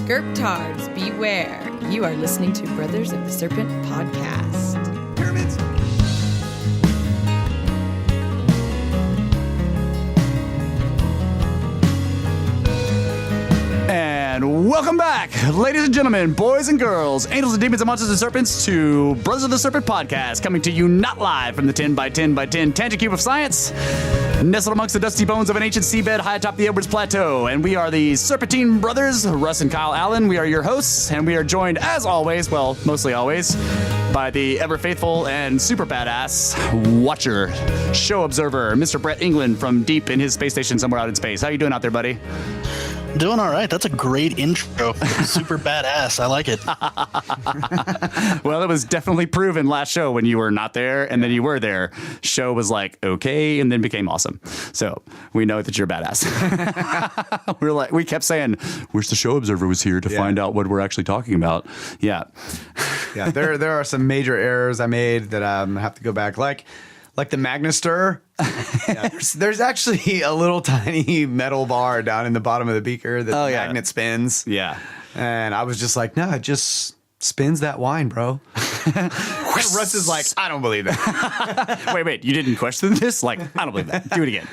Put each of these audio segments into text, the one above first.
Skerptards, beware. You are listening to Brothers of the Serpent podcast. Pyramids. And welcome back, ladies and gentlemen, boys and girls, angels and demons and monsters and serpents, to Brothers of the Serpent podcast, coming to you not live from the 10 by 10 by 10 tangent cube of science, nestled amongst the dusty bones of an ancient seabed high atop the Edwards Plateau. And we are the Serpentine brothers, Russ and Kyle Allen. We are your hosts, and we are joined, as always, well, mostly always, by the ever faithful and super badass watcher, show observer, Mr. Brett England from deep in his space station somewhere out in space. How you doing out there, buddy? Doing all right. That's a great intro. Super badass. I like it. Well, it was definitely proven last show when you were not there and then you were there. Show was like, okay, and then became awesome. So we know that you're badass. We kept saying, wish the show observer was here to find out what we're actually talking about. Yeah. Yeah, there are some major errors I made that I have to go back. Like the Magnister. Yeah, there's actually a little tiny metal bar down in the bottom of the beaker that the magnet spins. Yeah. And I was just like, no, it just spins that wine, bro. Russ is like, I don't believe that. Wait, you didn't question this? Like, I don't believe that. Do it again.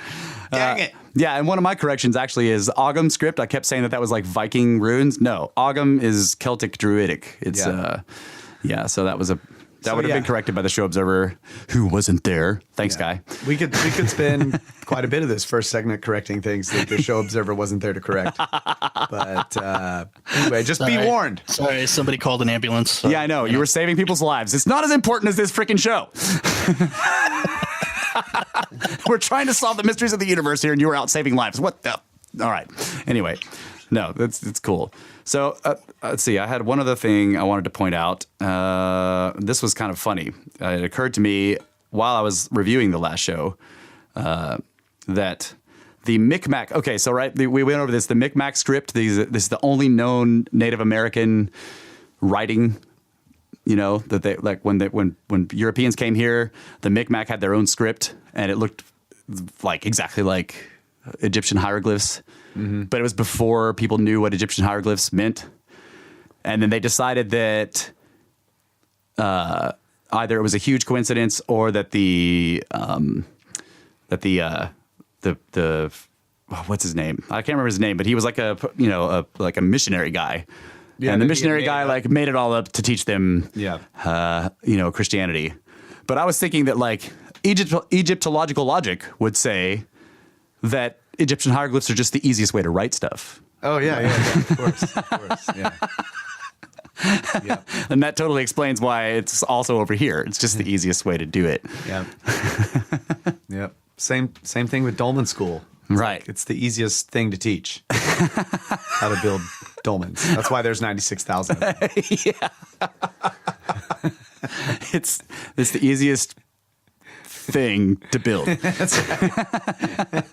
Dang it. Yeah, and one of my corrections actually is Ogham script. I kept saying that was like Viking runes. No, Ogham is Celtic Druidic. It's, so that was That would have been corrected by the show observer who wasn't there. Thanks, guy. We could spend quite a bit of this first segment correcting things that the show observer wasn't there to correct. But anyway, just be warned. Sorry, somebody called an ambulance. So, yeah, I know. You were saving people's lives. It's not as important as this freaking show. We're trying to solve the mysteries of the universe here, and you were out saving lives. What the? All right. Anyway, no, it's cool. So let's see. I had one other thing I wanted to point out. This was kind of funny. It occurred to me while I was reviewing the last show that the Micmac. Okay, so we went over this. The Micmac script. This is the only known Native American writing. You know that they like when Europeans came here, the Micmac had their own script, and it looked like exactly like Egyptian hieroglyphs. Mm-hmm. But it was before people knew what Egyptian hieroglyphs meant, and then they decided that either it was a huge coincidence or that the what's his name? I can't remember his name, but he was like a missionary guy, and the missionary guy made it all up to teach them Christianity. But I was thinking that like Egyptological logic would say that Egyptian hieroglyphs are just the easiest way to write stuff. Oh, yeah, of course, yeah. Yeah. And that totally explains why it's also over here. It's just the easiest way to do it. Yeah. Yep. Same thing with Dolmen School. Right. It's the easiest thing to teach. How to build dolmens. That's why there's 96,000 of them. Yeah. It's the easiest thing to build. That's right.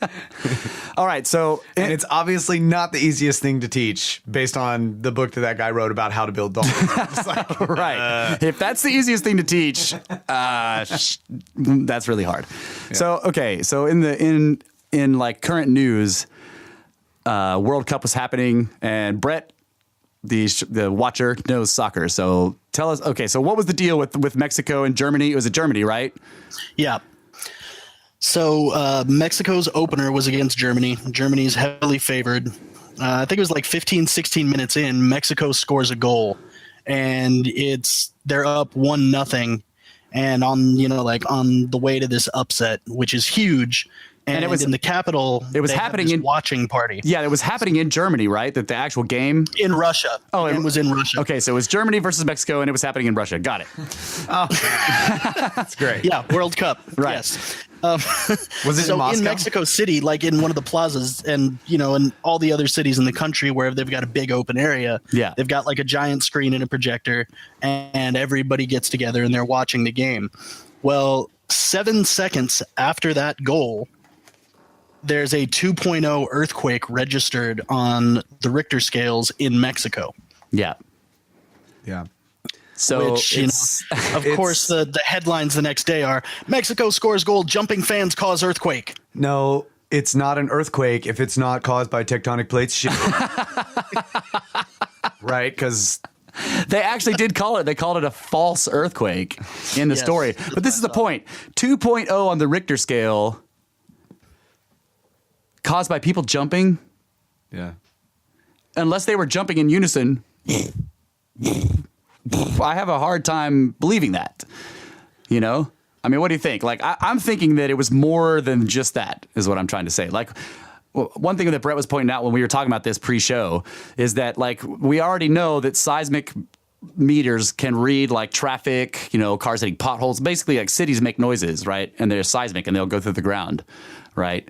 All right, so and it's obviously not the easiest thing to teach based on the book that guy wrote about how to build dolmens. Right. If that's the easiest thing to teach, that's really hard. Yeah. So in like current news, World Cup was happening, and Brett, the watcher, knows soccer. So tell us, so what was the deal with Mexico and Germany? It was Germany, right? Yeah. So Mexico's opener was against Germany. Germany's heavily favored. I think it was like 15, 16 minutes in, Mexico scores a goal, and they're up 1-0, and on the way to this upset, which is huge. And it was in the capital. It was happening in watching party. Yeah, it was happening in Germany, right? That the actual game in Russia. Oh, it was in Russia. Okay, so it was Germany versus Mexico, and it was happening in Russia. Got it. Oh, that's great. Yeah, World Cup. Right. Yes. Was it in Moscow? In Mexico City, like in one of the plazas, and in all the other cities in the country where they've got a big open area, they've got like a giant screen and a projector, and everybody gets together and they're watching the game. Well, 7 seconds after that goal, there's a 2.0 earthquake registered on the Richter scales in Mexico. Yeah. Yeah. So, which, of course, the headlines the next day are Mexico scores goal, jumping fans cause earthquake. No, it's not an earthquake if it's not caused by tectonic plates shifting. right? Because they actually did call it. They called it a false earthquake in the story. But this is the point. 2.0 on the Richter scale caused by people jumping. Yeah. Unless they were jumping in unison, I have a hard time believing that. You know? I mean, what do you think? Like, I'm thinking that it was more than just that, is what I'm trying to say. Like, one thing that Brett was pointing out when we were talking about this pre-show is that, like, we already know that seismic meters can read, like, traffic, you know, cars hitting potholes. Basically, like, cities make noises, right? And they're seismic, and they'll go through the ground, right?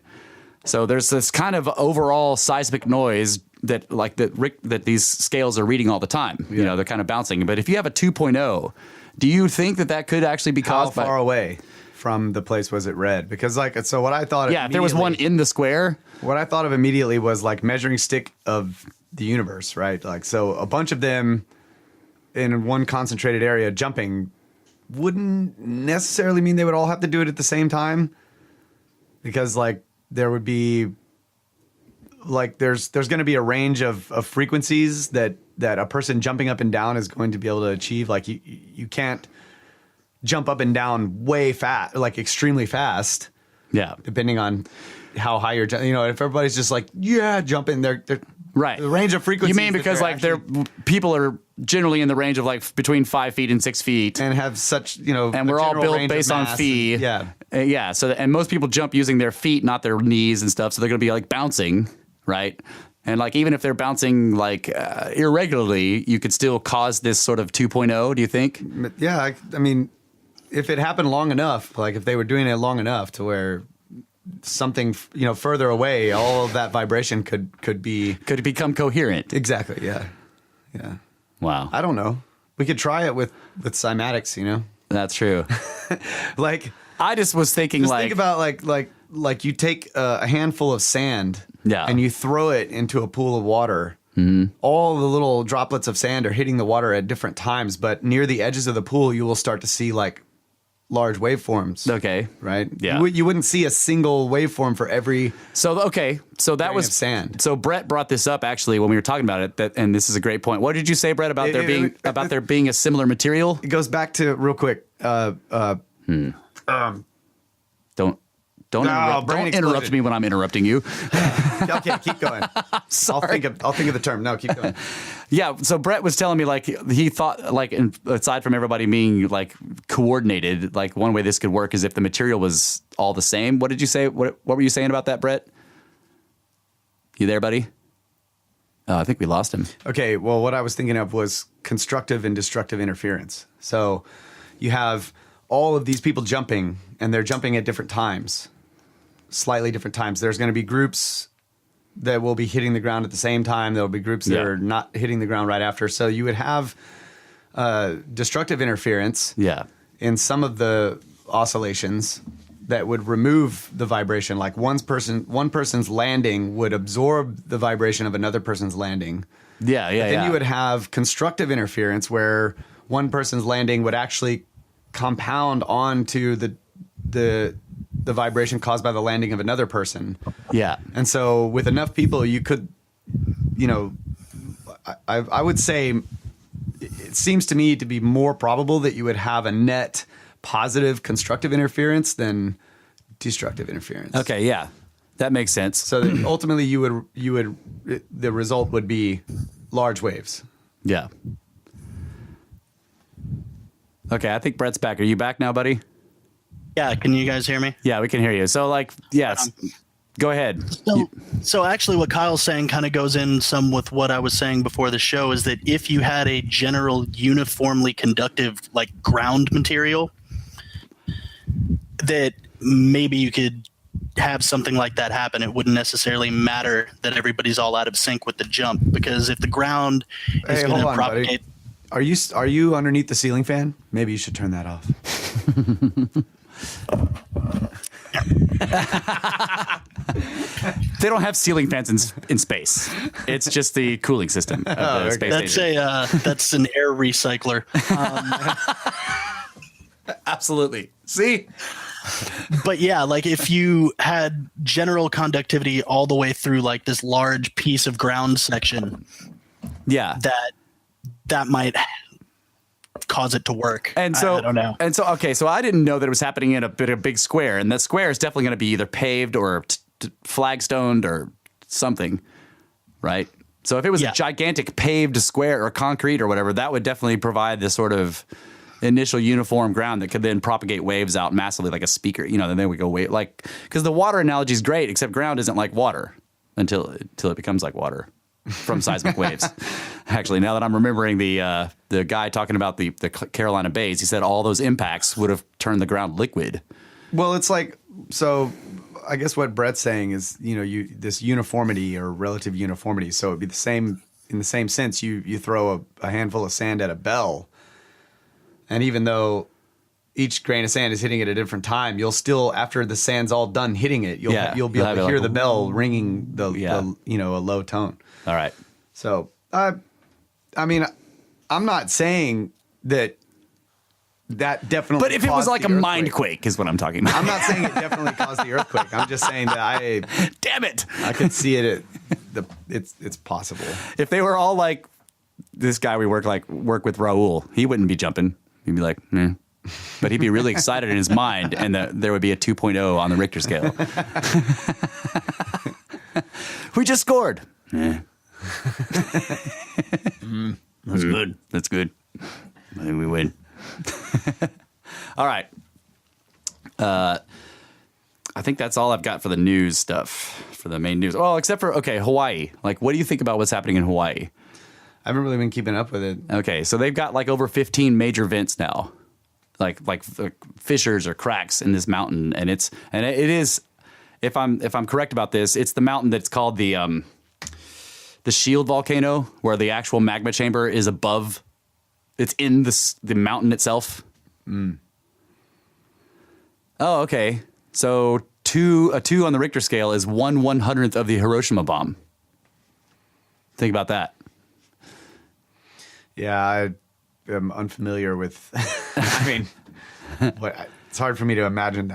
So there's this kind of overall seismic noise that, like, that these scales are reading all the time. You know, they're kind of bouncing. But if you have a 2.0, do you think that could actually be caused by... How far away from the place was it read? Because, like, so what I thought... Yeah, if there was one in the square... What I thought of immediately was, like, measuring stick of the universe, right? Like, so a bunch of them in one concentrated area jumping wouldn't necessarily mean they would all have to do it at the same time. Because, like, there would be... Like, there's going to be a range of frequencies that a person jumping up and down is going to be able to achieve. Like, you can't jump up and down way fast, like extremely fast. Yeah. Depending on how high you're jumping. You know, if everybody's just like, jumping, they're right. The range of frequencies. You mean because, like, people are generally in the range of, like, between 5 feet and 6 feet. And have such, you know, and we're all built based on phi. Yeah. So, and most people jump using their feet, not their knees and stuff. So they're going to be, like, bouncing. Right. And, like, even if they're bouncing, like, irregularly, you could still cause this sort of 2.0, do you think? Yeah. I mean, if it happened long enough, like if they were doing it long enough to where something, you know, further away, all of that vibration could become coherent. Exactly. Yeah. Yeah. Wow. I don't know. We could try it with cymatics, you know? That's true. Like, I just was thinking, just like, think about like you take a handful of sand, and you throw it into a pool of water. Mm-hmm. All the little droplets of sand are hitting the water at different times, but near the edges of the pool, you will start to see, like, large waveforms. Okay. Right? Yeah. You wouldn't see a single waveform for every. So that was sand. So Brett brought this up actually when we were talking about it, and this is a great point. What did you say, Brett, about there being a similar material? It goes back to, real quick. Don't interrupt me when I'm interrupting you. Okay, keep going. Sorry. I'll think of the term. No, keep going. Yeah, so Brett was telling me, like, he thought, like, aside from everybody being, like, coordinated, like, one way this could work is if the material was all the same. What did you say? What were you saying about that, Brett? You there, buddy? Oh, I think we lost him. Okay, well, what I was thinking of was constructive and destructive interference. So you have all of these people jumping, and they're jumping at different times. Slightly different times. There's going to be groups that will be hitting the ground at the same time. There'll be groups that are not hitting the ground right after. So you would have destructive interference in some of the oscillations that would remove the vibration. Like one person's landing would absorb the vibration of another person's landing. Then you would have constructive interference where one person's landing would actually compound onto the vibration caused by the landing of another person. Yeah. And so with enough people, you could, you know, I would say it seems to me to be more probable that you would have a net positive constructive interference than destructive interference. Okay, yeah. That makes sense. So that ultimately the result would be large waves. Yeah. Okay, I think Brett's back. Are you back now, buddy? Yeah, can you guys hear me? Yeah, we can hear you. So, like, yes, go ahead. So actually what Kyle's saying kind of goes in some with what I was saying before the show, is that if you had a general uniformly conductive, like, ground material, that maybe you could have something like that happen. It wouldn't necessarily matter that everybody's all out of sync with the jump, because if the ground is going to propagate... Buddy. Are you underneath the ceiling fan? Maybe you should turn that off. They don't have ceiling fans in space. It's just the cooling system of the space station. That's an air recycler. Absolutely. See? But yeah, like if you had general conductivity all the way through, like, this large piece of ground section, that that might cause it to work. And so I don't know. And so okay, so I didn't know that it was happening in a big square, and that square is definitely going to be either paved or flagstoned or something, right? So if it was a gigantic paved square or concrete or whatever, that would definitely provide this sort of initial uniform ground that could then propagate waves out massively like a speaker, then there we go like, because the water analogy is great, except ground isn't like water until it becomes like water from seismic waves. Actually, now that I'm remembering the guy talking about the Carolina Bays, he said all those impacts would have turned the ground liquid. Well, it's like, so I guess what Brett's saying is, this uniformity or relative uniformity. So it'd be the same, in the same sense, you throw a handful of sand at a bell, and even though each grain of sand is hitting it at a different time, you'll still, after the sand's all done hitting it, you'll be able to hear the bell ringing a low tone. All right. So, I mean, I'm not saying that definitely. But if it was like a mindquake, is what I'm talking about. I'm not saying it definitely caused the earthquake. I'm just saying that damn it, I could see it. It's possible. If they were all like this guy we work with, Raul, he wouldn't be jumping. He'd be like, but he'd be really excited in his mind, and there would be a 2.0 on the Richter scale. We just scored. That's good. That's good. I think we win. All right. I think that's all I've got for the news stuff, for the main news. Well, except for, Hawaii. Like, what do you think about what's happening in Hawaii? I haven't really been keeping up with it. Okay, so they've got like over 15 major vents now, like fissures or cracks in this mountain, and it is, if I'm correct about this, it's the mountain that's called the shield volcano, where the actual magma chamber is above. It's in the mountain itself. Mm. Oh, okay. So a 2 on the Richter scale is 1/100th of the Hiroshima bomb. Think about that. Yeah, I am unfamiliar with. I mean, it's hard for me to imagine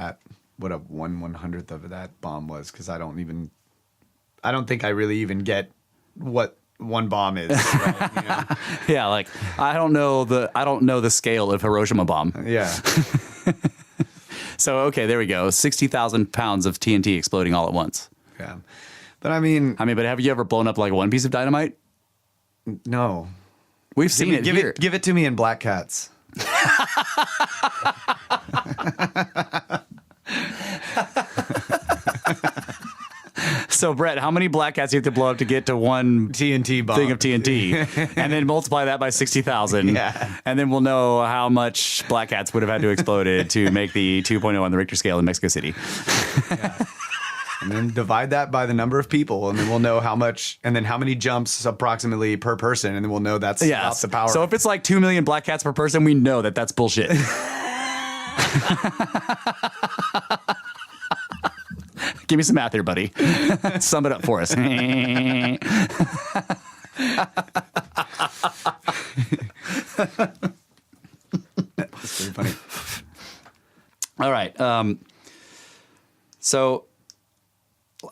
what a 1/100th of that bomb was, because I don't think I really even get what one bomb is. Right? Yeah, like I don't know the scale of Hiroshima bomb. Yeah. So okay, there we go. 60,000 pounds of TNT exploding all at once. Yeah, but I mean, but have you ever blown up like one piece of dynamite? No. We've seen it here. Give it to me in Black Cats. So, Brett, how many Black Cats do you have to blow up to get to one TNT bomb thing of TNT? And then multiply that by 60,000. Yeah. And then we'll know how much Black Cats would have had to explode to make the 2.0 on the Richter scale in Mexico City. Yeah. And then divide that by the number of people, and then we'll know how much, and then how many jumps approximately per person, and then we'll know that's about the power. So if it's like 2 million Black Cats per person, we know that that's bullshit. Give me some math here, buddy. Sum it up for us. That's pretty funny. All right. So,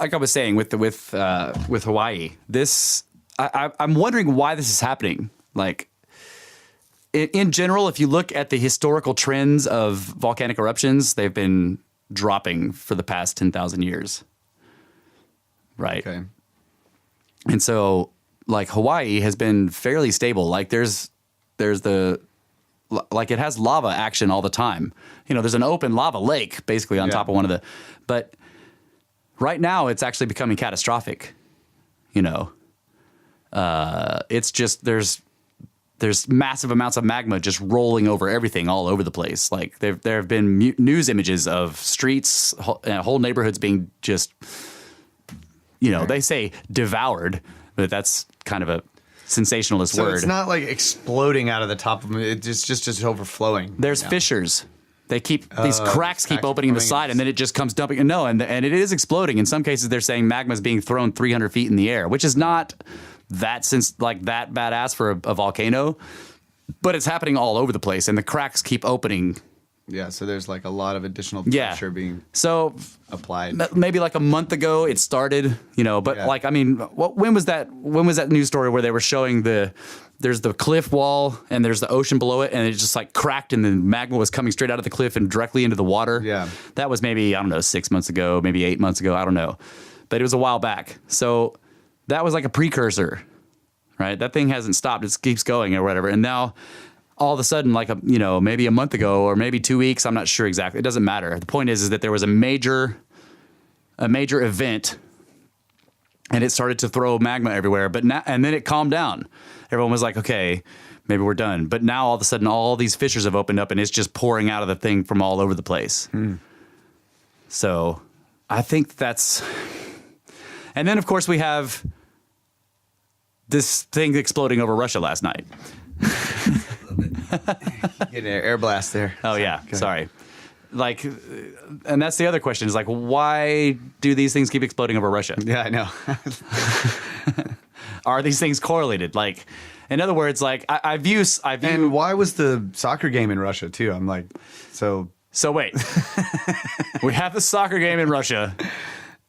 like I was saying with Hawaii, I'm wondering why this is happening. Like, in general, if you look at the historical trends of volcanic eruptions, they've been dropping for the past 10,000 years. Right. Okay. And so, like, Hawaii has been fairly stable. Like, it has lava action all the time. There's an open lava lake basically on top of one of but right now it's actually becoming catastrophic. It's just, there's massive amounts of magma just rolling over everything all over the place. Like there have been news images of streets, whole neighborhoods being just, they say devoured, but that's kind of a sensationalist word. So it's not like exploding out of the top of them. It's just overflowing. There's fissures. They keep these cracks keep opening in the side, and then it just comes dumping. No, and it is exploding. In some cases, they're saying magma is being thrown 300 feet in the air, which is not that badass for a volcano, but it's happening all over the place, and the cracks keep opening. Yeah, so there's like a lot of additional pressure being applied. Maybe like a month ago it started, but when was that news story where they were showing the there's the cliff wall and there's the ocean below it, and it just like cracked, and the magma was coming straight out of the cliff and directly into the water. Yeah. That was maybe, I don't know, 6 months ago, maybe 8 months ago, I don't know. But it was a while back. So that was like a precursor, right? That thing hasn't stopped. It keeps going or whatever. And now all of a sudden, like, maybe a month ago or maybe 2 weeks, I'm not sure exactly. It doesn't matter. The point is that there was a major event, and it started to throw magma everywhere. But now, and then it calmed down. Everyone was like, okay, maybe we're done. But now all of a sudden, all these fissures have opened up, and it's just pouring out of the thing from all over the place. So I think that's... And then, of course, we have this thing exploding over Russia last night. Getting an air blast there. Oh, yeah. Sorry. Like, and that's the other question is like, why do these things keep exploding over Russia? Yeah, I know. Are these things correlated? Like, in other words, like, I view. And why was the soccer game in Russia, too? I'm like, so wait. We have the soccer game in Russia,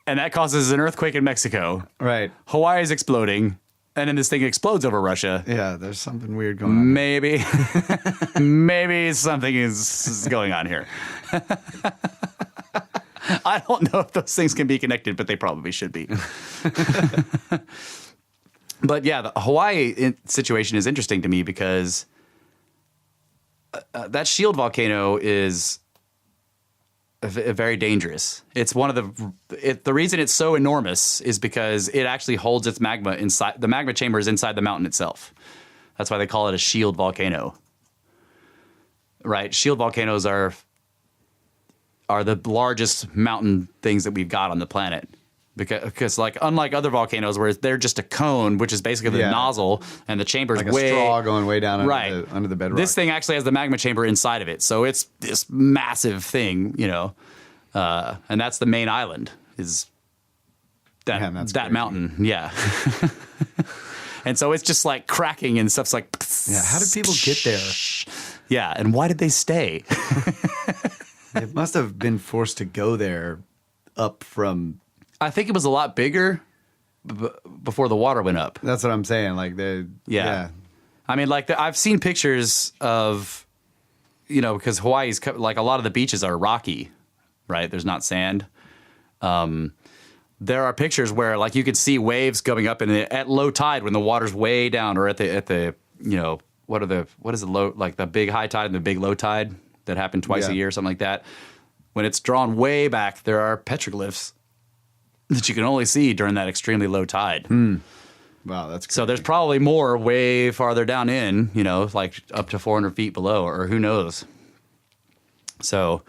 and that causes an earthquake in Mexico. Right. Hawaii is exploding, and then this thing explodes over Russia. Yeah, there's something weird going on. Maybe something is going on here. I don't know if those things can be connected, but they probably should be. But yeah, the Hawaii situation is interesting to me because that shield volcano is very dangerous. It's one of the reason it's so enormous is because it actually holds its magma inside. The magma chamber is inside the mountain itself. That's why they call it a shield volcano. Right? Shield volcanoes are the largest mountain things that we've got on the planet. Because like unlike other volcanoes where they're just a cone, which is basically the nozzle, and the chamber's like a straw going way down under the bedrock. This thing actually has the magma chamber inside of it, so it's this massive thing, and that's the main island is that mountain, yeah. And so it's just like cracking and stuff's like. Yeah, how did people get there? Yeah, and why did they stay? It must have been forced to go there up from. I think it was a lot bigger before the water went up. That's what I'm saying. Like yeah. I mean, like I've seen pictures of, because Hawaii's like a lot of the beaches are rocky, right? There's not sand. There are pictures where like you could see waves coming up at low tide when the water's way down, or at the what is the low, like the big high tide and the big low tide that happen twice a year, something like that. When it's drawn way back, there are petroglyphs that you can only see during that extremely low tide. Wow, that's crazy. So there's probably more way farther down in, like up to 400 feet below, or who knows. So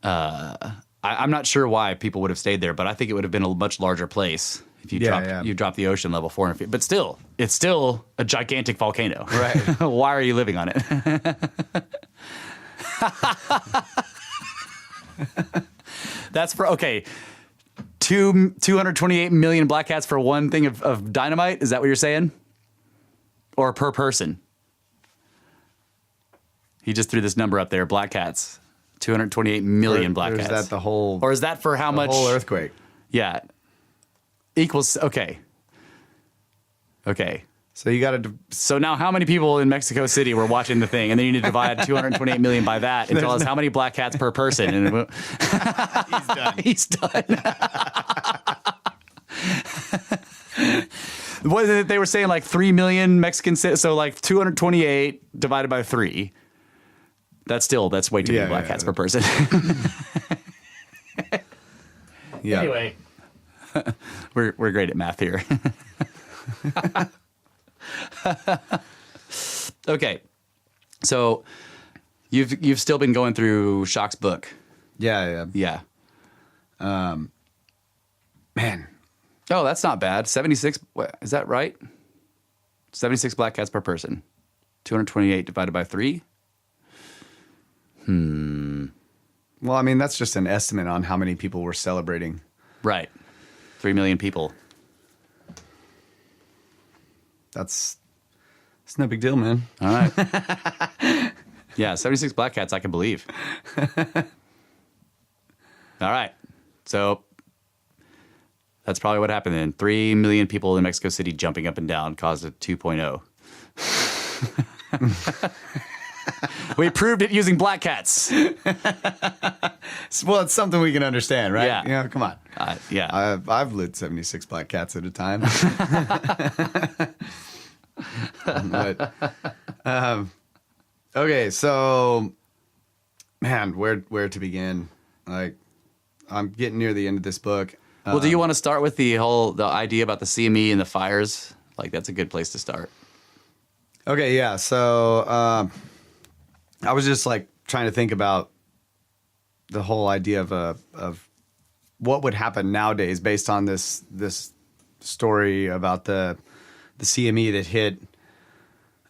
I'm not sure why people would have stayed there, but I think it would have been a much larger place if you dropped the ocean level 400 feet. But still, it's still a gigantic volcano. Right. Why are you living on it? That's for, okay. 228 million black cats for one thing of dynamite? Is that what you're saying? Or per person? He just threw this number up there, black cats. 228 million black cats. Is that the whole... Or is that for how much... The whole earthquake. Yeah. Equals... Okay. So you got to... So now how many people in Mexico City were watching the thing? And then you need to divide 228 million by that and tell us how many black cats per person. And He's done. He's done. What is it? They were saying like 3 million Mexican cities. So like 228 divided by 3. That's way too many black cats per person. Yeah. Anyway. We're great at math here. Okay. So you've still been going through Shock's book. Yeah. Man. Oh, that's not bad. 76. Is that right? 76 black cats per person. 228 divided by 3. Well, I mean, that's just an estimate on how many people were celebrating. Right. 3 million people. It's no big deal, man. All right. Yeah, 76 black cats, I can believe. All right. So that's probably what happened then. 3 million people in Mexico City jumping up and down caused a 2.0. We proved it using black cats. Well, it's something we can understand, right? Yeah. You know, come on. Yeah. I've lit 76 black cats at a time. But, okay, so, man, where to begin? Like, I'm getting near the end of this book. Well, do you want to start with the idea about the CME and the fires? Like, that's a good place to start. Okay, yeah. So I was just like trying to think about the whole idea of what would happen nowadays based on this story about the CME that hit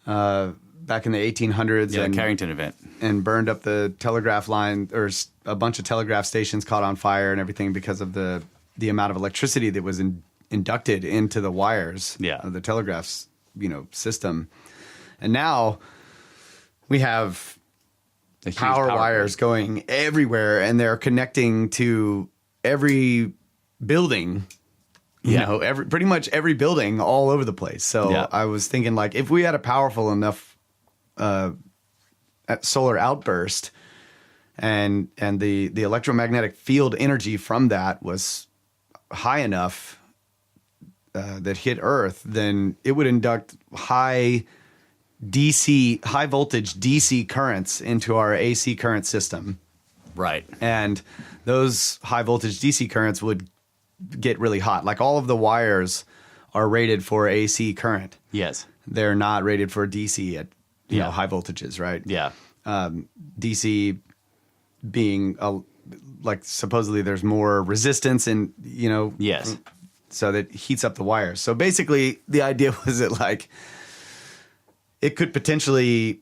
back in the 1800s. Yeah, the Carrington event. And burned up the telegraph line, or a bunch of telegraph stations caught on fire and everything because of the amount of electricity that was inducted into the wires of the telegraphs, system. And now we have power wires going everywhere, and they're connecting to every building, pretty much every building all over the place. So I was thinking, like, if we had a powerful enough solar outburst and the electromagnetic field energy from that was high enough that hit Earth, then it would induct high voltage DC currents into our AC current system. Right. And those high voltage DC currents would get really hot. Like, all of the wires are rated for AC current. Yes. They're not rated for DC at high voltages, right? Yeah. DC being like, supposedly there's more resistance and Yes. So that heats up the wires. So basically the idea was that, like, it could potentially,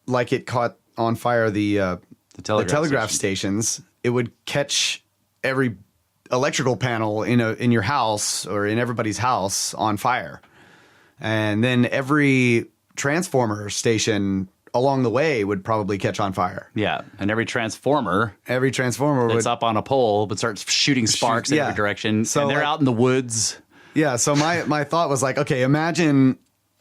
like, it caught on fire the telegraph stations. It would catch every electrical panel in your house or in everybody's house on fire, and then every transformer station along the way would probably catch on fire. Yeah, and every transformer would up on a pole but starts shooting sparks in every direction. So, and they're out in the woods. Yeah. So my thought was like, okay, imagine,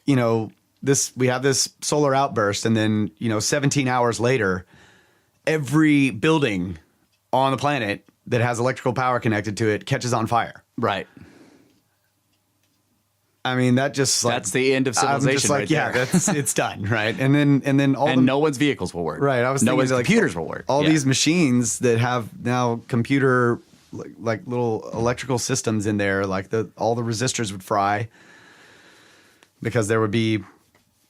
we have this solar outburst, and then 17 hours later, every building on the planet that has electrical power connected to it catches on fire. Right. I mean, that's the end of civilization. I'm just like, there. it's done, right? And then no one's vehicles will work. Right. I was no thinking, one's like, computers will work. All these machines that have now computer like little electrical systems in there, like all the resistors would fry because there would be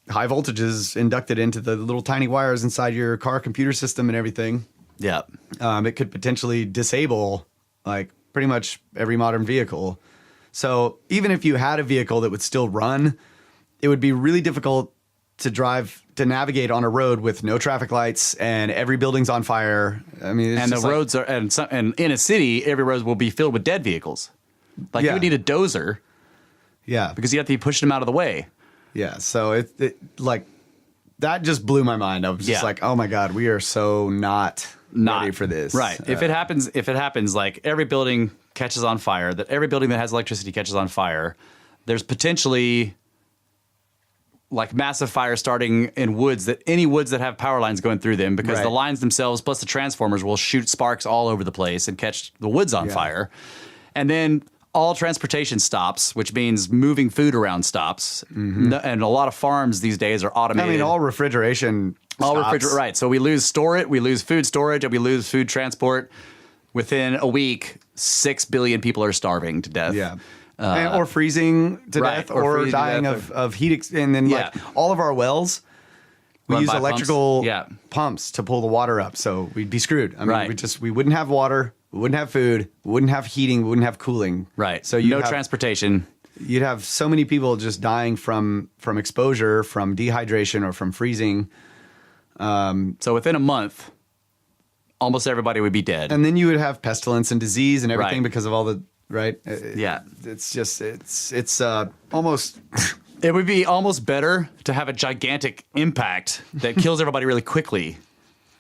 high voltages inducted into the little tiny wires inside your car computer system and everything. Yeah. It could potentially disable, like, pretty much every modern vehicle. So even if you had a vehicle that would still run, it would be really difficult to navigate on a road with no traffic lights and every building's on fire. I mean, and the roads are, and in a city, every road will be filled with dead vehicles. Like, you would need a dozer. Yeah. Because you have to be pushing them out of the way. Yeah. So it like, that just blew my mind. I was just like, oh my God, we are so not ready for this. Right. If it happens, like, every building catches on fire, that every building that has electricity catches on fire, there's potentially, like, massive fire starting in woods, any woods that have power lines going through them, because the lines themselves plus the transformers will shoot sparks all over the place and catch the woods on fire. And then all transportation stops, which means moving food around stops. Mm-hmm. And a lot of farms these days are automated. I mean, all refrigeration stops. Right. So we lose food storage, and we lose food transport. Within a week, 6 billion people are starving to death. Yeah. Or freezing to death, or dying of heat. And then, like, all of our wells, we use electrical pumps to pull the water up. So we'd be screwed. I mean, we wouldn't have water. We wouldn't have food. We wouldn't have heating. We wouldn't have cooling. Right. So no transportation. You'd have so many people just dying from exposure, from dehydration, or from freezing. So within a month, almost everybody would be dead. And then you would have pestilence and disease and everything because of all the It's just it's almost. It would be almost better to have a gigantic impact that kills everybody really quickly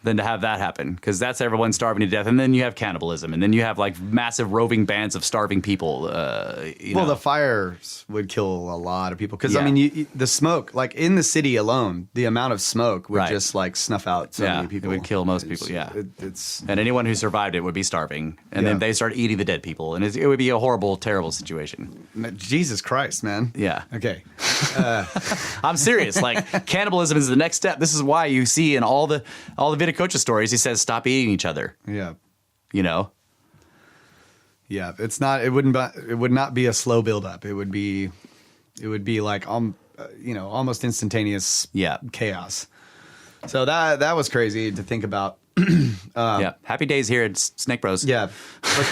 than to have that happen, because that's everyone starving to death, and then you have cannibalism, and then you have like massive roving bands of starving people. The fires would kill a lot of people because Yeah. I mean, the smoke, like in the city alone, the amount of smoke would Right. just like snuff out so many people. It would kill most people. Yeah, it's and anyone who survived it would be starving, and Yeah. then they start eating the dead people, and it would be a horrible, terrible situation. Jesus Christ, man. Yeah. Okay. I'm serious. Like cannibalism is the next step. This is why you see in all the Viticocha stories, he says, "Stop eating each other." Yeah. You know. Yeah. It's not. It would not be a slow build up. It would be like almost instantaneous. Yeah. Chaos. So that was crazy to think about. Yeah. Happy days here at SnakeBros. Yeah. But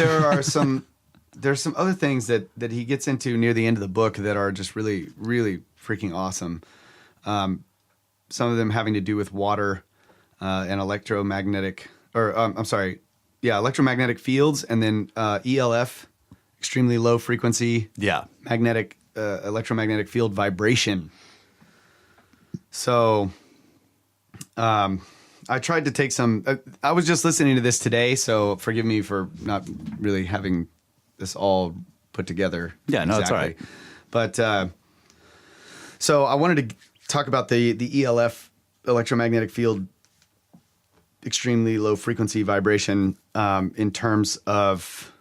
there's some other things that he gets into near the end of the book that are just really, really freaking awesome. Some of them having to do with water and electromagnetic, electromagnetic fields, and then ELF, extremely low frequency, magnetic electromagnetic field vibration. So, I tried to take some. I was just listening to this today, so forgive me for not really having this all put together. Yeah, no, it's all right. But so I wanted to talk about the ELF, electromagnetic field, extremely low frequency vibration, in terms of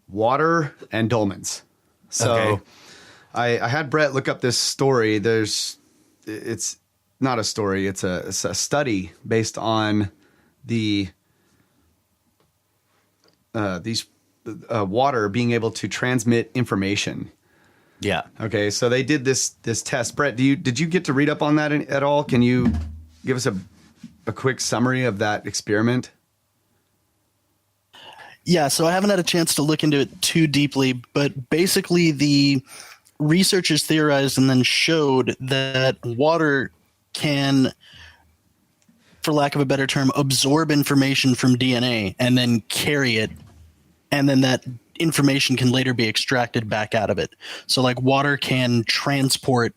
water and dolmens. So Okay. I had Brett look up this story. It's not a story. It's a study based on the these water being able to transmit information. Yeah. Okay, so they did this test. Brett, did you get to read up on that at all? Can you give us a quick summary of that experiment? Yeah, so I haven't had a chance to look into it too deeply, but basically the researchers theorized and then showed that water can, for lack of a better term, absorb information from DNA and then carry it, and then that information can later be extracted back out of it. So like water can transport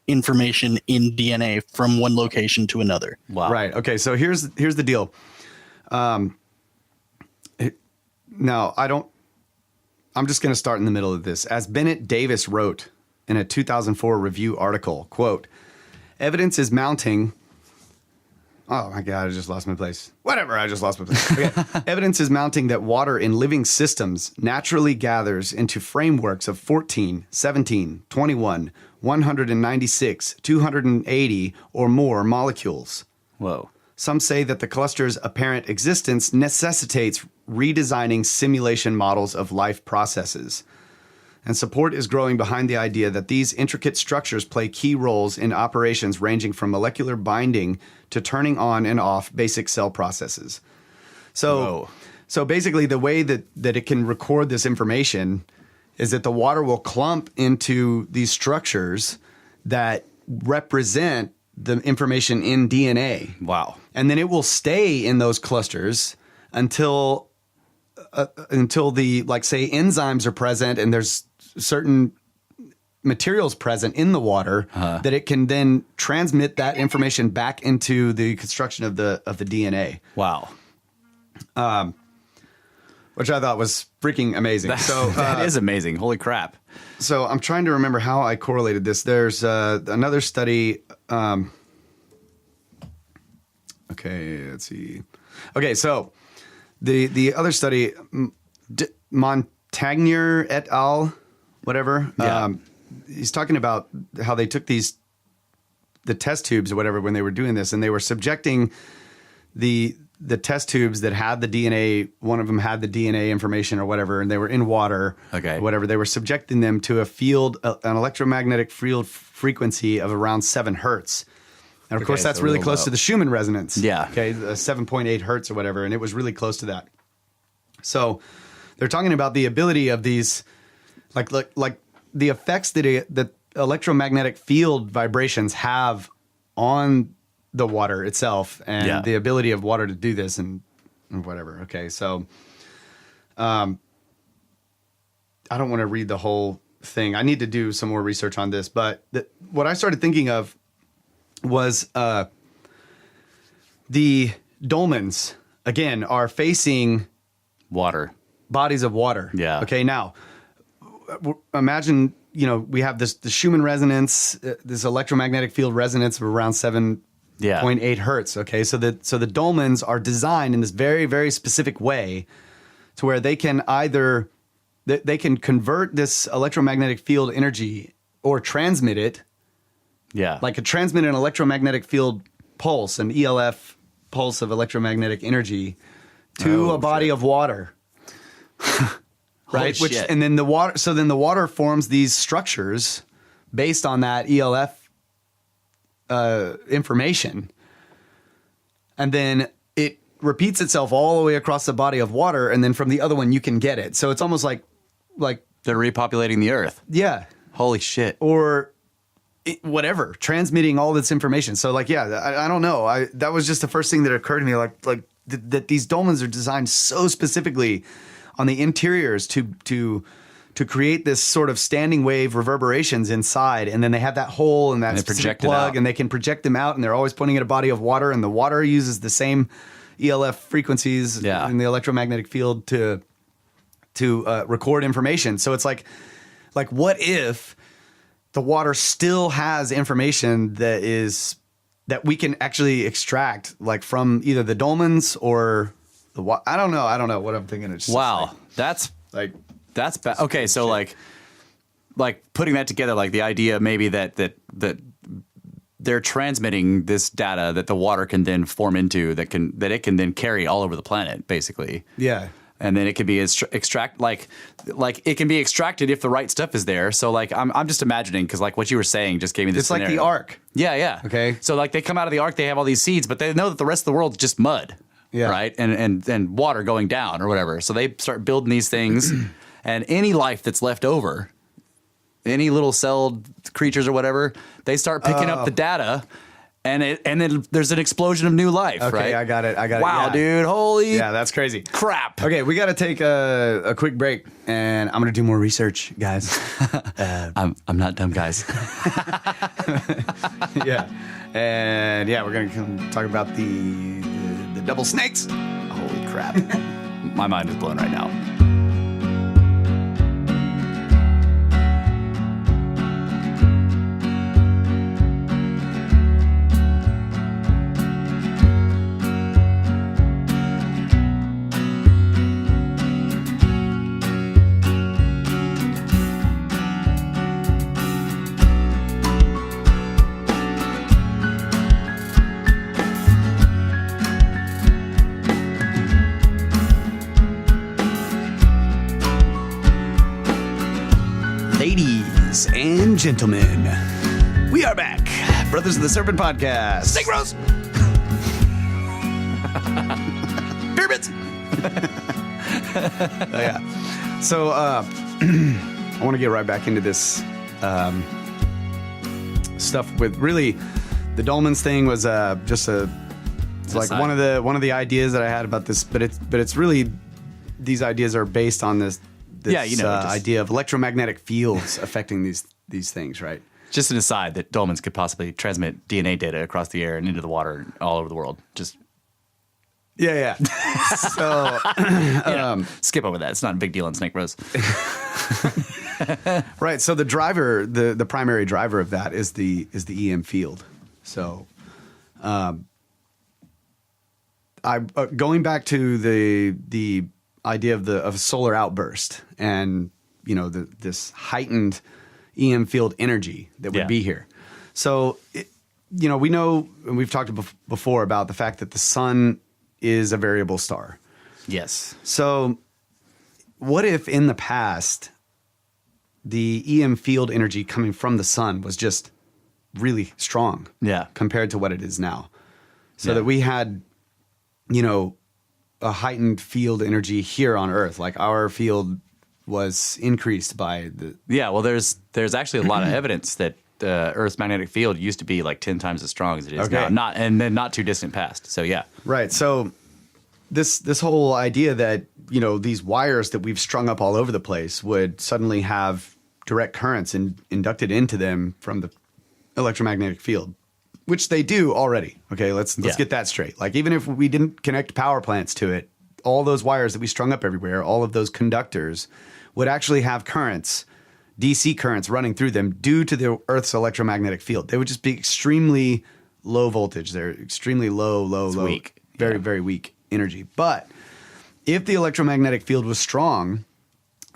information in DNA from one location to another. Wow. Right. Okay, so here's the deal. Now, I'm just going to start in the middle of this. As Bennett Davis wrote in a 2004 review article, quote, evidence is mounting. Oh my God, I just lost my place. Whatever, I just lost my place. Okay. Evidence is mounting that water in living systems naturally gathers into frameworks of 14, 17, 21, 196, 280 or more molecules. Whoa. Some say that the cluster's apparent existence necessitates redesigning simulation models of life processes. And support is growing behind the idea that these intricate structures play key roles in operations ranging from molecular binding to turning on and off basic cell processes. So basically the way that it can record this information is that the water will clump into these structures that represent the information in DNA. Wow. And then it will stay in those clusters until the, like, say, enzymes are present and there's certain materials present in the water that it can then transmit that information back into the construction of the DNA. Wow. Which I thought was freaking amazing. That is amazing. Holy crap. So I'm trying to remember how I correlated this. There's another study. Okay, let's see. Okay, so the other study, Montagnier et al., whatever. Yeah. He's talking about how they took the test tubes or whatever when they were doing this, and they were subjecting the test tubes that had the DNA. One of them had the DNA information or whatever, and they were in water. Okay. Whatever. They were subjecting them to an electromagnetic field frequency of around 7 hertz. And of course, that's so really real close low. to the Schumann resonance. Yeah. Okay, 7.8 hertz or whatever, and it was really close to that. So they're talking about the ability of these, like the effects that electromagnetic field vibrations have on the water itself, and the ability of water to do this and whatever. Okay, so I don't want to read the whole thing. I need to do some more research on this, but what I started thinking of was the dolmens, again, are facing Water. bodies of water. Yeah. Okay, now, imagine, we have this the Schumann resonance, this electromagnetic field resonance of around 7.8 hertz. Okay, so the dolmens are designed in this very, very specific way to where they can either they can convert this electromagnetic field energy or transmit it. Yeah. Like transmit an electromagnetic field pulse, an ELF pulse of electromagnetic energy to a body of water. Right? Holy shit. And then the water forms these structures based on that ELF information. And then it repeats itself all the way across the body of water, and then from the other one you can get it. So it's almost like they're repopulating the Earth. yeah. Holy shit. Or whatever, transmitting all this information. So I don't know. That was just the first thing that occurred to me. That these dolmens are designed so specifically on the interiors to create this sort of standing wave reverberations inside, and then they have that hole and that specific plug, and they can project them out, and they're always pointing at a body of water, and the water uses the same ELF frequencies in the electromagnetic field to record information. So it's like what if the water still has information that we can actually extract, like from either the dolmens or the water. I don't know what I'm thinking. It's wow. That's bad. Okay. So like putting that together, like the idea maybe that they're transmitting this data that the water can then form into that it can then carry all over the planet, basically. Yeah. And then it can be like it can be extracted if the right stuff is there. So like I'm just imagining, because like what you were saying just gave me this. It's scenario. like the Ark. Yeah. Okay. So like they come out of the Ark, they have all these seeds, but they know that the rest of the world's just mud. Yeah. Right. And water going down or whatever. So they start building these things, and any life that's left over, any little celled creatures or whatever, they start picking up the data. And then there's an explosion of new life, Okay, right? I got it. Wow, Yeah. dude. Holy that's crazy. crap. Okay, we got to take a quick break, and I'm going to do more research, guys. I'm not dumb, guys. Yeah. And we're going to talk about the double snakes. Holy crap. My mind is blown right now. Ladies and gentlemen, we are back. Brothers of the Serpent podcast. SnakeBros. Pyramids. So I want to get right back into this stuff with really the Dolmens thing was just it's like one of the ideas that I had about this, but it's really these ideas are based on this idea of electromagnetic fields affecting these things, right? Just an aside that dolmens could possibly transmit DNA data across the air and into the water all over the world. Just yeah. So skip over that. It's not a big deal on SnakeBros. right. So the driver, the primary driver of that is the EM field. So, going back to the idea of a solar outburst and this heightened EM field energy that would be here. So we know, and we've talked before about the fact that the sun is a variable star. Yes. So what if in the past the EM field energy coming from the sun was just really strong compared to what it is now? So that we had a heightened field energy here on Earth, like our field was increased by the. Yeah, well, there's actually a lot of evidence that Earth's magnetic field used to be like 10 times as strong as it is now, not too distant past. So yeah, right. So this whole idea that these wires that we've strung up all over the place would suddenly have direct currents inducted into them from the electromagnetic field which they do already. Okay, let's get that straight. Like even if we didn't connect power plants to it, all those wires that we strung up everywhere, all of those conductors would actually have currents, DC currents running through them due to the Earth's electromagnetic field. They would just be extremely low voltage. They're extremely low, weak. Very, very weak energy. But if the electromagnetic field was strong,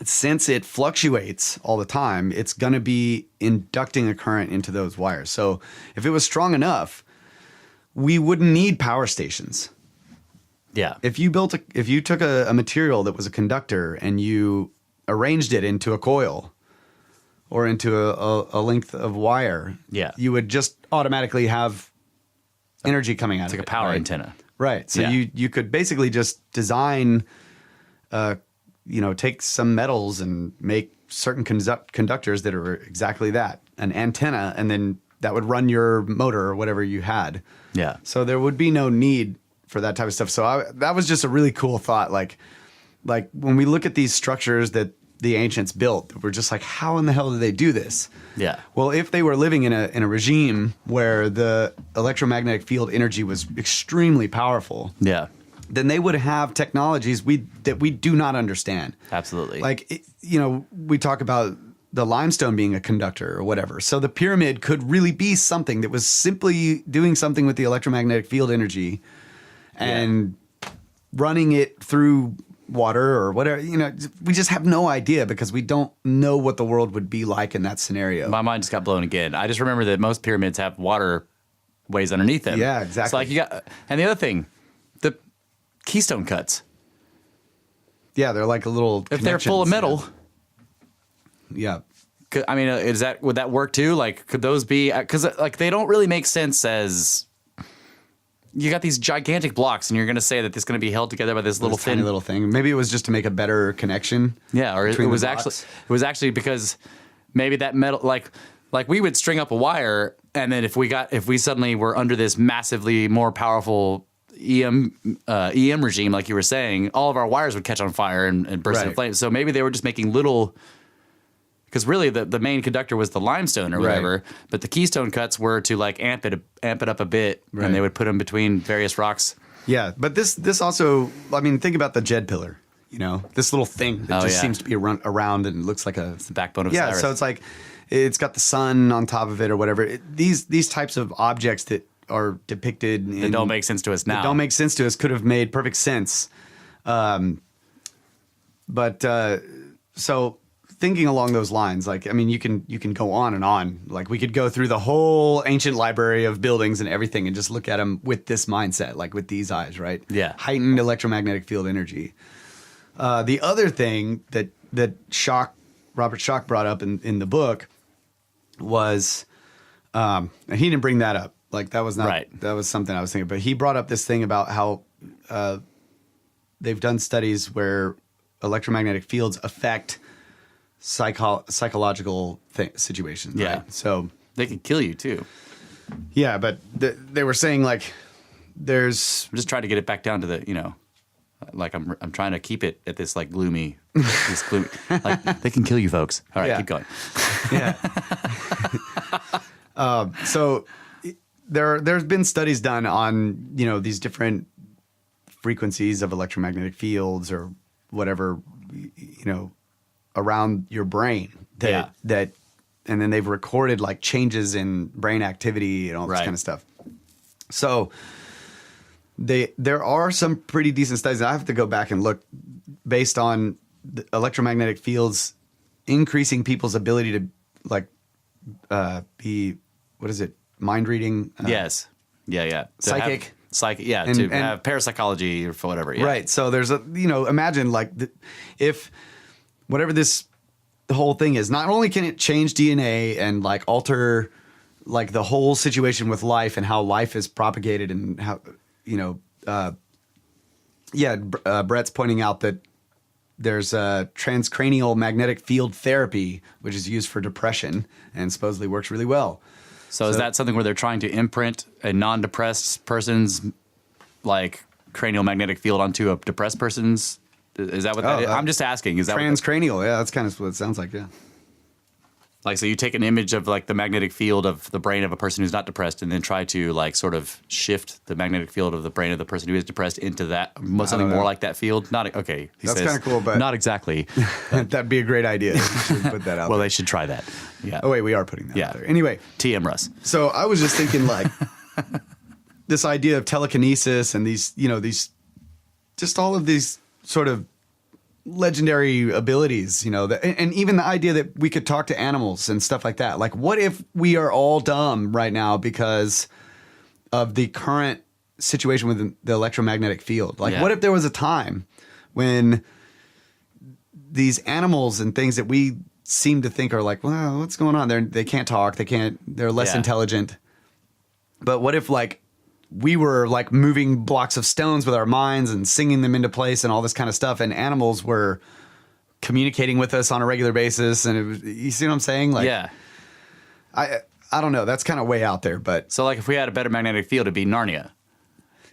since it fluctuates all the time, it's going to be inducting a current into those wires. So if it was strong enough, we wouldn't need power stations. Yeah. If you took a material that was a conductor and you arranged it into a coil or into a length of wire, you would just automatically have energy coming out of it. It's like a power antenna. Right. So you could basically just design, take some metals and make certain conductors that are exactly that, an antenna, and then that would run your motor or whatever you had. Yeah. So there would be no need for that type of stuff. So that was just a really cool thought. Like when we look at these structures that the ancients built, we're just like, how in the hell did they do this? Yeah. Well, if they were living in a regime where the electromagnetic field energy was extremely powerful, then they would have technologies that we do not understand. Absolutely. Like, we talk about the limestone being a conductor or whatever. So the pyramid could really be something that was simply doing something with the electromagnetic field energy and running it through water or whatever. We just have no idea because we don't know what the world would be like in that scenario. My mind just got blown again. I just remember that most pyramids have waterways underneath them. Yeah, exactly. So like you got, and the other thing, the keystone cuts. Yeah, they're like a little. If they're full of metal. Yeah. I mean, would that work too? Like, could those be? Because like they don't really make sense as. You got these gigantic blocks, and you're going to say that this is going to be held together by this tiny little thing. Maybe it was just to make a better connection. Yeah, or it was actually because maybe that metal, like we would string up a wire, and then if we suddenly were under this massively more powerful EM regime, like you were saying, all of our wires would catch on fire and burst into flames. So maybe they were just making little. Because really, the main conductor was the limestone or whatever, but the keystone cuts were to like amp it up a bit, and they would put them between various rocks. Yeah, but this also, I mean, think about the Jed pillar. This little thing that seems to be around and looks like it's the backbone of Cyrus. So it's like it's got the sun on top of it or whatever. These types of objects that are depicted that don't make sense to us now. That don't make sense to us could have made perfect sense. So. Thinking along those lines, like, I mean, you can go on and on. Like, we could go through the whole ancient library of buildings and everything and just look at them with this mindset, like with these eyes, right? Yeah. Heightened electromagnetic field energy. The other thing that Robert Schoch brought up in the book was, and he didn't bring that up. Like, that was not right. That was something I was thinking. But he brought up this thing about how they've done studies where electromagnetic fields affect psychological situations. Yeah. Right? So they can kill you too. Yeah, but they were saying like I'm just trying to get it back down to the, like I'm trying to keep it at this like gloomy, like they can kill you folks. All right, keep going. Yeah. So there's been studies done on, these different frequencies of electromagnetic fields or whatever, around your brain that and then they've recorded like changes in brain activity and all this kind of stuff. So there are some pretty decent studies. I have to go back and look based on the electromagnetic fields increasing people's ability to like be, what is it? Mind reading? Yes. Yeah. Psychic. To have parapsychology or whatever. Yeah. Right. So there's imagine like if whatever the whole thing is, not only can it change DNA and like alter like the whole situation with life and how life is propagated and how, Brett's pointing out that there's a transcranial magnetic field therapy, which is used for depression and supposedly works really well. So is that something where they're trying to imprint a non-depressed person's like cranial magnetic field onto a depressed person's? Is that what that is? I'm just asking. Is that transcranial? Yeah, that's kind of what it sounds like. Yeah. Like, so you take an image of like the magnetic field of the brain of a person who's not depressed, and then try to like sort of shift the magnetic field of the brain of the person who is depressed into that something more like that field. Not okay. That's kind of cool, but not exactly. That'd be a great idea. Put that out. Well, there. they should try that. Yeah. Oh wait, we are putting that out there. Anyway, TM Russ. So I was just thinking like this idea of telekinesis and these just all of these sort of legendary abilities, and even the idea that we could talk to animals and stuff like that. Like, what if we are all dumb right now because of the current situation with the electromagnetic field? Like, what if there was a time when these animals and things that we seem to think are like, well, what's going on? They can't talk. They're less intelligent. But what if like we were like moving blocks of stones with our minds and singing them into place and all this kind of stuff, and animals were communicating with us on a regular basis, and you see what I'm saying? Like, I don't know. That's kind of way out there, but so like if we had a better magnetic field, it'd be Narnia.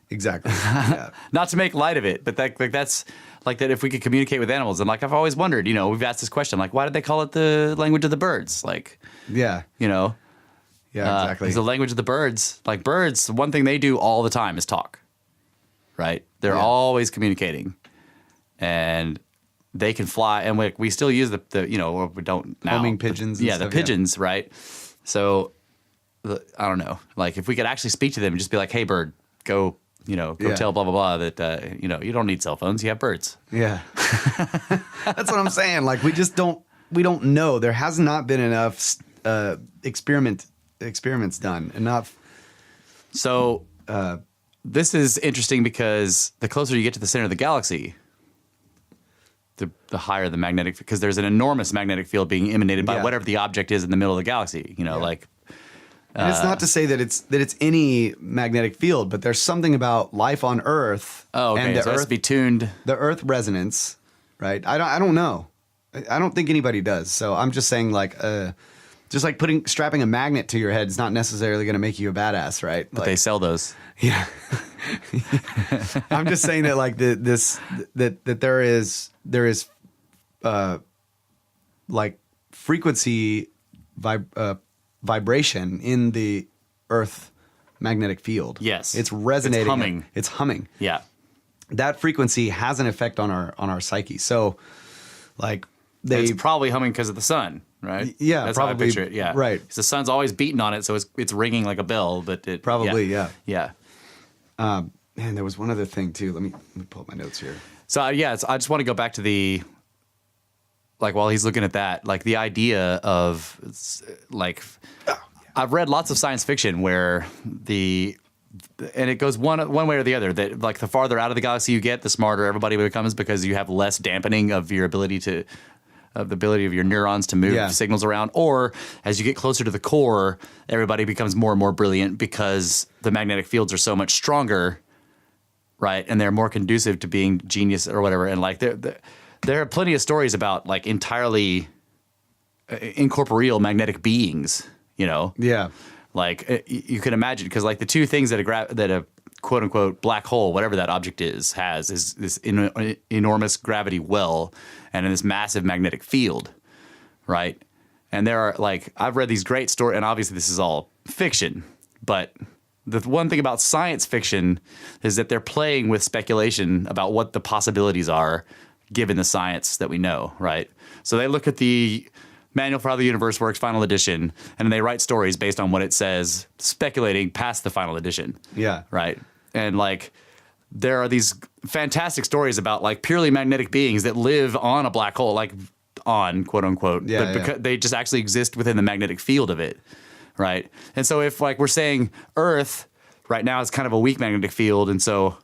Exactly. Yeah. Not to make light of it, but that's like that. If we could communicate with animals, and like I've always wondered, we've asked this question, like why did they call it the language of the birds? Like, yeah. Yeah, exactly. It's the language of the birds. Like birds, one thing they do all the time is talk, right? They're always communicating, and they can fly. And we still use the we don't now. Homing pigeons. The pigeons, right? So I don't know. Like if we could actually speak to them and just be like, "Hey, bird, go tell blah blah blah that you don't need cell phones. You have birds." Yeah, that's what I'm saying. Like we don't know. There has not been enough experiments done enough. So this is interesting because the closer you get to the center of the galaxy, the higher the magnetic, because there's an enormous magnetic field being emanated by whatever the object is in the middle of the galaxy. Like. And it's not to say that it's any magnetic field, but there's something about life on Earth. Oh, okay. And the so it has to be tuned. The Earth resonance, right? I don't know. I don't think anybody does. So I'm just saying, like, just like strapping a magnet to your head is not necessarily going to make you a badass, right? But they sell those. Yeah. I'm just saying that like that there is like frequency vibration in the Earth magnetic field. Yes. It's resonating. It's humming. It's humming. Yeah. That frequency has an effect on our psyche. So like it's probably humming because of the sun, right? Yeah, that's probably. how I picture it. Yeah, right. The sun's always beating on it, so it's ringing like a bell. But it probably, yeah. Man, there was one other thing too. Let me pull up my notes here. So I just want to go back to the like while he's looking at that, like the idea of like I've read lots of science fiction where and it goes one way or the other, that like the farther out of the galaxy you get, the smarter everybody becomes because you have less dampening of your ability of your neurons to move signals around. Or as you get closer to the core, everybody becomes more and more brilliant because the magnetic fields are so much stronger, right? And they're more conducive to being genius or whatever. And like there are plenty of stories about like entirely incorporeal magnetic beings, Yeah. Like you can imagine, because like the two things that a quote unquote black hole, whatever that object is this enormous gravity well and in this massive magnetic field, right? And there are like I've read these great stories, and obviously this is all fiction, but the one thing about science fiction is that they're playing with speculation about what the possibilities are given the science that we know, right? So they look at the Manual for How the Universe Works, final edition, and they write stories based on what it says, speculating past the final edition. Yeah. Right. And like there are these fantastic stories about like purely magnetic beings that live on a black hole, like on quote unquote, but because they just actually exist within the magnetic field of it. Right. And so if like we're saying Earth right now is kind of a weak magnetic field, and so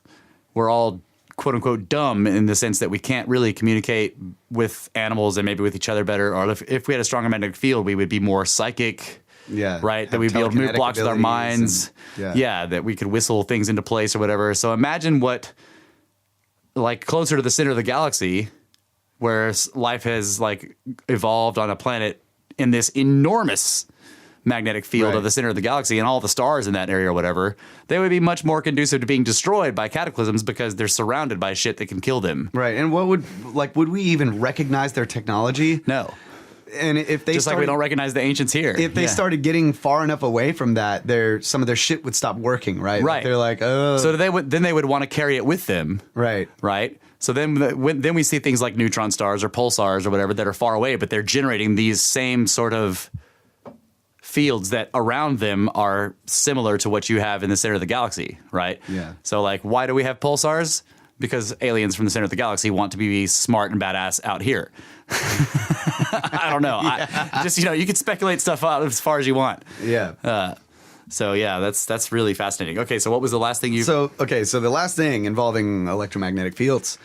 we're all quote unquote dumb in the sense that we can't really communicate with animals and maybe with each other better. Or if we had a stronger magnetic field, we would be more psychic. Yeah. Right. That we'd be able to move blocks with our minds. That we could whistle things into place or whatever. So imagine what, like closer to the center of the galaxy, where life has like evolved on a planet in this enormous magnetic field of the center of the galaxy and all the stars in that area or whatever, they would be much more conducive to being destroyed by cataclysms because they're surrounded by shit that can kill them. Right. And would we even recognize their technology? No. And if they just like we don't recognize the ancients here. If they started getting far enough away from that, some of their shit would stop working, right? Right. They're like, oh. So then they would want to carry it with them. Right. Right. So then we see things like neutron stars or pulsars or whatever that are far away, but they're generating these same sort of fields that around them are similar to what you have in the center of the galaxy, right? Yeah. So like, why do we have pulsars? Because aliens from the center of the galaxy want to be smart and badass out here. I don't know. Yeah. You can speculate stuff out as far as you want. Yeah. So yeah, that's really fascinating. Okay, so what was the last thing you? So the last thing involving electromagnetic fields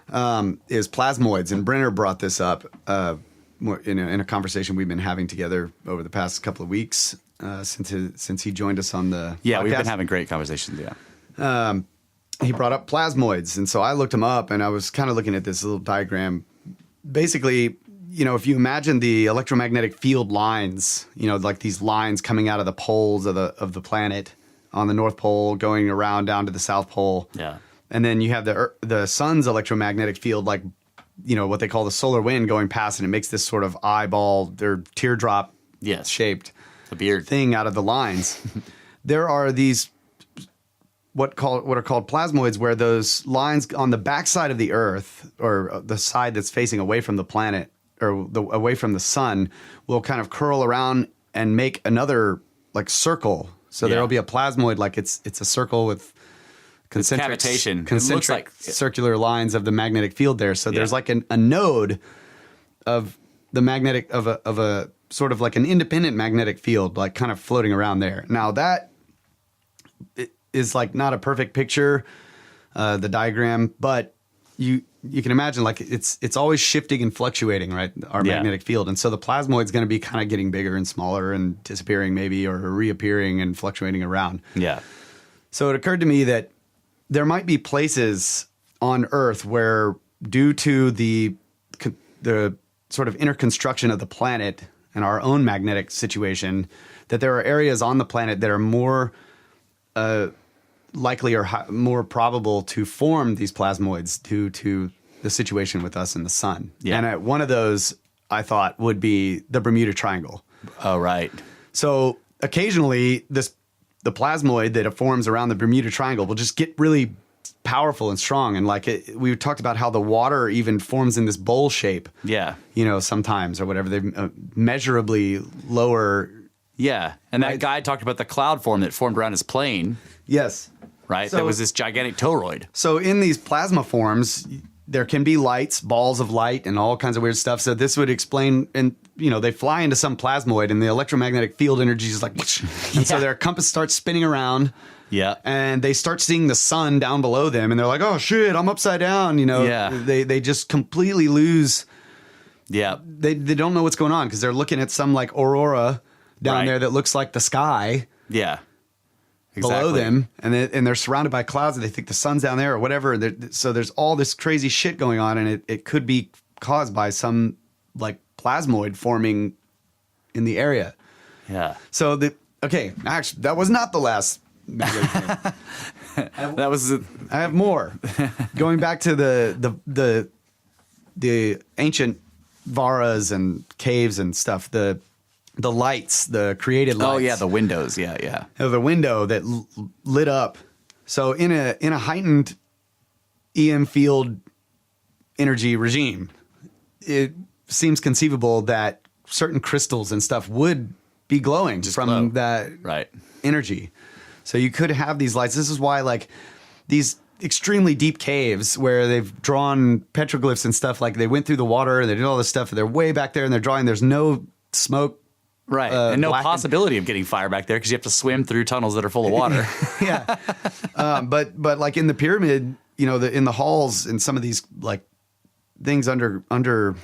is plasmoids, and Brenner brought this up in a conversation we've been having together over the past couple of weeks since he joined us on the podcast. We've been having great conversations. Yeah. He brought up plasmoids, and so I looked him up, and I was kind of looking at this little diagram. Basically, if you imagine the electromagnetic field lines, like these lines coming out of the poles of the planet on the North Pole, going around down to the South Pole. Yeah. And then you have the sun's electromagnetic field, like, what they call the solar wind going past, and it makes this sort of eyeball or teardrop shaped the beard thing out of the lines. There are these what are called plasmoids, where those lines on the backside of the Earth, or the side that's facing away from the planet or away from the sun, will kind of curl around and make another like circle. So there'll be a plasmoid, like it's a circle with concentric circular lines of the magnetic field there. So there's like a node of the magnetic of a sort of like an independent magnetic field, like kind of floating around there. Now that is like not a perfect picture, the diagram, but you can imagine like it's always shifting and fluctuating, right? Our magnetic field. And so the plasmoid's going to be kind of getting bigger and smaller and disappearing maybe, or reappearing and fluctuating around. Yeah. So it occurred to me that there might be places on Earth where, due to the sort of interconstruction of the planet and our own magnetic situation, that there are areas on the planet that are more likely or more probable to form these plasmoids due to the situation with us and the sun. Yeah. And one of those, I thought, would be the Bermuda Triangle. Oh, right. So occasionally the plasmoid that forms around the Bermuda Triangle will just get really powerful and strong. And like we talked about how the water even forms in this bowl shape. Yeah. Sometimes, or whatever. They measurably lower. Yeah. And that guy talked about the cloud form that formed around his plane. Yes. Right? So, that was this gigantic toroid. So in these plasma forms, there can be lights, balls of light, and all kinds of weird stuff. So this would explain, and they fly into some plasmoid, and the electromagnetic field energy is like, and so their compass starts spinning around. Yeah. And they start seeing the sun down below them, and they're like, oh shit, I'm upside down. They just completely lose. Yeah. They don't know what's going on because they're looking at some like aurora down there that looks like the sky. Yeah. Below them, and they're surrounded by clouds, and they think the sun's down there or whatever. So there's all this crazy shit going on, and it could be caused by some like plasmoid forming in the area. Yeah. So actually, that was not the last. I have more. Going back to the ancient varas and caves and stuff. The lights, the created lights. Oh yeah, the windows. Yeah. The window that lit up. So in a heightened EM field energy regime, it seems conceivable that certain crystals and stuff would be glowing from that energy. So you could have these lights. This is why like these extremely deep caves where they've drawn petroglyphs and stuff, like they went through the water and they did all this stuff. They're way back there and they're drawing. There's no smoke. Right. And no possibility of getting fire back there because you have to swim through tunnels that are full of water. Yeah. But like in the pyramid, in the halls and some of these like things under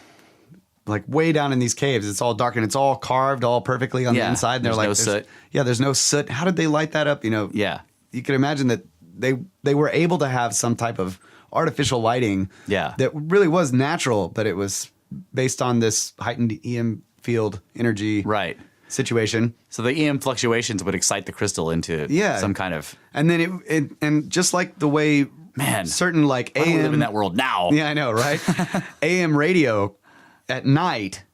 like way down in these caves, it's all dark and it's all carved all perfectly on the inside. And there's no soot. Yeah, there's no soot. How did they light that up? Yeah. You can imagine that they were able to have some type of artificial lighting that really was natural, but it was based on this heightened EM field energy situation. So the EM fluctuations would excite the crystal into some kind of... And then and just like the way certain like AM... I don't live in that world now. Yeah, I know, right? AM radio at night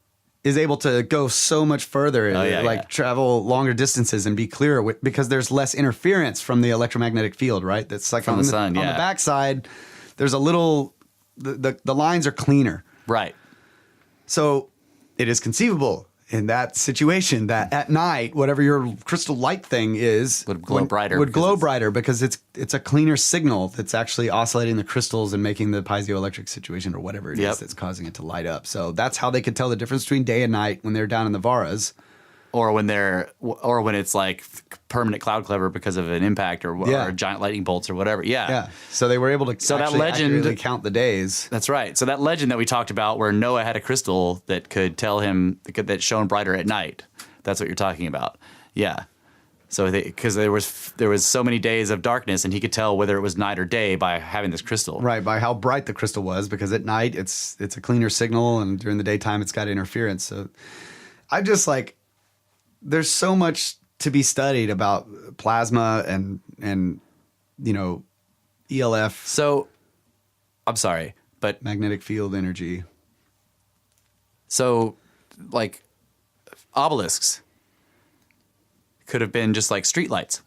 is able to go so much further, travel longer distances and be clearer because there's less interference from the electromagnetic field, right? That's like from the sun. On the backside, there's a little the lines are cleaner, right? So it is conceivable in that situation that at night, whatever your crystal light thing is would glow brighter. Would glow brighter because it's a cleaner signal that's actually oscillating the crystals and making the piezoelectric situation or whatever it is that's causing it to light up. So that's how they could tell the difference between day and night when they're down in the Varas. Or when it's like permanent cloud cover because of an impact or giant lightning bolts or whatever. Yeah. Yeah. So they were able to accurately count the days. That's right. So that legend that we talked about where Noah had a crystal that could tell him that shone brighter at night. That's what you're talking about. Yeah. So because there was so many days of darkness and he could tell whether it was night or day by having this crystal. Right, by how bright the crystal was, because at night it's a cleaner signal and during the daytime it's got interference. So I just like there's so much to be studied about plasma and ELF. So, I'm sorry, but magnetic field energy. So, like, obelisks could have been just like streetlights.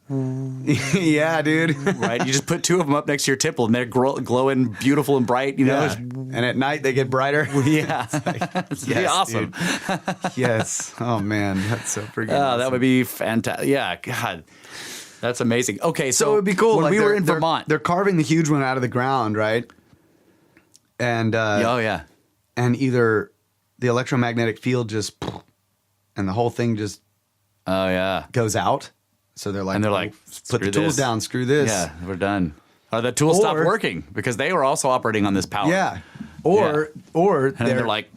Yeah, dude. Right? You just put two of them up next to your temple and they're glowing beautiful and bright, Yeah. And at night they get brighter. Yeah. It's yes, awesome. Yes. Oh, man. That's so freaking awesome. That would be fantastic. Yeah. God. That's amazing. Okay. So it would be cool. When we were in Vermont. They're carving the huge one out of the ground, right? And yeah. And either the electromagnetic field just and the whole thing just goes out. So they're like, put the tools down, screw this. Yeah, we're done. Or the tools stopped working because they were also operating on this power. Yeah. Or they're like,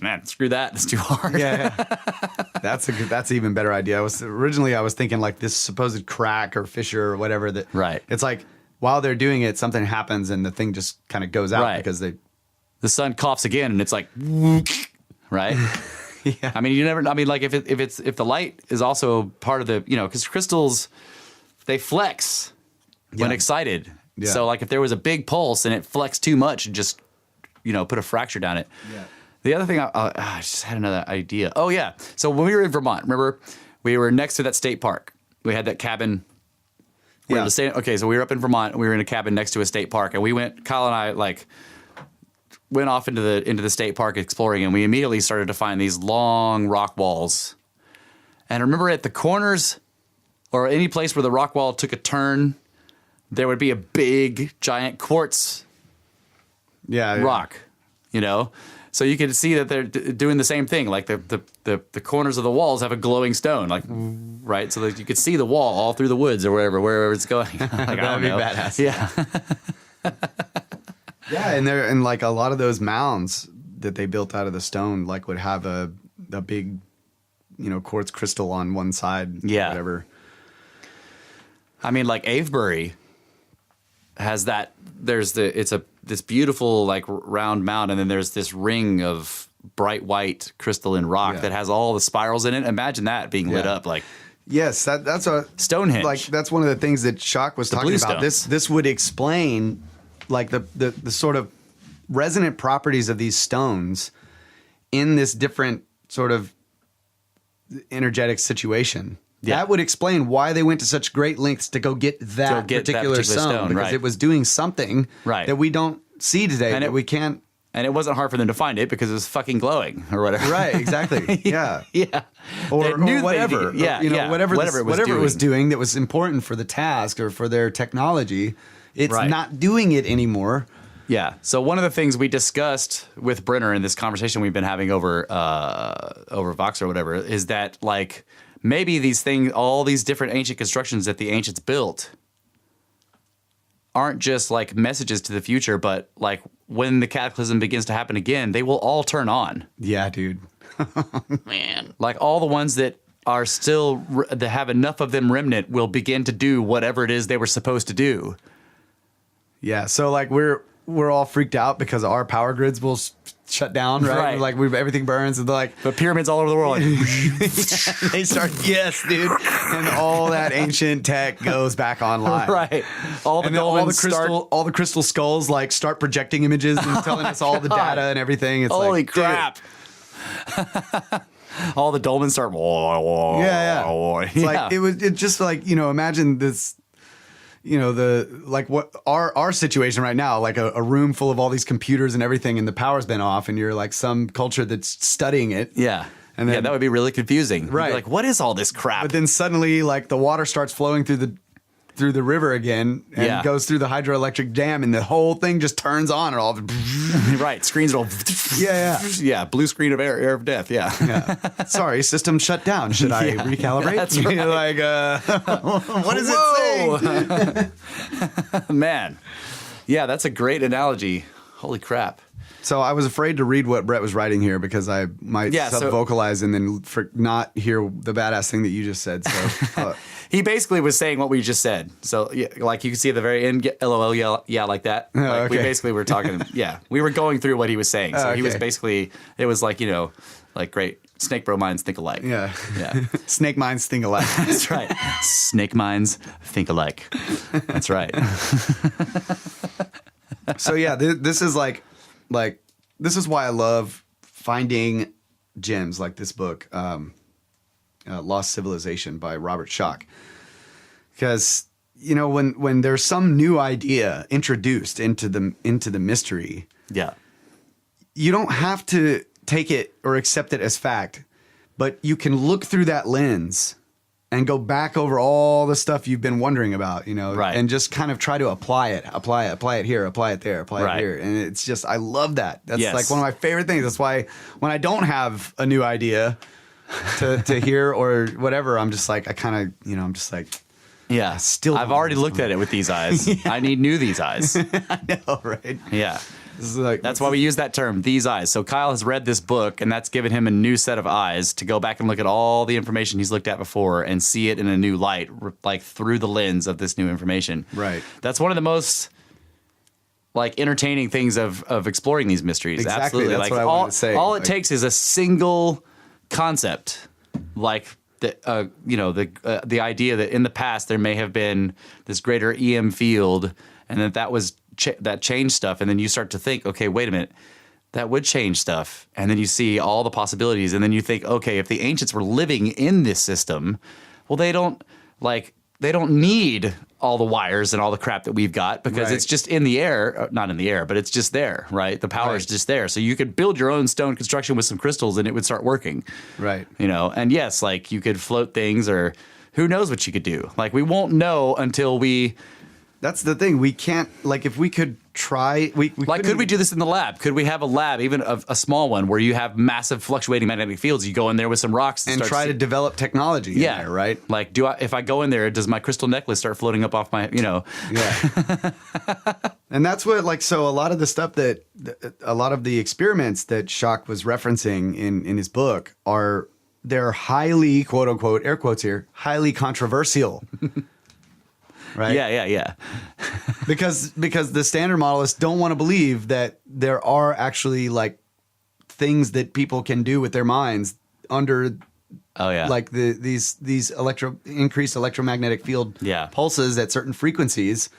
man, screw that. It's too hard. Yeah. That's an even better idea. I was thinking like this supposed crack or fissure or whatever that. Right. It's like while they're doing it, something happens and the thing just kind of goes out because the sun coughs again and it's like, right. Yeah. I mean, like if the light is also part of the, because crystals, they flex when excited. Yeah. So like if there was a big pulse and it flexed too much and just, put a fracture down it. Yeah. The other thing, I just had another idea. Oh yeah. So when we were in Vermont, remember we were next to that state park. We had that cabin. Yeah. Okay. So we were up in Vermont and we were in a cabin next to a state park and Kyle and I went off into the state park exploring, and we immediately started to find these long rock walls. And I remember at the corners or any place where the rock wall took a turn, there would be a big giant quartz rock, So you could see that they're doing the same thing. Like the corners of the walls have a glowing stone, right? So that you could see the wall all through the woods or wherever it's going. That'd be badass. Yeah. Yeah, and like a lot of those mounds that they built out of the stone, like would have a big, quartz crystal on one side. Yeah, whatever. I mean, like Avebury has that. There's this beautiful like round mound, and then there's this ring of bright white crystalline rock that has all the spirals in it. Imagine that being lit up like. Yes, that's a Stonehenge. Like that's one of the things that Shock was talking about. This would explain. Like the sort of resonant properties of these stones in this different sort of energetic situation. Yeah. That would explain why they went to such great lengths to go get that particular stone because it was doing something that we don't see today and we can't. And it wasn't hard for them to find it because it was fucking glowing or whatever. Right, exactly. Yeah. Yeah. Or whatever. Whatever it was doing that was important for the task or for their technology. It's not doing it anymore. Yeah. So one of the things we discussed with Brenner in this conversation we've been having over Vox or whatever is that like maybe these things, all these different ancient constructions that the ancients built aren't just like messages to the future, but like when the cataclysm begins to happen again, they will all turn on. Yeah, dude. Man. Like all the ones that are still, that have enough of them remnant will begin to do whatever it is they were supposed to do. Yeah, so like we're all freaked out because our power grids will shut down, right? Like everything burns and like the pyramids all over the world. Like, they start, yes, dude, and all that ancient tech goes back online, right? All the crystal skulls like start projecting images and telling us all the data and everything. It's holy like, crap! All the Dolmens start. Like it just like, imagine this, what our situation right now, like a room full of all these computers and everything, and the power's been off, and you're like some culture that's studying it. Yeah. And then, that would be really confusing. Right. You'd be like, what is all this crap? But then suddenly, like, the water starts flowing through the river again and goes through the hydroelectric dam, and the whole thing just turns on and all. Right. Screens roll. Yeah. Blue screen of air of death. Yeah. Sorry, system shut down. Should I recalibrate? That's right. You're like, what is it saying? Man. Yeah, that's a great analogy. Holy crap. So I was afraid to read what Brett was writing here because I might self-vocalize and then not hear the badass thing that you just said. So he basically was saying what we just said. So like you can see at the very end, LOL, yeah, like that. Like, we basically were talking. We were going through what he was saying. So he was basically, it was like, like great. Snake bro minds think alike. Yeah. Snake minds think alike. That's right. Snake minds think alike. That's right. So this is this is why I love finding gems like this book, Lost Civilization by Robert Schoch. Because, when there's some new idea introduced into the mystery, you don't have to take it or accept it as fact, but you can look through that lens and go back over all the stuff you've been wondering about, right. and just kind of try to apply it here, apply it there, apply it here. And it's just, I love that. That's like one of my favorite things. That's why when I don't have a new idea to hear or whatever, I'm just like, I'm just like, I've already looked at it with these eyes. I need these eyes. I know, right? Yeah. That's why we use that term, these eyes. So Kyle has read this book, and that's given him a new set of eyes to go back and look at all the information he's looked at before and see it in a new light, like through the lens of this new information. Right. That's one of the most entertaining things of exploring these mysteries. Exactly. Absolutely. That's what I wanted to say. All it takes is a single concept, like the idea that in the past there may have been this greater EM field, and that changed stuff, and then you start to think, okay, wait a minute, that would change stuff, and then you see all the possibilities, and then you think, okay, if the ancients were living in this system, well, they don't need all the wires and all the crap that we've got because it's just in the air, not in the air, but it's just there, right? The power is just there, so you could build your own stone construction with some crystals, and it would start working, right? And yes, like you could float things, or who knows what you could do. Like we won't know until we. That's the thing. We can't, if we could try, could we do this in the lab? Could we have a lab, even a small one, where you have massive fluctuating magnetic fields? You go in there with some rocks and try to develop technology. There, right? Like, if I go in there, does my crystal necklace start floating up off my, Yeah. And that's what, so a lot of the stuff a lot of the experiments that Schoch was referencing in his book they're highly, quote unquote, air quotes here, highly controversial. Right? Yeah. because the standard modelists don't want to believe that there are actually things that people can do with their minds under these increased electromagnetic field pulses at certain frequencies.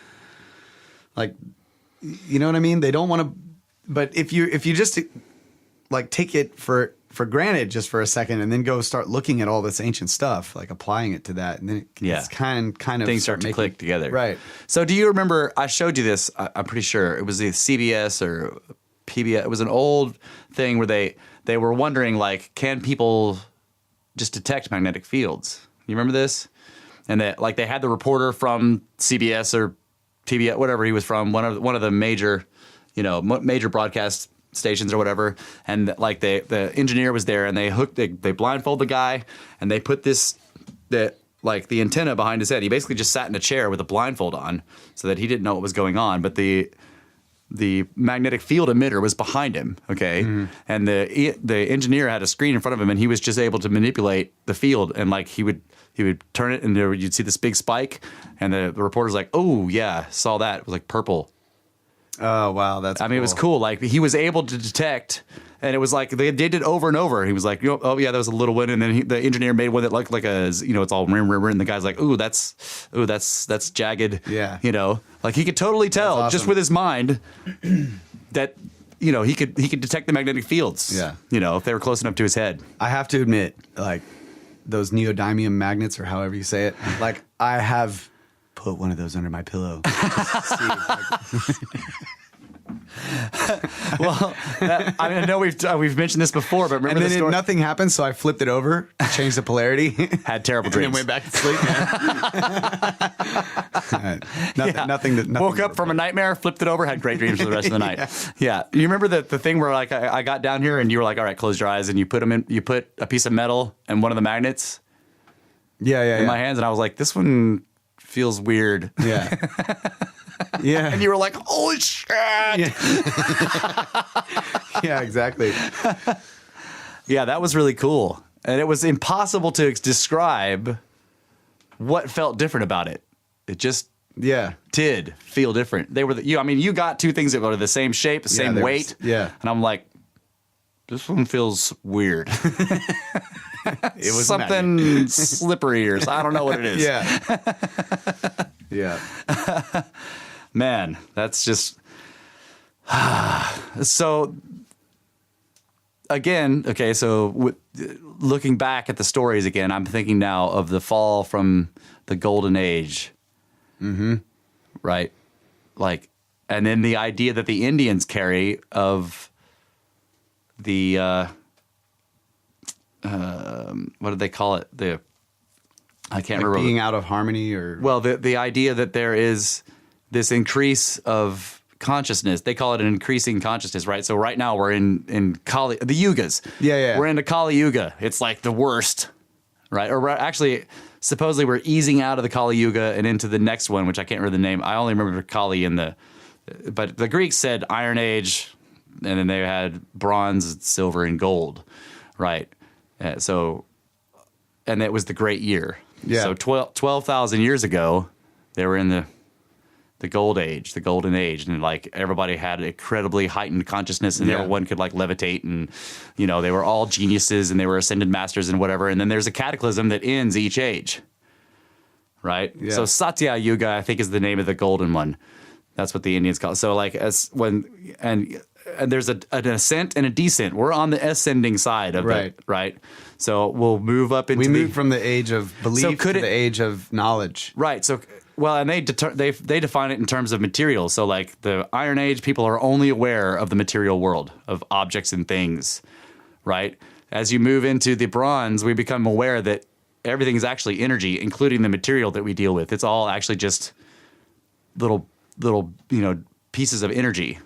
You know what I mean? They don't want to, but if you just take it for granted just for a second, and then go start looking at all this ancient stuff, applying it to that, and then it's kind of things start to click together. Right. So do you remember? I showed you this. I'm pretty sure it was the CBS or PBS. It was an old thing where they were wondering can people just detect magnetic fields? You remember this? And that they had the reporter from CBS or PBS, whatever he was from, one of the major broadcast stations or whatever, and the engineer was there, and they blindfold the guy, and they put the antenna behind his head. He basically just sat in a chair with a blindfold on, so that he didn't know what was going on, but the magnetic field emitter was behind him, okay? Mm-hmm. And the engineer had a screen in front of him, and he was just able to manipulate the field, and he would turn it, and you'd see this big spike, and the reporter's like, oh yeah, saw that. It was purple. Oh wow, that's. I mean, it was cool. He was able to detect, and it was they did it over and over. He was like, oh yeah, that was a little one, and then the engineer made one that looked like it's all rim, and the guy's like, that's jagged. Yeah. He could totally tell just with his mind that he could detect the magnetic fields. Yeah. If they were close enough to his head. I have to admit, like those neodymium magnets, or however you say it, like I have put one of those under my pillow. Well, I know we've mentioned this before, but remember and then the story? nothing happened, so I flipped it over, changed the polarity, Had terrible and dreams. then went back to sleep. Nothing. Woke up from a nightmare, flipped it over, had great dreams for the rest of the night. Yeah. You remember the thing where like I got down here and you were like, all right, close your eyes, and you put a piece of metal and one of the magnets in my hands, and I was like, this one feels weird. Yeah. Yeah. And you were like, holy shit. Yeah, yeah, exactly. Yeah, that was really cool. And it was impossible to describe what felt different about it. It just did feel different. They were you got two things that were the same shape, the same weight. Yeah. And I'm like, this one feels weird. It was something slippery or I don't know what it is. Yeah. Yeah. Man, that's just so. Again, okay. So looking back at the stories again, I'm thinking now of the fall from the golden age. Mm-hmm. Right, like, and then the idea that the Indians carry of the what did they call it? I can't remember. Being out of harmony, or the idea that there is this increase of consciousness. They call it an increasing consciousness, right? So right now we're in Kali, the Yugas. Yeah. We're into Kali Yuga. It's like the worst, right? Or actually, supposedly we're easing out of the Kali Yuga and into the next one, which I can't remember the name. I only remember Kali but the Greeks said Iron Age, and then they had bronze, silver, and gold, right? And it was the Great Year. Yeah. So 12,000 years ago, they were in the gold age, the golden age, and like everybody had incredibly heightened consciousness, and everyone could like levitate, and they were all geniuses, and they were ascended masters and whatever. And then there's a cataclysm that ends each age, right? Yeah. So Satya Yuga, I think, is the name of the golden one. That's what the Indians call it. So like and there's an ascent and a descent. We're on the ascending side of it, right? So we'll move up into. We move from the age of belief to the age of knowledge, right? So. Well, and they define it in terms of materials. So like the Iron Age, people are only aware of the material world, of objects and things, right? As you move into the Bronze, we become aware that everything is actually energy, including the material that we deal with. It's all actually just little pieces of energy,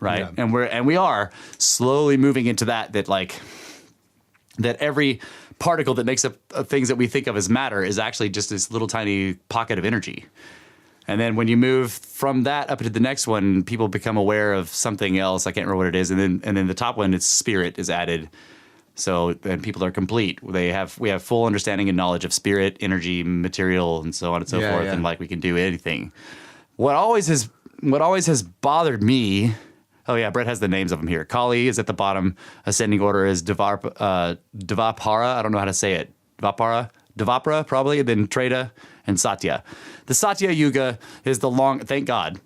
right? Yeah. And we are slowly moving into that every particle that makes up things that we think of as matter is actually just this little tiny pocket of energy. And then when you move from that up to the next one, people become aware of something else. I can't remember what it is. And then the top one, it's spirit is added. So then people are complete. We have full understanding and knowledge of spirit, energy, material, and so on and so forth. Yeah. And like we can do anything. What always has bothered me. Oh, yeah, Brett has the names of them here. Kali is at the bottom. Ascending order is Dvapara. I don't know how to say it. Dvapara, probably. Then Treta and Satya. The Satya Yuga is thank God,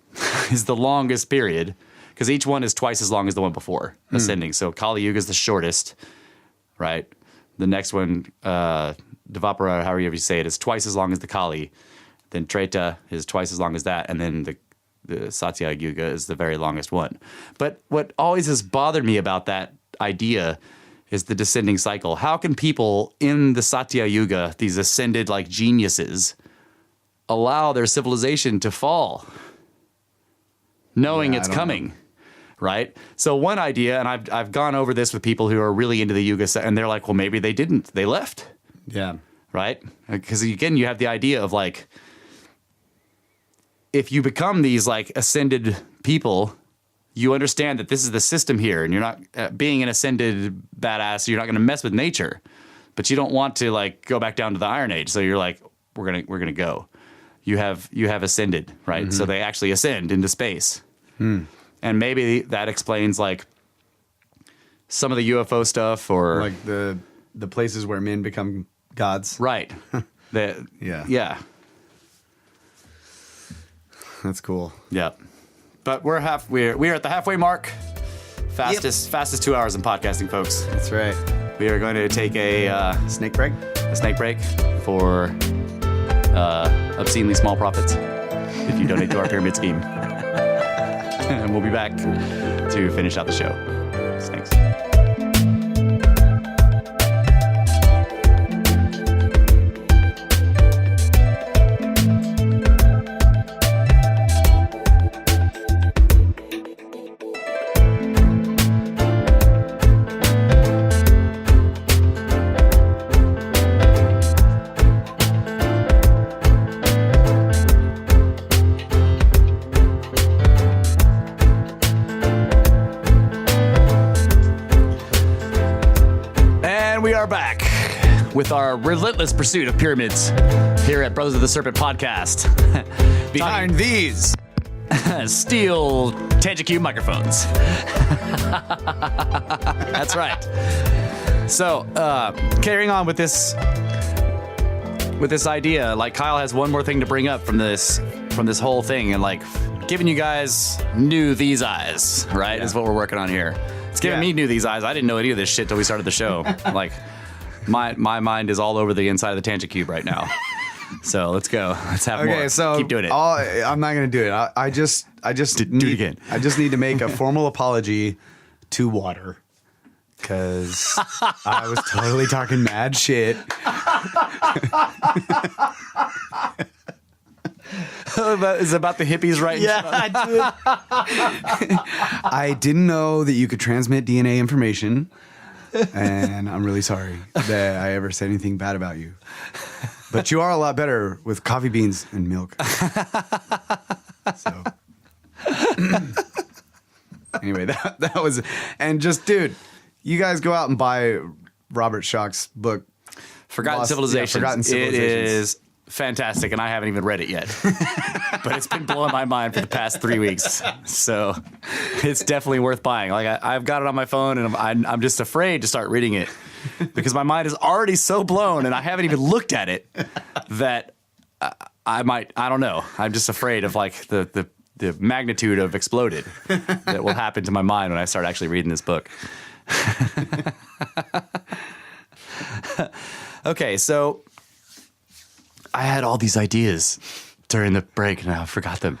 is the longest period because each one is twice as long as the one before ascending. So Kali Yuga is the shortest, right? The next one, Dvapara, however you say it, is twice as long as the Kali. Then Treta is twice as long as that. And then the Satya Yuga is the very longest one. But what always has bothered me about that idea is the descending cycle. How can people in the Satya Yuga, these ascended like geniuses, allow their civilization to fall, knowing it's coming, right? So one idea, and I've gone over this with people who are really into the Yuga, and they're like, well, maybe they didn't. They left. Yeah. Right? Because again, you have the idea of like, if you become these like ascended people, you understand that this is the system here, and you're not being an ascended badass. You're not going to mess with nature, but you don't want to like go back down to the Iron Age. So you're like, we're gonna go. You have ascended, right? Mm-hmm. So they actually ascend into space, and maybe that explains like some of the UFO stuff, or like the places where men become gods, right? Yeah. That's cool. Yeah. But we're at the halfway mark Fastest 2 hours in podcasting, folks. That's right. We are going to take a Snake break. snake break for obscenely small profits if you donate to our pyramid scheme. And we'll be back to finish out the show. Thanks. With our relentless pursuit of pyramids here at Brothers of the Serpent podcast. Behind these steel Tangicube microphones. That's right. So, carrying on with this idea, like Kyle has one more thing to bring up from this whole thing, and like giving you guys new these eyes, right? Yeah. Is what we're working on here. It's giving me new these eyes. I didn't know any of this shit till we started the show. Like. My mind is all over the inside of the tangent cube right now. So let's go. Let's have more. So keep doing it. I'm not going to do it. I just do it again. I just need to make a formal apology to water because I was totally talking mad shit. Is it about the hippies, right? Yeah, I did. I didn't know that you could transmit DNA information. And I'm really sorry that I ever said anything bad about you. But you are a lot better with coffee beans and milk. So anyway, that was, and just, dude, you guys go out and buy Robert Schoch's book, Forgotten Civilizations. Yeah, Forgotten Civilizations. It is fantastic, and I haven't even read it yet. But it's been blowing my mind for the past 3 weeks. So it's definitely worth buying. Like I've got it on my phone, and I'm just afraid to start reading it because my mind is already so blown, and I haven't even looked at it that I don't know. I'm just afraid of like the magnitude of exploded that will happen to my mind when I start actually reading this book. Okay, so I had all these ideas during the break, and I forgot them.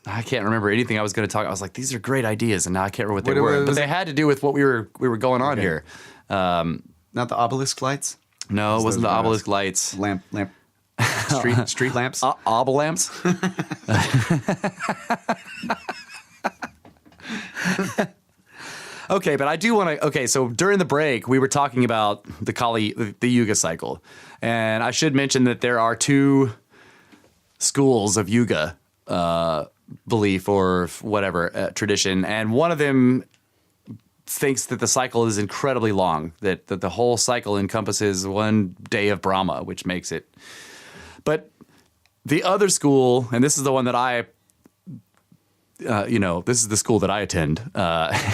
I can't remember anything I was going to talk. I was like, these are great ideas, and now I can't remember what they were. But they had to do with what we were going on here. Not the obelisk lights? No, it wasn't the obelisk lights. Lamp. Street lamps? Obel lamps? Okay, but I do want to. Okay, so during the break, we were talking about the Yuga cycle, and I should mention that there are two schools of Yuga belief or whatever tradition, and one of them thinks that the cycle is incredibly long, that the whole cycle encompasses one day of Brahma, which makes it. But the other school, and this is the one that this is the school that I attend,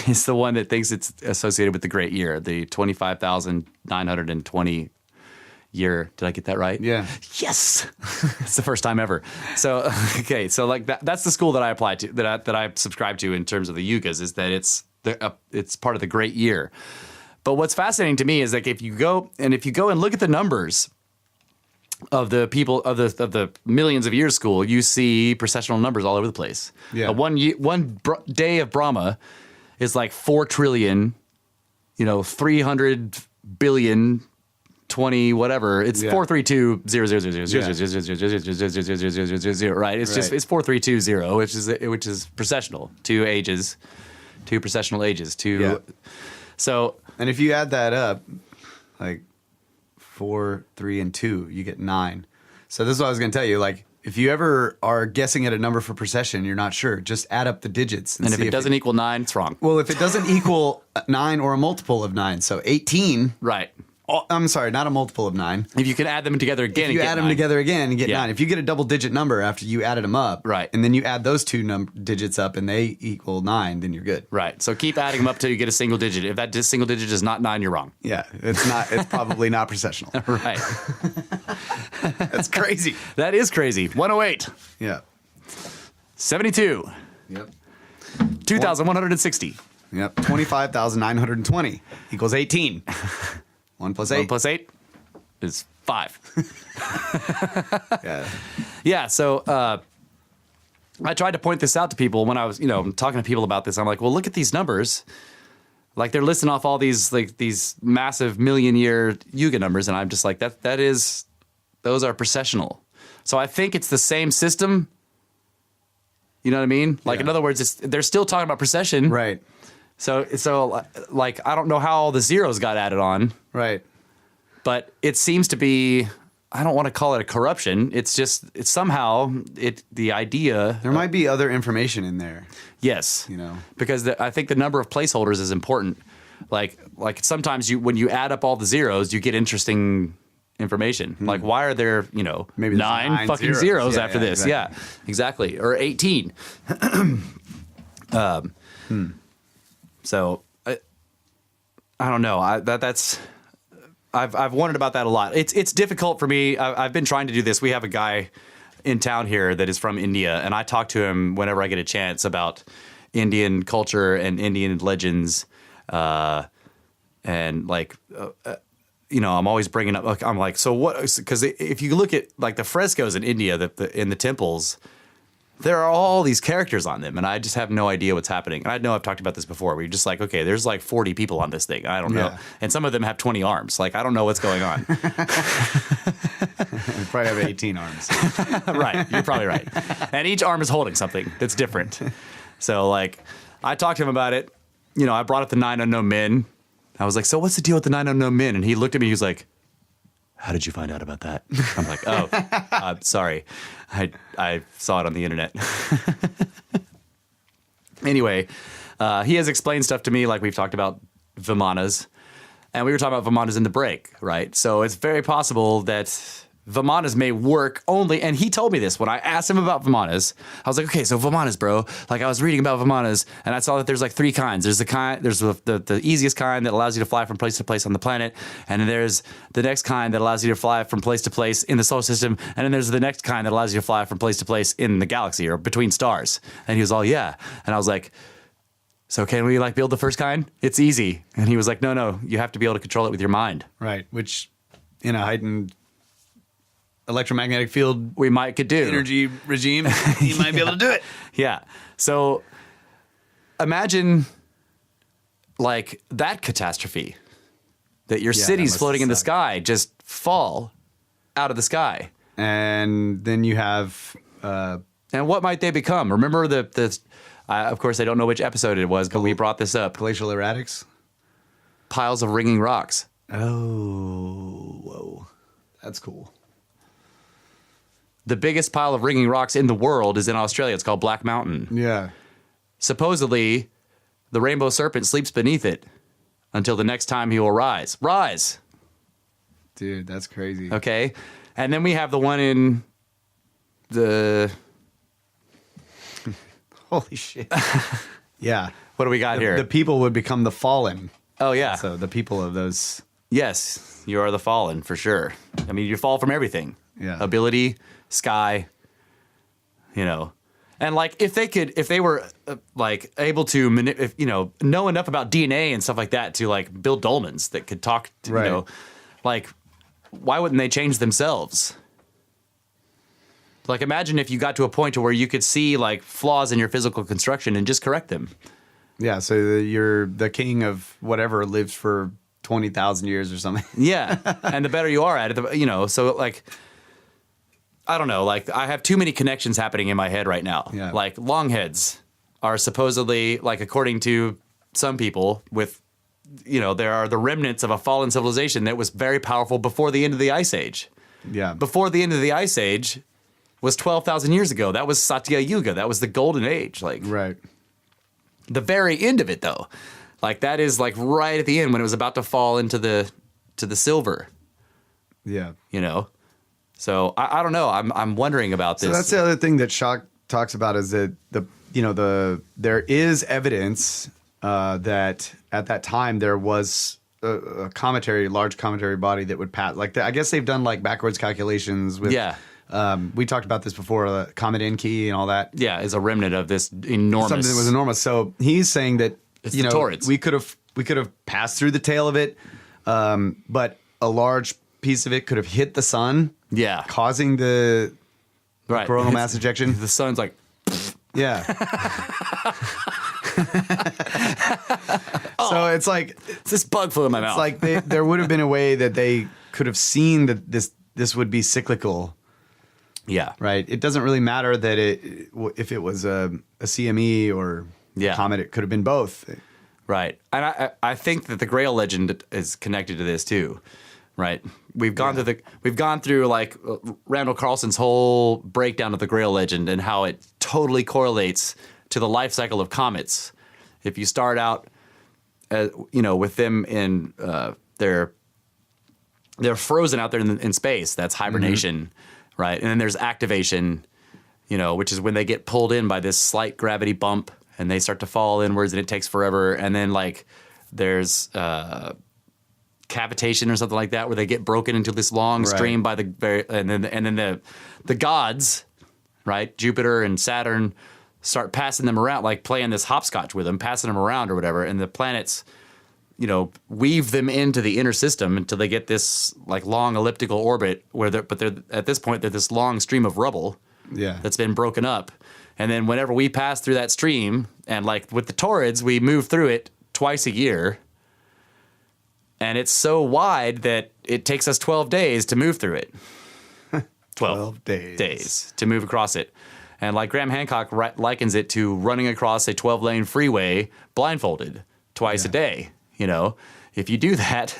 is the one that thinks it's associated with the Great Year, the 25,920 year. Did I get that right? Yeah. Yes. It's the first time ever. So, okay. So like that's the school that I apply to, that I subscribe to in terms of the Yugas, is that it's part of the Great Year. But what's fascinating to me is like if you go and look at the numbers of the people of the millions of years school, you see processional numbers all over the place. Yeah. One day of Brahma is like 4 trillion, 300 billion, 20 whatever. It's 432,000,000,000, right? It's 4320, which is processional, two processional ages, So, and if you add that up, like 4, 3, and 2, you get 9. So this is what I was going to tell you. Like, if you ever are guessing at a number for procession, you're not sure, just add up the digits. And if it doesn't equal 9, it's wrong. Well, if it doesn't equal 9 or a multiple of 9, so 18. Right. I'm sorry, not a multiple of 9. If you can add them together again, if you add them together again and get 9. If you get a double-digit number after you added them up, right, and then you add those two digits up and they equal 9, then you're good. Right. So keep adding them up till you get a single digit. If that single digit is not 9, you're wrong. Yeah, it's not. It's probably not processional. Right. That's crazy. That is crazy. 108. Yeah. 72. Yep. 2,160. Yep. 25,920 equals 18. 1 plus 8. 1 plus 8 is 5. Yeah. Yeah, so I tried to point this out to people when I was, talking to people about this. I'm like, well, look at these numbers. Like they're listing off all these these massive million-year Yuga numbers, and I'm just like, those are precessional. So I think it's the same system. You know what I mean? Like in other words, they're still talking about precession. Right. So like I don't know how all the zeros got added on. Right. But it seems to be, I don't want to call it a corruption. It's just, the idea. There might be other information in there. Yes. Because I think the number of placeholders is important. Like sometimes when you add up all the zeros, you get interesting information. Like why are there, Maybe 9 fucking zeros after this? Exactly. Yeah, exactly. Or 18. So I don't know. I've wondered about that a lot. It's difficult for me. I've been trying to do this. We have a guy in town here that is from India, and I talk to him whenever I get a chance about Indian culture and Indian legends, and I'm always bringing up. I'm like, so what? Because if you look at like the frescoes in India, in the temples, there are all these characters on them, and I just have no idea what's happening. And I know I've talked about this before. We're just like, okay, there's like 40 people on this thing. I don't know. And some of them have 20 arms. Like, I don't know what's going on. They probably have 18 arms. Right. You're probably right. And each arm is holding something that's different. So, like, I talked to him about it. I brought up the 9 unknown men. I was like, so what's the deal with the 9 unknown men? And he looked at me. He was like, how did you find out about that? I'm like, oh, sorry. I saw it on the internet. Anyway, he has explained stuff to me, like we've talked about Vimanas. And we were talking about Vimanas in the break, right? So it's very possible that Vimanas may work only, and he told me this when I asked him about Vimanas. I was like, okay, so Vimanas, bro. Like I was reading about Vimanas, and I saw that there's like 3 kinds. There's the easiest kind that allows you to fly from place to place on the planet, and then there's the next kind that allows you to fly from place to place in the solar system, and then there's the next kind that allows you to fly from place to place in the galaxy or between stars. And he was all, yeah. And I was like, so can we like build the first kind? It's easy. And he was like, no, you have to be able to control it with your mind. Right, which in a heightened electromagnetic field could do energy regime, you might be able to do it. Yeah. So imagine like that catastrophe that your cities floating in the sky just fall out of the sky. And then you have and what might they become? Remember the of course I don't know which episode it was, but we brought this up. Glacial erratics? Piles of ringing rocks. Oh, whoa. That's cool. The biggest pile of ringing rocks in the world is in Australia. It's called Black Mountain. Yeah. Supposedly, the rainbow serpent sleeps beneath it until the next time he will rise. Rise! Dude, that's crazy. Okay. And then we have the one in the... Holy shit. Yeah. What do we got here? The people would become the fallen. Oh, yeah. So the people of those... Yes, you are the fallen, for sure. I mean, you fall from everything. Yeah. Ability, sky, and like if they were like able to know enough about DNA and stuff like that to like build Dolmens that could talk to, like why wouldn't they change themselves? Like imagine if you got to a point to where you could see like flaws in your physical construction and just correct them. Yeah, so you're the king of whatever lives for 20,000 years or something. Yeah, and the better you are at it, so like I don't know, like I have too many connections happening in my head right now. Yeah. Like longheads are supposedly, like according to some people, there are the remnants of a fallen civilization that was very powerful before the end of the Ice Age. Yeah. Before the end of the Ice Age was 12,000 years ago. That was Satya Yuga. That was the golden age. Like right. The very end of it, though, like that is like right at the end when it was about to fall into the silver. Yeah. So I don't know. I'm wondering about this. So that's the other thing that Shock talks about is that there is evidence that at that time there was a large cometary body that would pass. Like I guess they've done like backwards calculations with We talked about this before, Comet Enki and all that. Yeah, is a remnant of this enormous. Something that was enormous. So he's saying that It's the Taurids. we could have passed through the tail of it, but a large piece of it could have hit the sun, causing the coronal mass ejection. The sun's like, yeah. So it's like it's this bug flew in my mouth. It's like there would have been a way that they could have seen that this would be cyclical. Yeah. Right. It doesn't really matter that if it was a CME or a comet, it could have been both. Right. And I think that the Grail legend is connected to this too. Right. We've gone through like Randall Carlson's whole breakdown of the Grail legend and how it totally correlates to the life cycle of comets. If you start out, with them in they're frozen out there in space. That's hibernation, right? And then there's activation, which is when they get pulled in by this slight gravity bump and they start to fall inwards and it takes forever. And then like there's cavitation or something like that, where they get broken into this long stream by and then the gods, right? Jupiter and Saturn start passing them around, like playing this hopscotch with them, passing them around or whatever. And the planets, weave them into the inner system until they get this like long elliptical orbit where they're at this point, they're this long stream of rubble that's been broken up. And then whenever we pass through that stream, and like with the Taurids, we move through it twice a year. And it's so wide that it takes us 12 days to move through it. 12 days to move across it. And like Graham Hancock likens it to running across a 12-lane freeway blindfolded twice a day. If you do that,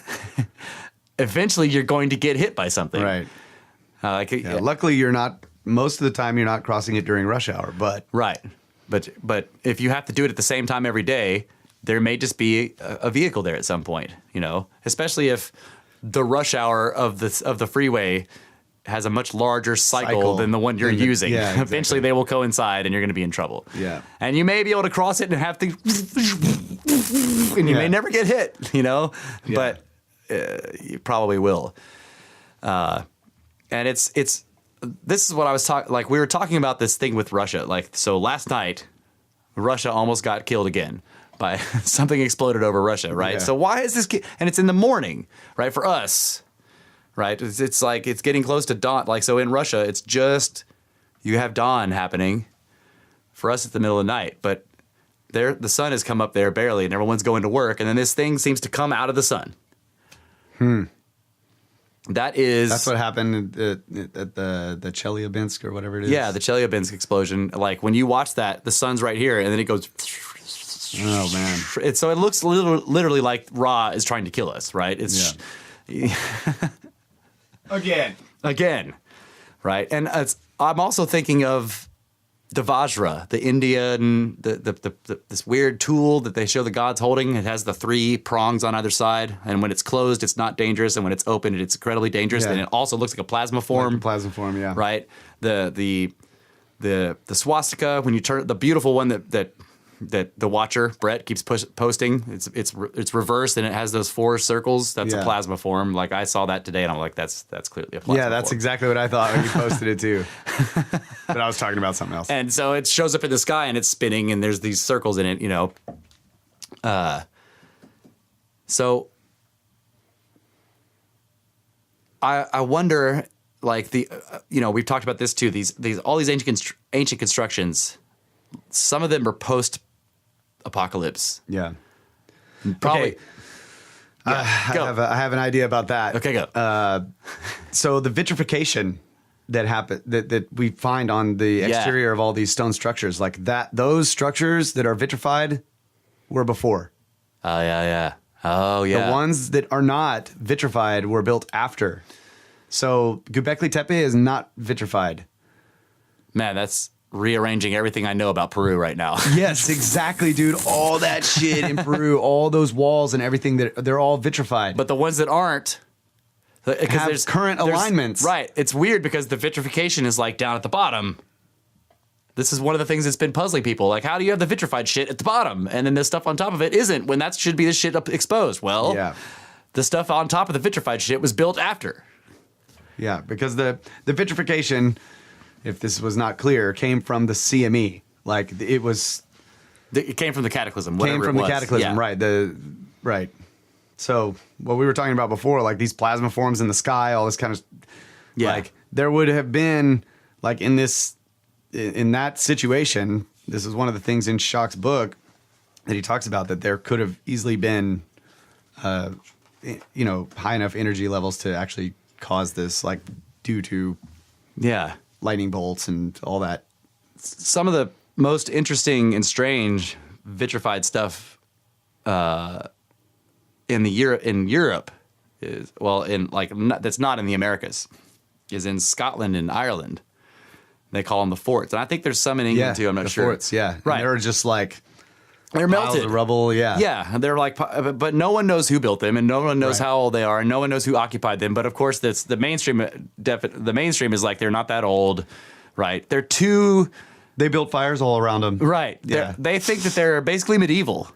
eventually you're going to get hit by something. Right. Luckily, most of the time you're not crossing it during rush hour, but. Right. But if you have to do it at the same time every day, there may just be a vehicle there at some point, especially if the rush hour of the freeway has a much larger cycle than the one you're using. Yeah, exactly. Eventually they will coincide and you're going to be in trouble. Yeah. And you may be able to cross it and have to, and you may never get hit, but you probably will. And this is what I was talking, like we were talking about this thing with Russia. Like, so last night, Russia almost got killed again by something exploded over Russia, right? Yeah. So why is this, and it's in the morning, right? For us, right? It's like, it's getting close to dawn. Like, so in Russia, it's just, you have dawn happening. For us, it's the middle of the night, but the sun has come up there barely and everyone's going to work. And then this thing seems to come out of the sun. That's what happened at the Chelyabinsk or whatever it is. Yeah, the Chelyabinsk explosion. Like when you watch that, the sun's right here and then it goes. Oh man! So it looks literally like Ra is trying to kill us, right? It's again, right? And I'm also thinking of the Vajra, the Indian, this weird tool that they show the gods holding. It has the 3 prongs on either side, and when it's closed, it's not dangerous, and when it's open, it's incredibly dangerous. And it also looks like a plasma form. Like plasma form, yeah. Right. The swastika, when you turn the beautiful one that the watcher Brett keeps posting, it's reversed and it has those 4 circles. That's a plasma form. Like I saw that today and I'm like, that's clearly a plasma form. Yeah, that's exactly what I thought when you posted it too. But I was talking about something else. And so it shows up in the sky and it's spinning and there's these circles in it, So I wonder, like we've talked about this too. All these ancient constructions, some of them are post-apocalypse. Yeah, probably. Okay. I have an idea about that. Okay, go. So the vitrification that happened that we find on the exterior of all these stone structures, like that, those structures that are vitrified were before. Oh yeah. Oh yeah. The ones that are not vitrified were built after. So Göbekli Tepe is not vitrified. Man, that's rearranging everything I know about Peru right now. Yes, exactly, dude. All that shit in Peru, all those walls and everything, they're all vitrified. But the ones that aren't have current alignments. Right. It's weird because the vitrification is like down at the bottom. This is one of the things that's been puzzling people. Like, how do you have the vitrified shit at the bottom and then the stuff on top of it isn't, when that should be the shit up exposed? Well, the stuff on top of the vitrified shit was built after. Yeah, because the vitrification, if this was not clear, came from the CME. Like it came from the cataclysm. Came from the cataclysm, yeah. Right. So what we were talking about before, like these plasma forms in the sky, all this kind of, like there would have been like in that situation. This is one of the things in Schock's book that he talks about, that there could have easily been, high enough energy levels to actually cause this, like due to lightning bolts and all that. Some of the most interesting and strange vitrified stuff in Europe is that's not in the Americas, is in Scotland and Ireland. They call them the forts, and I think there's some in England too. I'm not sure. Forts, right? And they're just like they're melted, of rubble. Yeah. And they're like, but no one knows who built them, and no one knows how old they are, and no one knows who occupied them. But of course, that's the mainstream. The mainstream is like they're not that old, right? They're too. They built fires all around them, right? Yeah. They think that they're basically medieval.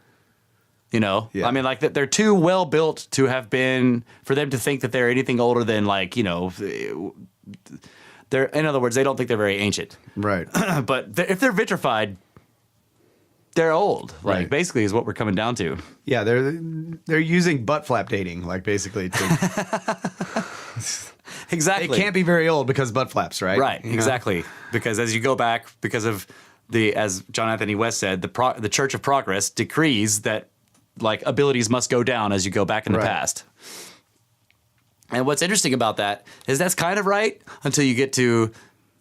I mean, like that they're too well built to have been for them to think that they're anything older than they're, in other words, they don't think they're very ancient. Right. But if they're vitrified, they're old. Like basically is what we're coming down to. Yeah, they're using butt flap dating, like basically to Exactly. They can't be very old because butt flaps, right? Right, exactly. Because as you go back, because of as John Anthony West said, the Church of Progress decrees that like abilities must go down as you go back in the past. And what's interesting about that is that's kind of right until you get to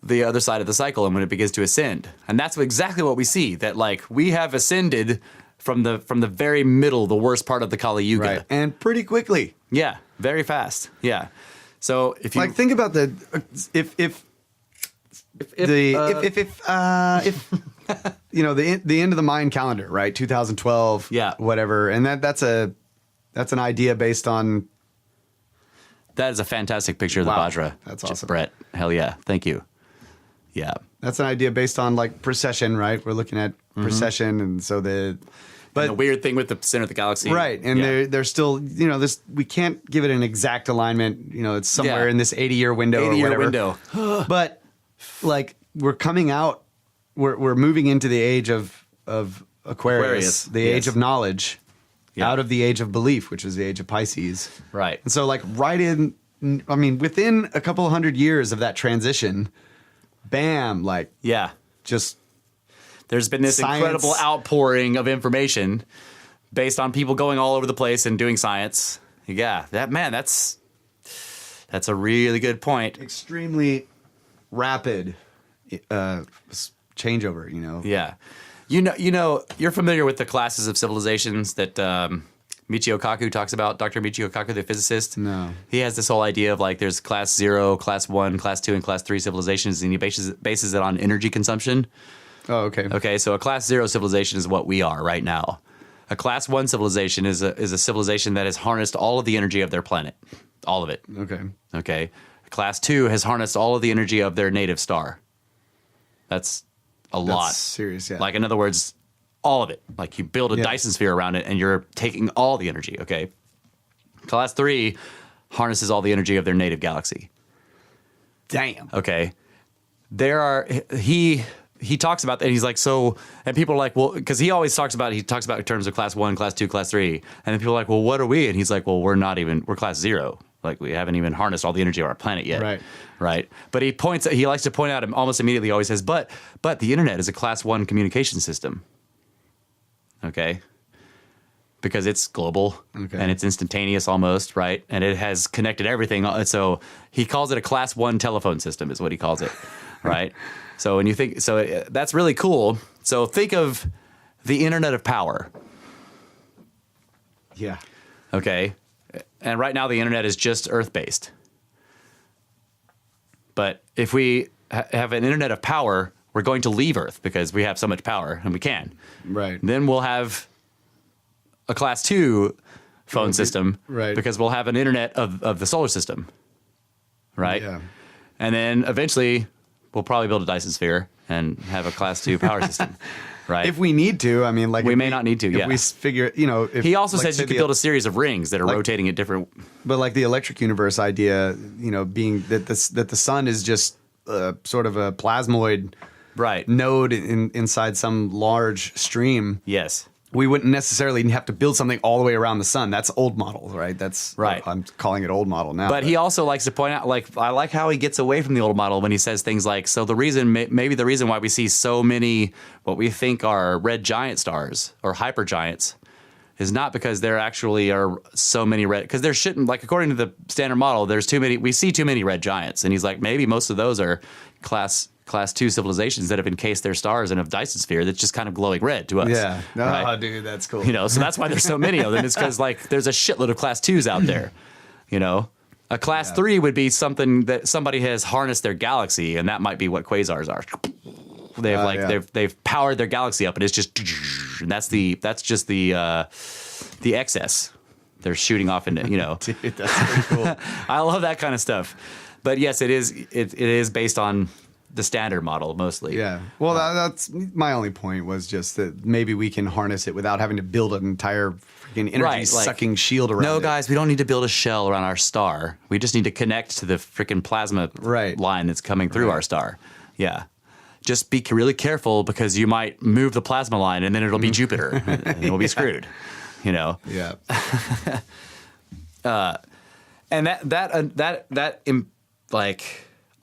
the other side of the cycle and when it begins to ascend. And that's exactly what we see, that like we have ascended from the very middle, the worst part of the Kali Yuga. Right. And pretty quickly. Yeah, very fast. Yeah. So if you like think about the the end of the Mayan calendar, right? 2012, whatever. And that's an idea based on. That is a fantastic picture of the Vajra. That's awesome. Brett. Hell yeah. Thank you. Yeah. That's an idea based on like precession, right? We're looking at precession, and so and the weird thing with the center of the galaxy. Right. And they're still, this we can't give it an exact alignment, it's somewhere in this 80-year window or whatever. 80-year window. But like we're coming out, we're moving into the age of Aquarius. The age of knowledge. Yeah. Out of the age of belief, which is the age of Pisces. Right. And so like within a couple 100 years of that transition, bam, like just there's been this incredible outpouring of information based on people going all over the place and doing science. Yeah, that's a really good point. Extremely rapid changeover, Yeah. You're familiar with the classes of civilizations that Michio Kaku talks about, Dr. Michio Kaku, the physicist? No. He has this whole idea of like there's class 0, class 1, class 2, and class 3 civilizations, and he bases it on energy consumption. Oh, okay. Okay, so a class 0 civilization is what we are right now. A class 1 civilization is a civilization that has harnessed all of the energy of their planet. All of it. Okay. Class 2 has harnessed all of the energy of their native star. That's a lot. That's serious, yeah. Like, in other words, all of it. Like, you build a Dyson sphere around it, and you're taking all the energy, okay? Class 3 harnesses all the energy of their native galaxy. Damn. Okay. He talks about that, and he's like, so, and people are like, well, because he talks about it in terms of class 1, class 2, class 3, and then people are like, well, what are we? And he's like, well, we're class 0. Like, we haven't even harnessed all the energy of our planet yet. Right. But he likes to point out, almost immediately always says, but the internet is a class 1 communication system. Okay. Because it's global and it's instantaneous almost, right? And it has connected everything. So he calls it a class 1 telephone system is what he calls it, right? So when you think, that's really cool. So think of the internet of power. Yeah. Okay. And right now the internet is just Earth-based. But if we have an internet of power, we're going to leave Earth because we have so much power and we can. Right. Then we'll have a class 2 phone system because we'll have an internet of the solar system. Right? Yeah. And then eventually we'll probably build a Dyson sphere and have a class 2 power system. right? If we need to, I mean, like we may not need to. If we figure, if, he also like, says you could build a series of rings that are rotating at different. But like the electric universe idea, being that the sun is just sort of a plasmoid node inside some large stream. Yes. We wouldn't necessarily have to build something all the way around the sun. That's old model, right? That's right. I'm calling it old model now. But he also likes to point out, like, I like how he gets away from the old model when he says things like, so the reason, maybe the reason why we see so many what we think are red giant stars or hypergiants is not because there actually are so many red, because there shouldn't, like, according to the standard model, there's too many, we see too many red giants. And he's like, maybe most of those are class 2 civilizations that have encased their stars in a Dyson sphere that's just kind of glowing red to us. Yeah. Right? Oh, dude, that's cool. So that's why there's so many of them. It's because, like, there's a shitload of class 2s out there. A class 3 would be something that somebody has harnessed their galaxy, and that might be what quasars are. They've powered their galaxy up, and it's just, and that's just the excess they're shooting off into. Dude, that's pretty cool. I love that kind of stuff. But yes, it is based on the standard model mostly. Yeah. Well, that's my only point, was just that maybe we can harness it without having to build an entire freaking energy sucking shield around it. No, guys, we don't need to build a shell around our star. We just need to connect to the freaking plasma line that's coming through our star. Yeah. Just be really careful, because you might move the plasma line and then it'll be Jupiter and we'll be screwed. Yeah. And that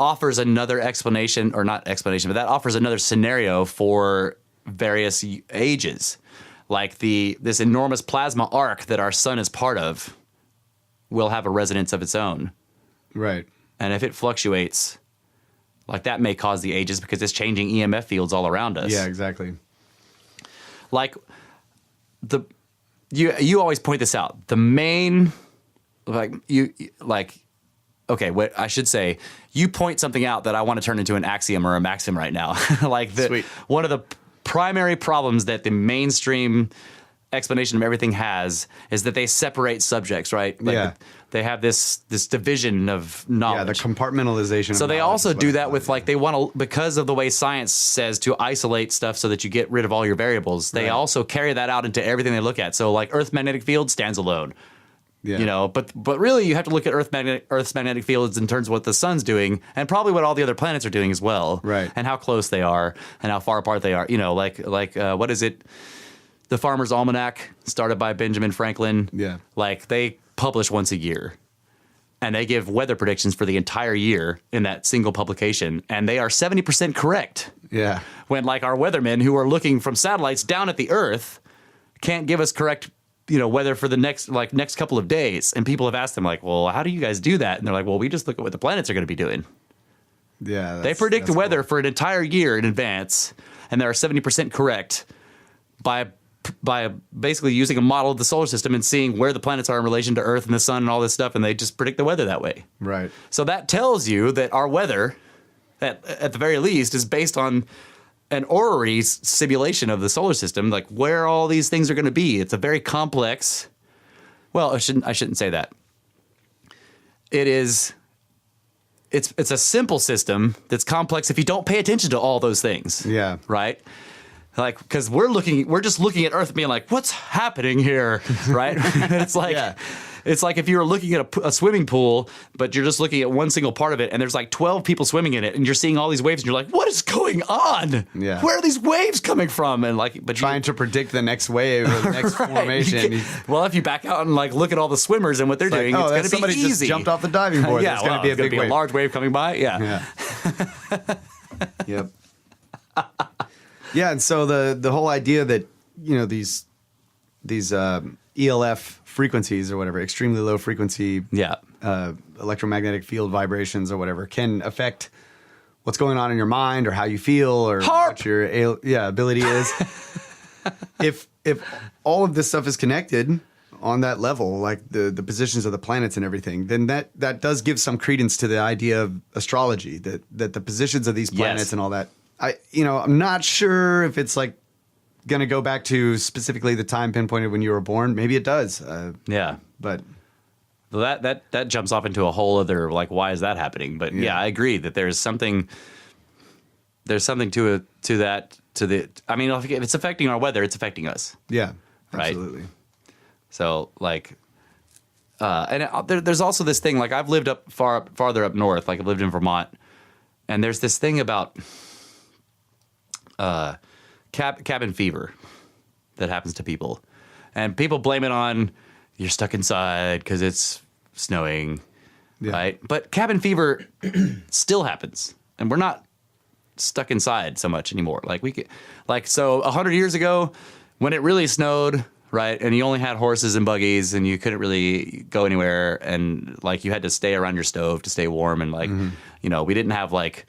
offers another explanation, or not explanation, but that offers another scenario for various ages. Like this enormous plasma arc that our sun is part of will have a resonance of its own. Right. And if it fluctuates, like, that may cause the ages because it's changing EMF fields all around us. Yeah, exactly. Like, you always point this out. The main, okay, what I should say, you point something out that I want to turn into an axiom or a maxim right now. Sweet. One of the primary problems that the mainstream explanation of everything has is that they separate subjects, right? They have this division of knowledge. Yeah, the compartmentalization. So they also do that with, like, they want to, because of the way science says to isolate stuff so that you get rid of all your variables. They also carry that out into everything they look at. So, like, Earth's magnetic field stands alone. Yeah. But really you have to look at Earth's magnetic fields in terms of what the sun's doing, and probably what all the other planets are doing as well. Right. And how close they are and how far apart they are. What is it? The Farmer's Almanac, started by Benjamin Franklin. Yeah. Like, they publish once a year, and they give weather predictions for the entire year in that single publication, and they are 70% correct. Yeah. When, like, our weathermen who are looking from satellites down at the Earth can't give us correct, weather for the next couple of days. And people have asked them, like, well, how do you guys do that? And they're like, well, we just look at what the planets are going to be doing. Yeah. They predict the weather for an entire year in advance, and they are 70% correct by basically using a model of the solar system and seeing where the planets are in relation to Earth and the sun and all this stuff, and they just predict the weather that way. Right. So that tells you that our weather, at the very least, is based on an orrery simulation of the solar system, like where all these things are going to be. It's a very complex. Well, I shouldn't say that. It's a simple system that's complex if you don't pay attention to all those things. Yeah. Right? Like, because we're just looking at Earth being like, what's happening here, right? It's like, It's like if you were looking at a swimming pool, but you're just looking at one single part of it, and there's like 12 people swimming in it, and you're seeing all these waves, and you're like, what is going on? Yeah. Where are these waves coming from? And like, but trying to predict the next wave or the next formation. Well, if you back out and like look at all the swimmers and what they're doing, it's going to be somebody easy. Just jumped off the diving board. Yeah, There's going to be a big wave. A large wave coming by. Yeah. Yep. Yeah, and so the whole idea that these ELF frequencies or whatever, extremely low frequency, electromagnetic field vibrations or whatever, can affect what's going on in your mind or how you feel or what your ability is. If all of this stuff is connected on that level, like the positions of the planets and everything, then that does give some credence to the idea of astrology, that the positions of these planets and all that. I'm not sure if it's like going to go back to specifically the time pinpointed when you were born. Maybe it does. But that jumps off into a whole other, like, why is that happening? But yeah, I agree that there's something. There's something. There's something. there's something to that. I mean, if it's affecting our weather, it's affecting us. Yeah, right? absolutely. So like, there's also this thing. Like I've lived farther up north. Like I've lived in Vermont, and there's this thing about cabin fever that happens to people, and people blame it on you're stuck inside because it's snowing, right? But cabin fever still happens, and we're not stuck inside so much anymore. So 100 years ago, when it really snowed, right, and you only had horses and buggies, and you couldn't really go anywhere, and like you had to stay around your stove to stay warm, and we didn't have like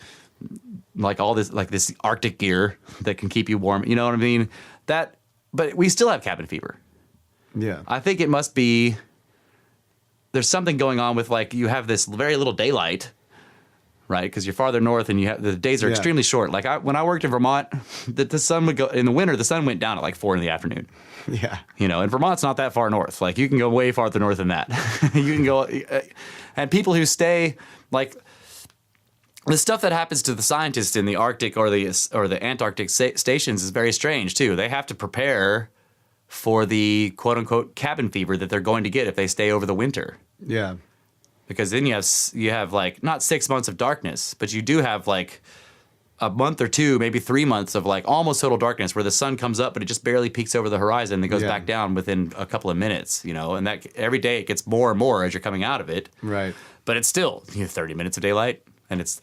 all this Arctic gear that can keep you warm. You know what I mean? But we still have cabin fever. Yeah, I think it must be. There's something going on with like you have this very little daylight, right? Because you're farther north and the days are extremely short. Like when I worked in Vermont, the sun would go in the winter. The sun went down at like 4 PM. Yeah, and Vermont's not that far north. Like you can go way farther north than that. You can go, and people who stay like the stuff that happens to the scientists in the Arctic or the Antarctic stations is very strange too. They have to prepare for the quote unquote cabin fever that they're going to get if they stay over the winter. Yeah. Because then you have like not 6 months of darkness, but you do have like a month or two, maybe 3 months of like almost total darkness where the sun comes up, but it just barely peeks over the horizon and then goes back down within a couple of minutes, and that every day it gets more and more as you're coming out of it. Right. But it's still 30 minutes of daylight, and it's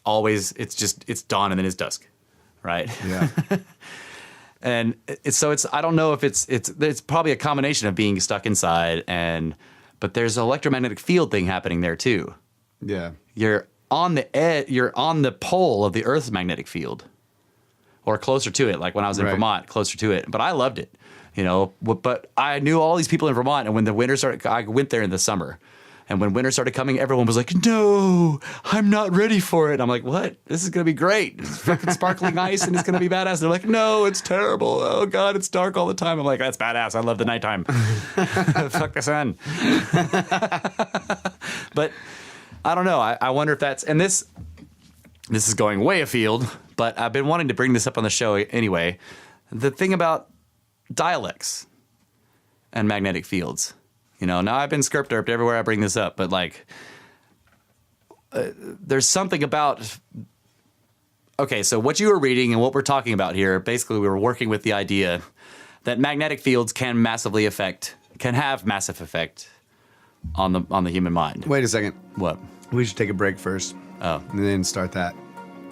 dawn and then it's dusk. Right. Yeah. And I don't know if it's probably a combination of being stuck inside but there's an electromagnetic field thing happening there too. Yeah. You're on the pole of the Earth's magnetic field, or closer to it. Like when I was in Vermont, closer to it. But I loved it, But I knew all these people in Vermont, and when the winter started, I went there in the summer. And when winter started coming, everyone was like, "No, I'm not ready for it." I'm like, "What? This is gonna be great. It's fucking sparkling ice, and it's gonna be badass." They're like, "No, it's terrible. Oh God, it's dark all the time." I'm like, "That's badass. I love the nighttime. Fuck the sun." But I don't know. I wonder if that's this is going way afield. But I've been wanting to bring this up on the show anyway. The thing about dialects and magnetic fields. Now I've been skirp-derped everywhere I bring this up, but like, there's something about. Okay, so what you were reading and what we're talking about here, basically, we were working with the idea that magnetic fields can have massive effect on the human mind. Wait a second. What? We should take a break first. Oh, and then start that.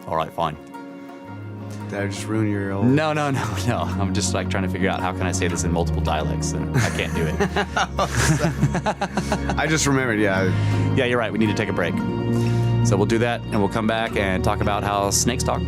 All right, fine. Did I just ruin your old... No. I'm just like trying to figure out how can I say this in multiple dialects, and I can't do it. I just remembered, Yeah, you're right. We need to take a break. So we'll do that, and we'll come back and talk about how snakes talk.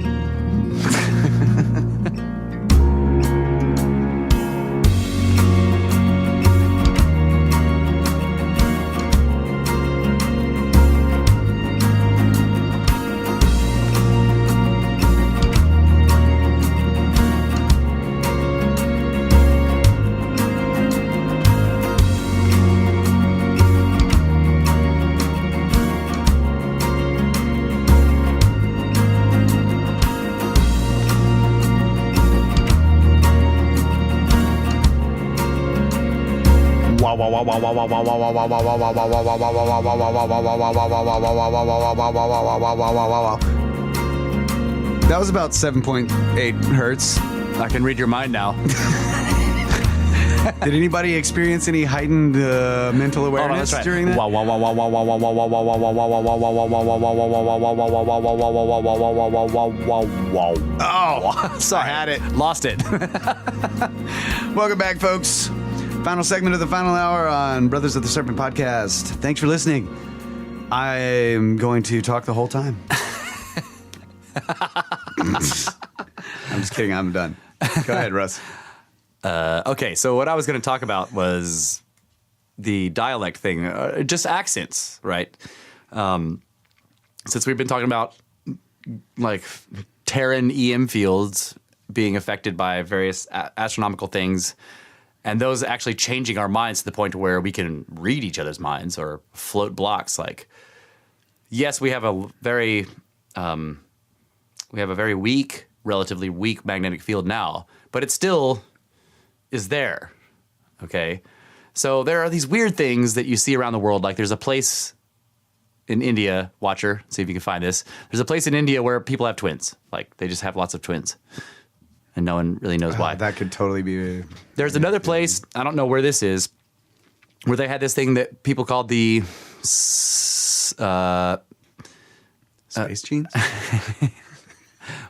That was about 7.8 hertz. I can read your mind now. Did anybody experience any heightened mental awareness during that? Oh, sorry. I had it. Lost it. Welcome back, folks. Final segment of the final hour on Brothers of the Serpent podcast. Thanks for listening. I'm going to talk the whole time. I'm just kidding. I'm done. Go ahead, Russ. Okay, so what I was going to talk about was the dialect thing, just accents, right? Since we've been talking about like Terran EM fields being affected by various astronomical things, and those actually changing our minds to the point where we can read each other's minds or float blocks. Like, yes, we have a very weak relatively weak magnetic field now, but it still is there. Okay. So there are these weird things that you see around the world. Like there's a place in India, Watcher, see if you can find this. There's a place in India where people have twins. Like they just have lots of twins. And no one really knows why. That could totally be. There's another place, I don't know where this is, where they had this thing that people called the Space genes?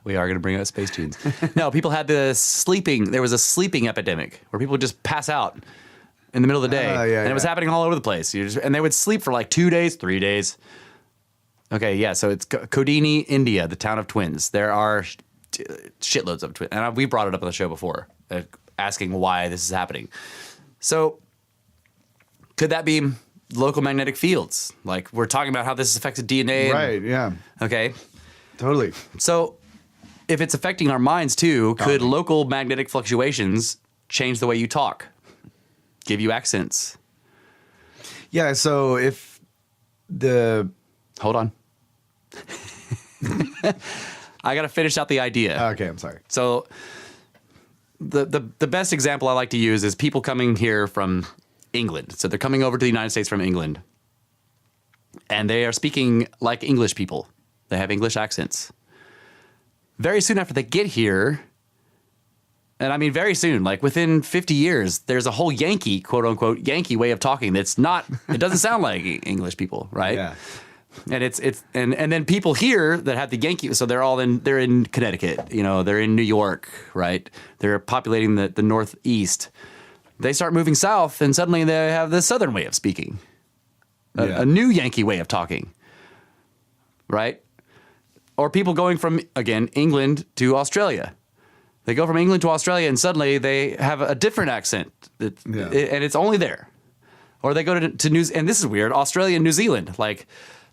We are going to bring out space genes. No, people had there was a sleeping epidemic where people would just pass out in the middle of the day. And it was happening all over the place. And they would sleep for like 2 days, 3 days. Okay, yeah, so it's Kodini, India, the town of twins. There are shitloads of twins. And we brought it up on the show before, asking why this is happening. So could that be local magnetic fields? Like we're talking about how this has affected DNA. Right, yeah. Okay. Totally. So if it's affecting our minds too, could local magnetic fluctuations change the way you talk? Give you accents? Yeah, so if the... Hold on. I got to finish out the idea. Okay, I'm sorry. So the best example I like to use is people coming here from England. So they're coming over to the United States from England. And they are speaking like English people. They have English accents. Very soon after they get here, and I mean very soon, like within 50 years, there's a whole Yankee, quote unquote, Yankee way of talking that's not, it doesn't sound like English people, right? Yeah. And and then people here that have the Yankee, so they're in Connecticut, you know, they're in New York, right? They're populating the Northeast. They start moving south and suddenly they have the Southern way of speaking, a new Yankee way of talking, right? Or people going from, again, England to Australia. They go from England to Australia and suddenly they have a different accent and it's only there. Or they go to New, and this is weird, Australia and New Zealand. Like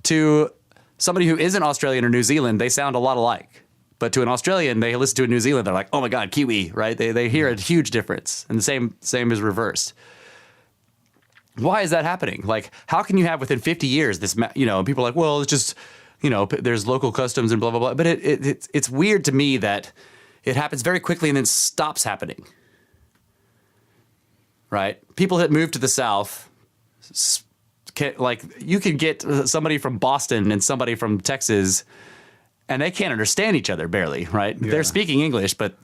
to somebody who isn't Australian or New Zealand, they sound a lot alike. But to an Australian, they listen to a New Zealand, they're like, oh my God, Kiwi, right? They hear a huge difference. And the same is reversed. Why is that happening? Like, how can you have within 50 years this, you know, and people are like, well, it's just, you know, there's local customs and blah, blah, blah. But it's weird to me that it happens very quickly and then stops happening. Right? People that move to the South, like you could get somebody from Boston and somebody from Texas and they can't understand each other barely, right? Yeah. They're speaking English, but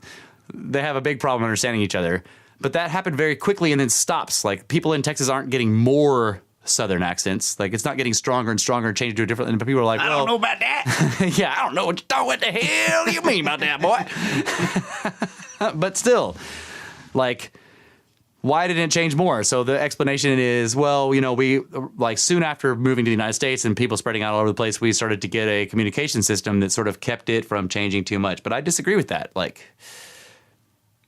they have a big problem understanding each other. But that happened very quickly and then stops. Like people in Texas aren't getting more Southern accents. Like it's not getting stronger and stronger and changing to a different, and people are like, well, I don't know about that. Yeah, I don't know what the hell you mean about that, boy. But still, like, why didn't it change more? So the explanation is, well, you know, we like soon after moving to the United States and people spreading out all over the place, we started to get a communication system that sort of kept it from changing too much. But I disagree with that. Like,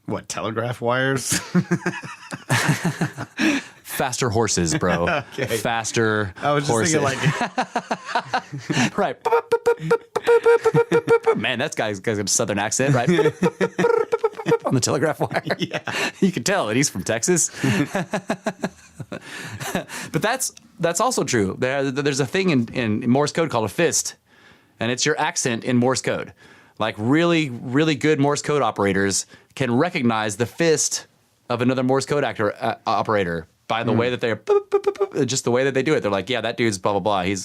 what, telegraph wires? Faster horses, bro. Okay. Faster I was just horses. thinking like... Right. Man, that guy's got a Southern accent, right? On the telegraph wire. Yeah. You can tell that he's from Texas. But that's also true. There's a thing in Morse code called a fist, and it's your accent in Morse code. Like really, really good Morse code operators can recognize the fist of another Morse code operator by the way that they're just the way that they do it. They're like, yeah, that dude's blah, blah, blah.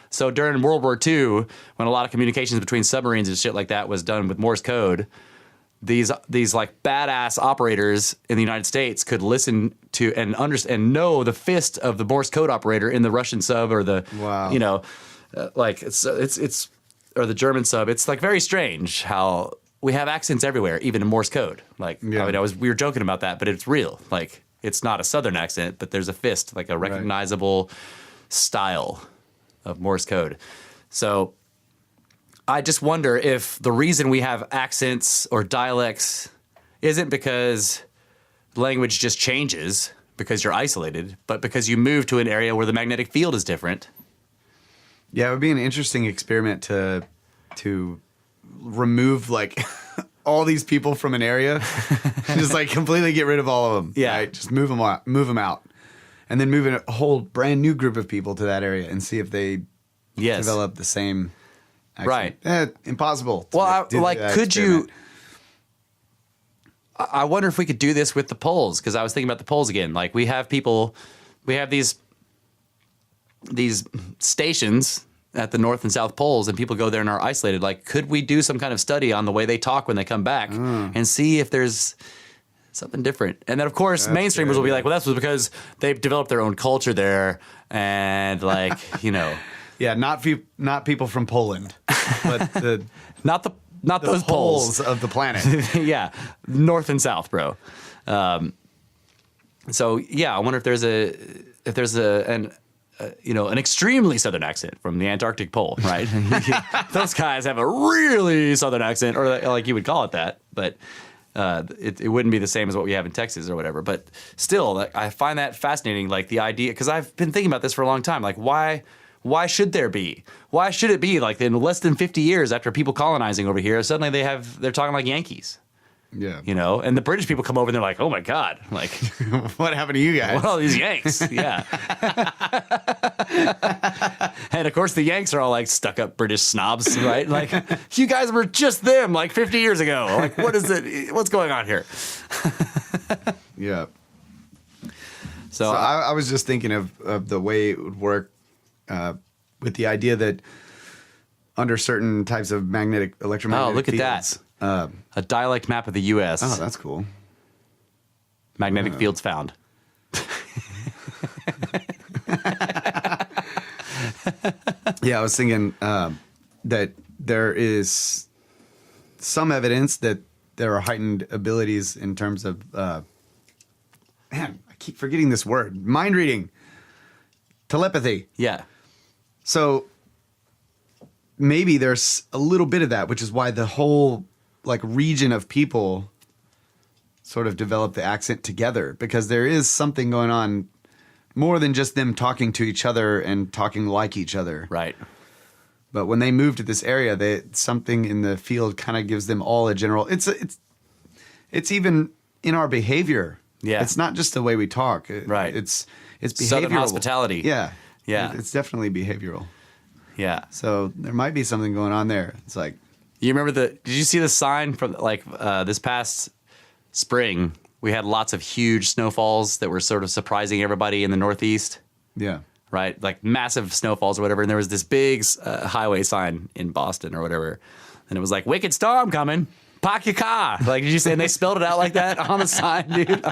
So during World War II, when a lot of communications between submarines and shit like that was done with Morse code, these like badass operators in the United States could listen to and understand and know the fist of the Morse code operator in the Russian sub or the, you know, like it's or the German sub. It's like very strange how we have accents everywhere, even in Morse code. Like, I mean, we were joking about that, but it's real. Like, it's not a Southern accent, but there's a fist, like a recognizable style of Morse code. So I just wonder if the reason we have accents or dialects isn't because language just changes because you're isolated, but because you move to an area where the magnetic field is different. Yeah, it would be an interesting experiment to remove like all these people from an area, just like completely get rid of all of them. Yeah, right? Just move them out, and then move in a whole brand new group of people to that area and see if they develop the same accent. Right. Impossible. Well, could you I wonder if we could do this with the poles, because I was thinking about the poles again. Like we have these stations at the North and South poles, and people go there and are isolated. Like, could we do some kind of study on the way they talk when they come back and see if there's something different? And then, of course, mainstreamers will be like, well, that's because they've developed their own culture there, and like, you know. Yeah, not people from Poland, but not those poles poles of the planet. Yeah, North and South, bro. So yeah, I wonder if there's an extremely southern accent from the Antarctic pole, right? Those guys have a really southern accent, or like you would call it that, but it wouldn't be the same as what we have in Texas or whatever. But still, like, I find that fascinating, like the idea, because I've been thinking about this for a long time. Like, why should there be? Why should it be like in less than 50 years after people colonizing over here, suddenly they're talking like Yankees? Yeah. You know, and the British people come over and they're like, oh my God, like, what happened to you guys? Well, these Yanks. Yeah. And of course, the Yanks are all like stuck up British snobs, right? Like, you guys were just them like 50 years ago. Like, what's going on here? Yeah. So I was just thinking of the way it would work with the idea that under certain types of electromagnetic look at fields, that. A dialect map of the U.S. Oh, that's cool. Magnetic fields found. Yeah, I was thinking that there is some evidence that there are heightened abilities in terms of, man, I keep forgetting this word, mind reading, telepathy. Yeah. So maybe there's a little bit of that, which is why the whole like region of people sort of developed the accent together, because there is something going on more than just them talking to each other and talking like each other. Right. But when they moved to this area, something in the field kind of gives them all a general. It's even in our behavior. Yeah. It's not just the way we talk. Right. It's behavioral. Southern hospitality. Yeah. Yeah. It's definitely behavioral. Yeah. So there might be something going on there. It's like, you remember did you see the sign from like this past spring? We had lots of huge snowfalls that were sort of surprising everybody in the Northeast. yeah. Right? Like massive snowfalls or whatever. And there was this big highway sign in Boston or whatever. And it was like, wicked storm coming. Park your car. Like, did you say? And they spelled it out like that on the sign, dude.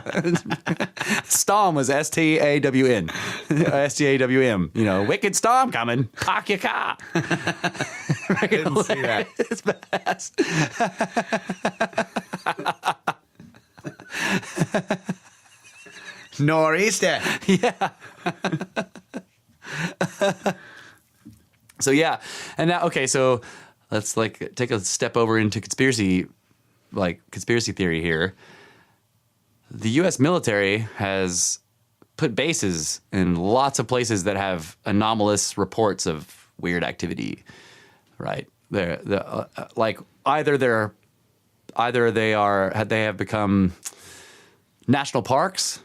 Storm was S-T-A-W-N. S-T-A-W-M. You know, wicked storm coming. Park your car. I didn't see that. It's badass. Nor'easter. Yeah. So yeah, and now so let's like take a step over into conspiracy theory here. The U.S. military has put bases in lots of places that have anomalous reports of weird activity. Right? They have become national parks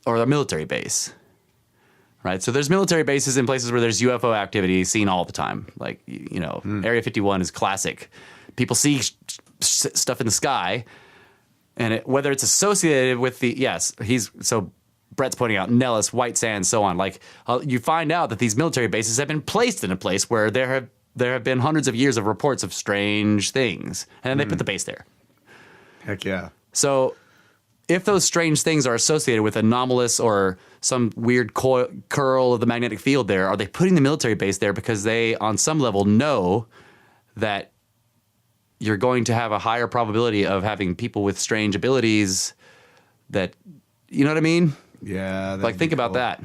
or a military base. Right, so there's military bases in places where there's UFO activity seen all the time. Like, you know, Area 51 is classic. People see stuff in the sky, and whether it's associated with so Brett's pointing out Nellis, White Sands, so on. Like, you find out that these military bases have been placed in a place where there have been hundreds of years of reports of strange things, and then they put the base there. Heck yeah. So if those strange things are associated with anomalous or some weird curl of the magnetic field there, are they putting the military base there because they, on some level, know that you're going to have a higher probability of having people with strange abilities that, you know what I mean? Yeah. Like, think about that.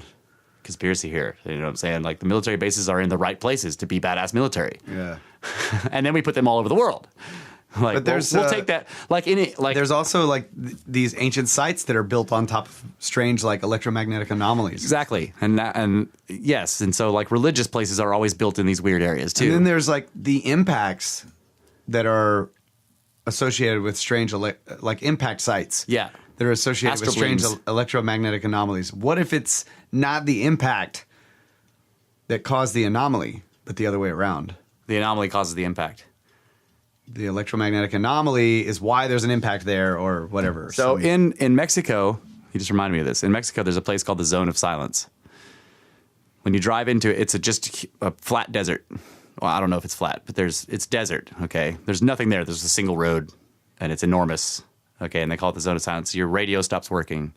Conspiracy here. You know what I'm saying? Like, the military bases are in the right places to be badass military. Yeah. And then we put them all over the world. Like, but we'll take that. There's also like these ancient sites that are built on top of strange like electromagnetic anomalies. Exactly, and yes, and so like religious places are always built in these weird areas too. And then there's like the impacts that are associated with strange like impact sites. Yeah, that are associated with strange electromagnetic anomalies. What if it's not the impact that caused the anomaly, but the other way around? The anomaly causes the impact. the electromagnetic anomaly is why there's an impact there or whatever. So in Mexico, you just reminded me of this. In Mexico, there's a place called the Zone of Silence. When you drive into it, it's just a flat desert. Well, I don't know if it's flat, but it's desert, okay? There's nothing there. There's a single road, and it's enormous, okay? And they call it the Zone of Silence. Your radio stops working.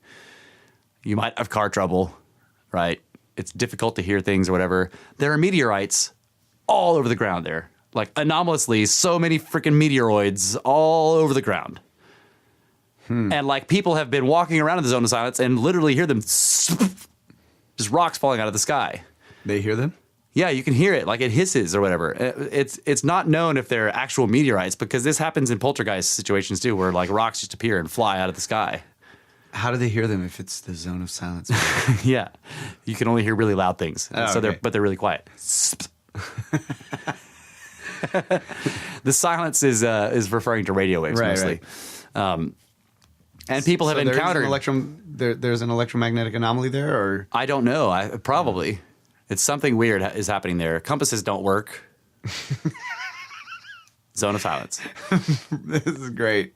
You might have car trouble, right? It's difficult to hear things or whatever. There are meteorites all over the ground there. Like, anomalously, so many freaking meteoroids all over the ground. And, like, people have been walking around in the Zone of Silence and literally hear them just rocks falling out of the sky. They hear them? Yeah, you can hear it. Like, it hisses or whatever. It's not known if they're actual meteorites because this happens in poltergeist situations, too, where, like, rocks just appear and fly out of the sky. How do they hear them if it's the Zone of Silence? Yeah. You can only hear really loud things. Oh, so okay. they're really quiet. The silence is referring to radio waves mostly. Right. And people have encountered... There's an electromagnetic anomaly there? Or I don't know. Probably. It's something weird is happening there. Compasses don't work. Zone of Silence. This is great.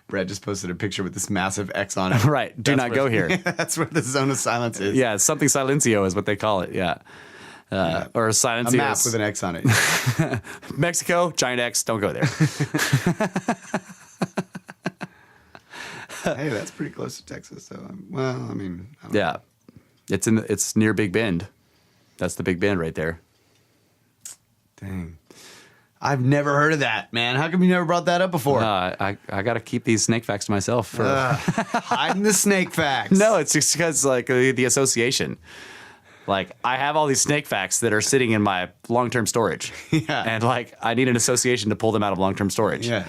Brad just posted a picture with this massive X on it. Right. Do not go here. Yeah, that's where the Zone of Silence is. Yeah, something silencio is what they call it. Yeah. Or silencio. A map with an X on it. Mexico, giant X, don't go there. Hey, that's pretty close to Texas. So, well, I mean, I don't know. It's near Big Bend. That's the Big Bend right there. Dang. I've never heard of that, man. How come you never brought that up before? I got to keep these snake facts to myself. Hiding the snake facts. No, it's just because like the association. Like I have all these snake facts that are sitting in my long-term storage. Yeah. And like I need an association to pull them out of long-term storage. Yeah.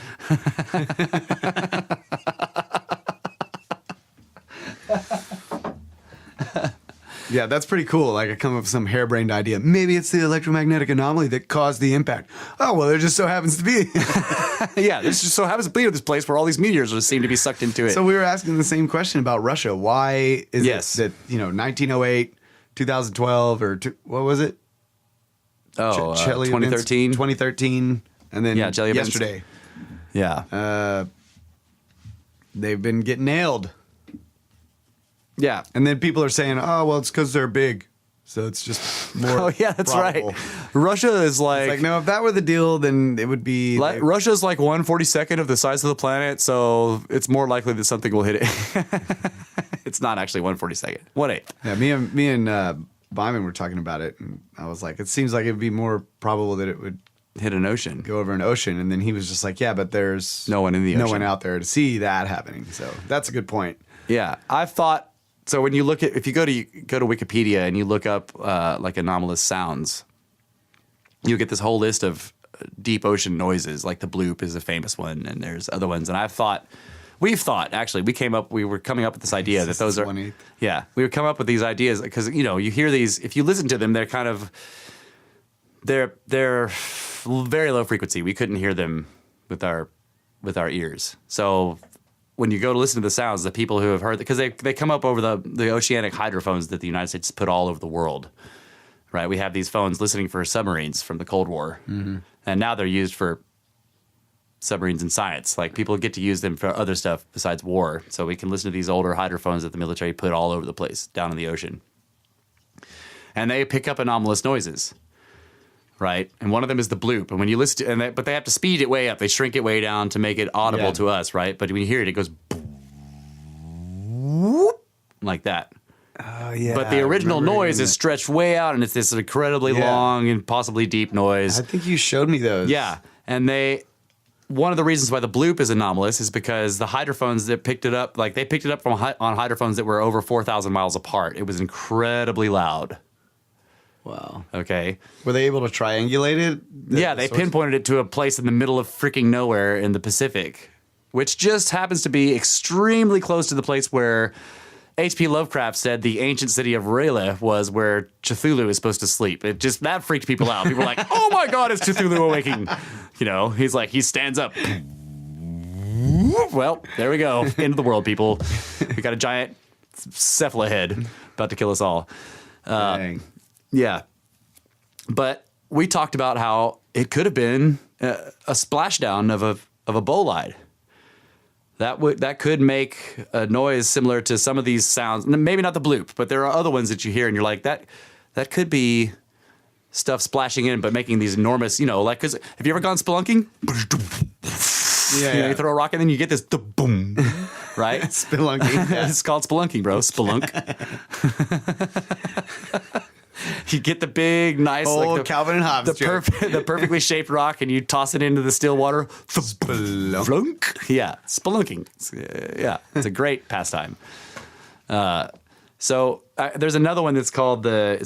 Yeah, that's pretty cool. Like, I come up with some harebrained idea. Maybe it's the electromagnetic anomaly that caused the impact. Oh, well, there just so happens to be. Yeah, this just so happens to be this place where all these meteors just seem to be sucked into it. So we were asking the same question about Russia. Why is it that, 1908, 2012, or what was it? Oh, Chile 2013. 2013, and then yesterday. Yeah. They've been getting nailed. Yeah. And then people are saying, oh, well, it's because they're big. So it's just more. Oh, yeah, that's probable. right. Russia is like. No, if that were the deal, then it would be. Russia's like 1/42nd of the size of the planet. So it's more likely that something will hit it. It's not actually 1/42nd. 1/8. Yeah, me and Vimana were talking about it. And I was like, it seems like it would be more probable that it would hit an ocean. Go over an ocean. And then he was just like, yeah, but there's no one in the ocean. No one out there to see that happening. So that's a good point. Yeah. I've thought. So when you look at, if you go to Wikipedia and you look up like anomalous sounds, you get this whole list of deep ocean noises. Like the bloop is a famous one, and there's other ones. And we were coming up with this idea that those are, 1/8. Yeah, we would come up with these ideas because you hear these. If you listen to them, they're kind of they're very low frequency. We couldn't hear them with our ears. So when you go to listen to the sounds, the people who have heard, because they come up over the oceanic hydrophones that the United States put all over the world, right? We have these phones listening for submarines from the Cold War, and now they're used for submarines in science. Like people get to use them for other stuff besides war. So we can listen to these older hydrophones that the military put all over the place down in the ocean, and they pick up anomalous noises. Right, and one of them is the bloop, and when you listen to, but they have to speed it way up. They shrink it way down to make it audible to us, right? But when you hear it, it goes like that. Oh yeah. But the original noise is stretched way out, and it's this incredibly long and possibly deep noise. I think you showed me those. Yeah, and one of the reasons why the bloop is anomalous is because the hydrophones that picked it up, like they picked it up on hydrophones that were over 4,000 miles apart. It was incredibly loud. Wow. Okay. Were they able to triangulate it? Yeah, they pinpointed it to a place in the middle of freaking nowhere in the Pacific, which just happens to be extremely close to the place where H.P. Lovecraft said the ancient city of R'lyeh was where Cthulhu is supposed to sleep. That freaked people out. People were like, oh my God, is Cthulhu awaking? He's like, he stands up. Well, there we go. End of the world, people. We got a giant cephalohead about to kill us all. Dang. Yeah. But we talked about how it could have been a splashdown of a bolide. That could make a noise similar to some of these sounds. Maybe not the bloop, but there are other ones that you hear and you're like, that could be stuff splashing in, but making these enormous, like, because have you ever gone spelunking? Yeah. You throw a rock and then you get this boom, right? Spelunking. Yeah. It's called spelunking, bro. Spelunk. You get the big, nice, Calvin and Hobbes the perfectly shaped rock, and you toss it into the still water. Spelunk. Yeah, spelunking. It's a great pastime. So there's another one that's called I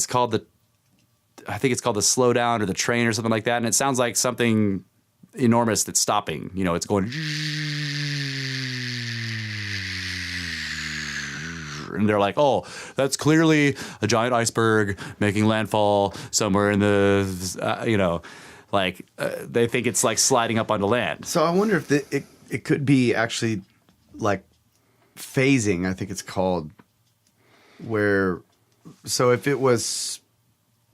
think it's called the slow down or the train or something like that, and it sounds like something enormous that's stopping. It's going. And they're like, oh, that's clearly a giant iceberg making landfall somewhere in the, they think it's like sliding up onto land. So I wonder if it could be actually like phasing, I think it's called, so if it was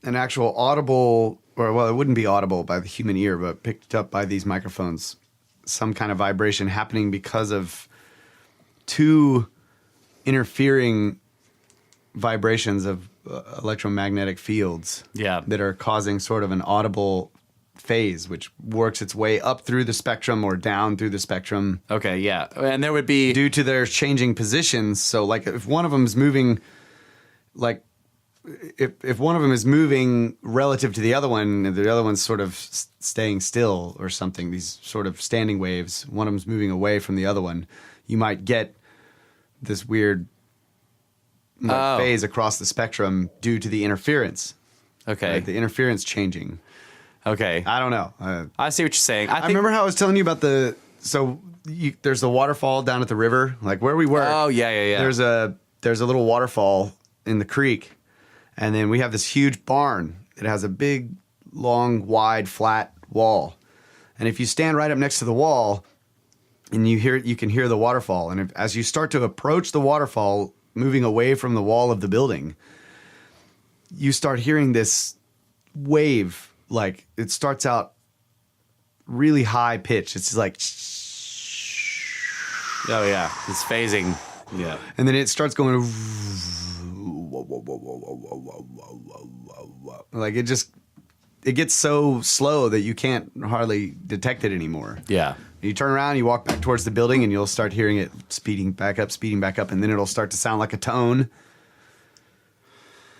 an actual audible, it wouldn't be audible by the human ear, but picked up by these microphones, some kind of vibration happening because of two interfering vibrations of electromagnetic fields that are causing sort of an audible phase, which works its way up through the spectrum or down through the spectrum. Okay, yeah. And there would be... Due to their changing positions. So, like, if one of them is moving, like, if one of them is moving relative to the other one, and the other one's sort of staying still or something, these sort of standing waves, one of them's moving away from the other one, you might get this weird phase across the spectrum due to the interference. Okay. Like the interference changing. Okay. I don't know. I see what you're saying. I remember how I was telling you about there's the waterfall down at the river, like where we were. Oh, yeah. There's a little waterfall in the creek, and then we have this huge barn that has a big, long, wide, flat wall. And if you stand right up next to the wall, and you can hear the waterfall. And as you start to approach the waterfall, moving away from the wall of the building, you start hearing this wave. Like, it starts out really high pitch. It's like, oh yeah, it's phasing. Yeah, and then it starts going like it gets so slow that you can't hardly detect it anymore. Yeah. You turn around, you walk back towards the building, and you'll start hearing it speeding back up, and then it'll start to sound like a tone.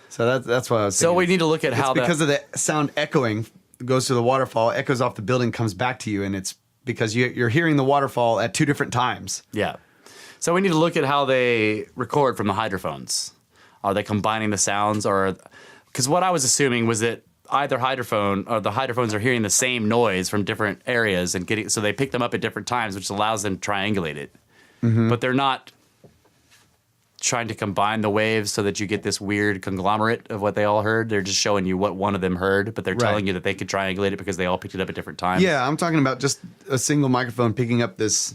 So that's what I was saying. So we need to look at how because of the sound echoing goes to the waterfall, echoes off the building, comes back to you, and it's because you're hearing the waterfall at two different times. Yeah. So we need to look at how they record from the hydrophones. Are they combining the sounds, or because what I was assuming was that either hydrophone or the hydrophones are hearing the same noise from different areas and so they pick them up at different times, which allows them to triangulate it. Mm-hmm. But they're not trying to combine the waves so that you get this weird conglomerate of what they all heard. They're just showing you what one of them heard, but they're telling you that they could triangulate it because they all picked it up at different times. Yeah, I'm talking about just a single microphone picking up this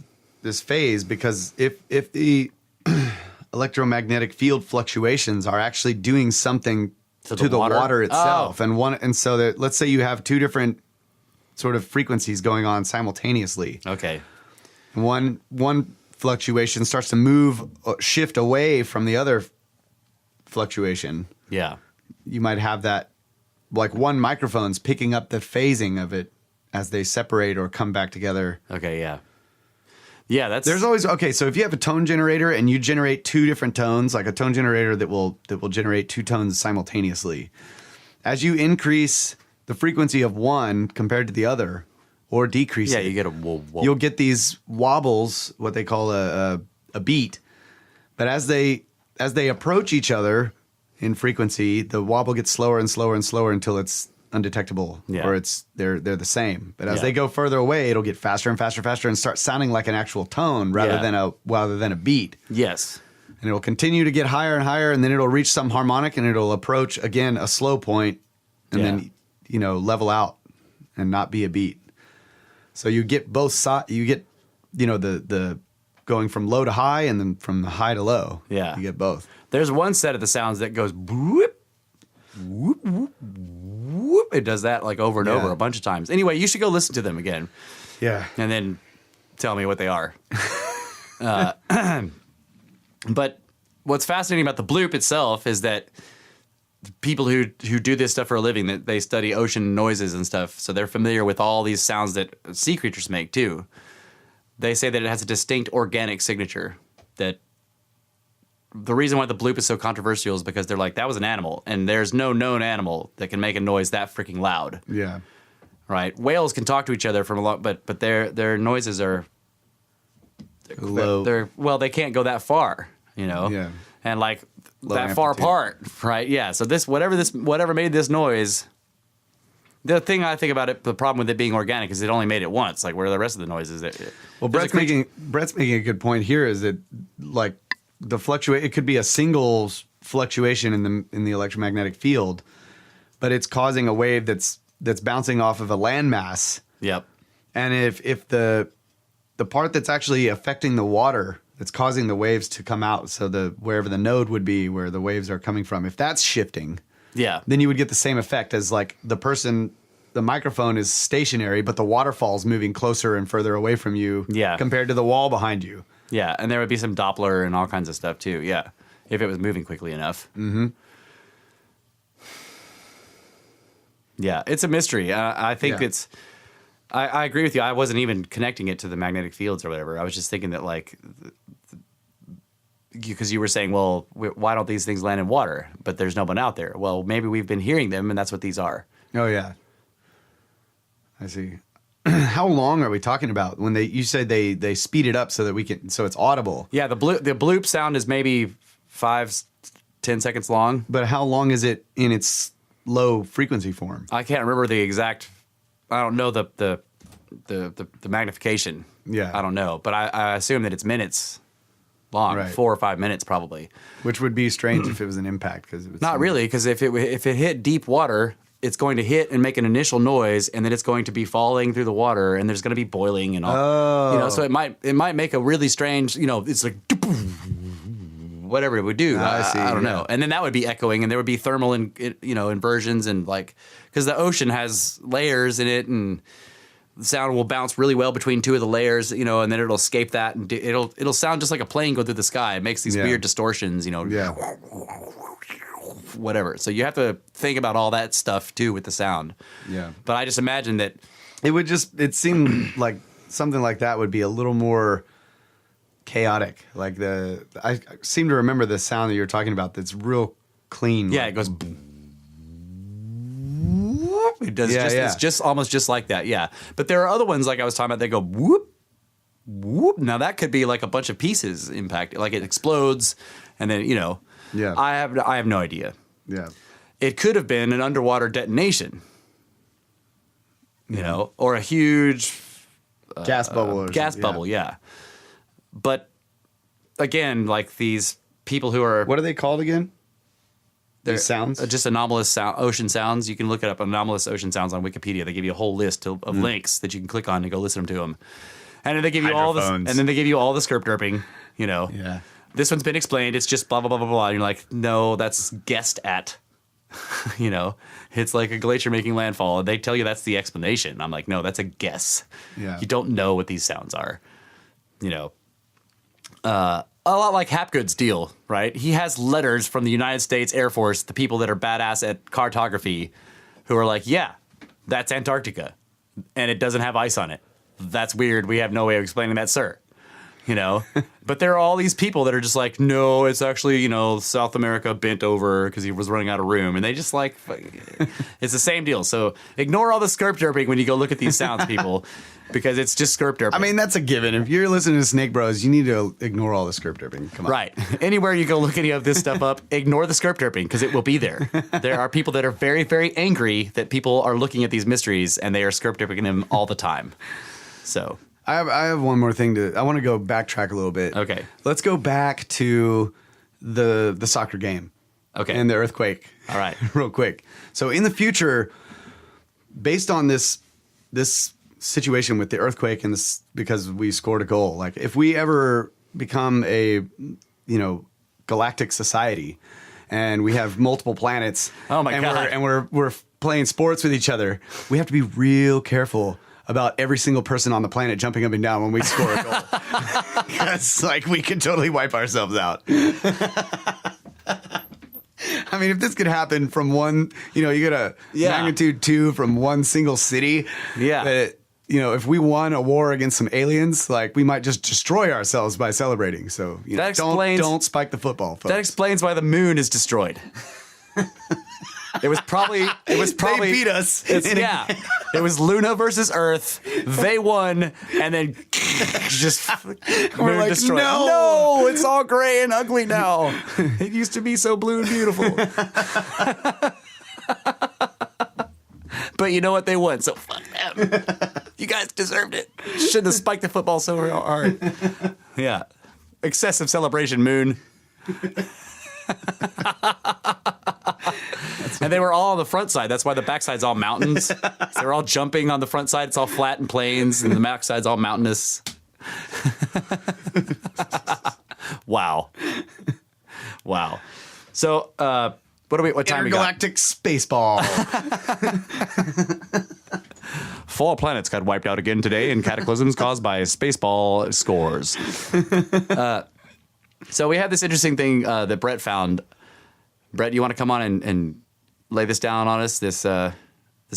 phase, because if the electromagnetic field fluctuations are actually doing something to the water itself. Oh. And so that, let's say you have two different sort of frequencies going on simultaneously. Okay. One fluctuation starts to shift away from the other fluctuation. Yeah. You might have that, like one microphone's picking up the phasing of it as they separate or come back together. Okay, yeah. Yeah, there's always so if you have a tone generator and you generate two different tones, like a tone generator that will generate two tones simultaneously, as you increase the frequency of one compared to the other or decrease it, you get a whoa. You'll get these wobbles, what they call a beat. But as they approach each other in frequency, the wobble gets slower and slower and slower until it's undetectable, or they're the same. But as they go further away, it'll get faster and faster and start sounding like an actual tone rather than a beat. Yes. And it'll continue to get higher and higher, and then it'll reach some harmonic, and it'll approach again a slow point, and then level out and not be a beat. So you get both sides. You get the going from low to high, and then from the high to low. Yeah, you get both. There's one set of the sounds that goes whoop, whoop, whoop, whoop, It does that like over and over a bunch of times. Anyway, you should go listen to them again. Yeah. And then tell me what they are. But what's fascinating about the bloop itself is that people who do this stuff for a living, that they study ocean noises and stuff, so they're familiar with all these sounds that sea creatures make too. They say that it has a distinct organic signature. That the reason why the bloop is so controversial is because they're like, that was an animal, and there's no known animal that can make a noise that freaking loud. Yeah. Right? Whales can talk to each other from a lot, but their noises are low. They can't go that far, Yeah. and like Low that far amplitude. apart, right? Yeah. So whatever made this noise. The thing I think about it, the problem with it being organic is it only made it once. Like, where are the rest of the noises? Well, Brett's making a good point here. Is that like the fluctuate? It could be a single fluctuation in the electromagnetic field, but it's causing a wave that's bouncing off of a landmass. Yep. And if the part that's actually affecting the water that's causing the waves to come out, so wherever the node would be where the waves are coming from, if that's shifting, then you would get the same effect as like the microphone is stationary, but the waterfall's moving closer and further away from you compared to the wall behind you. Yeah, and there would be some Doppler and all kinds of stuff too, yeah, if it was moving quickly enough. Mm-hmm. Yeah, it's a mystery. I think it's... I agree with you. I wasn't even connecting it to the magnetic fields or whatever. I was just thinking that, like... Because you were saying, well, why don't these things land in water? But there's no one out there. Well, maybe we've been hearing them, and that's what these are. Oh, yeah. I see. How long are we talking about? When you said they speed it up so it's audible. Yeah, the bloop sound is maybe 5-10 seconds long. But how long is it in its low frequency form? I can't remember the exact. I don't know the magnification. Yeah, I don't know, but I assume that it's minutes long, right. 4 or 5 minutes probably. Which would be strange if it was an impact, because not really, because if it hit deep water, it's going to hit and make an initial noise, and then it's going to be falling through the water, and there's going to be boiling and all. Oh. So it might make a really strange. It's like whatever it would do. I see. I don't know. And then that would be echoing, and there would be thermal inversions, and like because the ocean has layers in it, and the sound will bounce really well between two of the layers, and then it'll escape that, and it'll sound just like a plane go through the sky. It makes these weird distortions, Yeah. Whatever. So you have to think about all that stuff too with the sound. Yeah. But I just imagine that it seemed like something like that would be a little more chaotic. Like I seem to remember the sound that you're talking about that's real clean. Yeah, it goes. It does. It's just almost just like that. Yeah. But there are other ones like I was talking about. They go whoop, whoop. Now that could be like a bunch of pieces impact. Like it explodes, and then Yeah. I have no idea. Yeah. It could have been an underwater detonation. Or a huge Gas bubble. bubble. Yeah. But again, like these people who are What are they called again? they're These sounds? just anomalous ocean sounds. You can look it up, anomalous ocean sounds on Wikipedia. They give you a whole list of links that you can click on and go listen to them. And then they give you all this, and then they give you all the skirp derping. Yeah. This one's been explained. It's just blah blah blah blah blah. And you're like, no, that's guessed at. It's like a glacier making landfall, and they tell you that's the explanation. I'm like, no, that's a guess. Yeah. You don't know what these sounds are. A lot like Hapgood's deal, right? He has letters from the United States Air Force, the people that are badass at cartography, who are like, yeah, that's Antarctica, and it doesn't have ice on it. That's weird. We have no way of explaining that, sir. But there are all these people that are just like, no, it's actually, South America bent over because he was running out of room. And they just like, it's the same deal. So ignore all the skirp derping when you go look at these sounds, people, because it's just skirp derping. I mean, that's a given. If you're listening to SnakeBros, you need to ignore all the skirp derping. Come on. Right. Anywhere you go look any of this stuff up, ignore the skirp derping because it will be there. There are people that are very, very angry that people are looking at these mysteries and they are skirp derping them all the time. So... I have one more thing I want to go backtrack a little bit. Okay. Let's go back to the soccer game. Okay. And the earthquake. All right. Real quick. So in the future, based on this situation with the earthquake and this, because we scored a goal, like if we ever become a galactic society and we have multiple planets. Oh my God. And we're playing sports with each other. We have to be real careful about every single person on the planet jumping up and down when we score a goal. Because like we could totally wipe ourselves out. I mean, if this could happen from one, you get a magnitude 2 from one single city. Yeah. That, if we won a war against some aliens, like we might just destroy ourselves by celebrating. So don't spike the football, folks. That explains why the moon is destroyed. It was probably they beat us. It was Luna versus Earth. They won, and then just we're like, destroyed. No, it's all gray and ugly now. It used to be so blue and beautiful. But you know what? They won, so fuck them. You guys deserved it. Shouldn't have spiked the football so hard. Yeah, excessive celebration, moon. And they were all on the front side. That's why the backside's all mountains. They were all jumping on the front side. It's all flat and plains, and the backside's all mountainous. Wow. So, what time we got? Intergalactic Spaceball. 4 planets got wiped out again today in cataclysms caused by spaceball scores. So we had this interesting thing that Brett found. Brett, you want to come on and lay this down on us? This stuff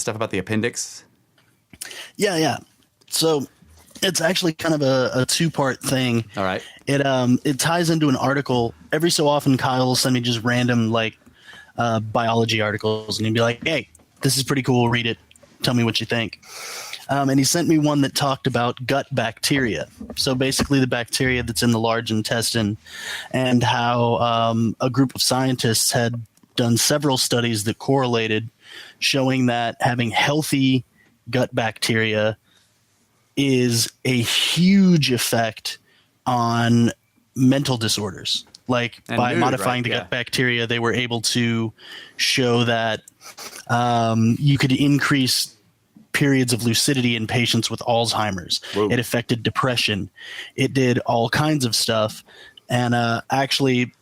about the appendix. Yeah. So it's actually kind of a 2-part thing. All right. It ties into an article. Every so often, Kyle will send me just random biology articles, and he'd be like, "Hey, this is pretty cool. Read it. Tell me what you think." And he sent me one that talked about gut bacteria. So basically the bacteria that's in the large intestine, and how a group of scientists had done several studies that correlated, showing that having healthy gut bacteria is a huge effect on mental disorders. Like And by mood, modifying right? the Yeah. gut bacteria, they were able to show that you could increase periods of lucidity in patients with Alzheimer's. Whoa. It affected depression. It did all kinds of stuff. And actually,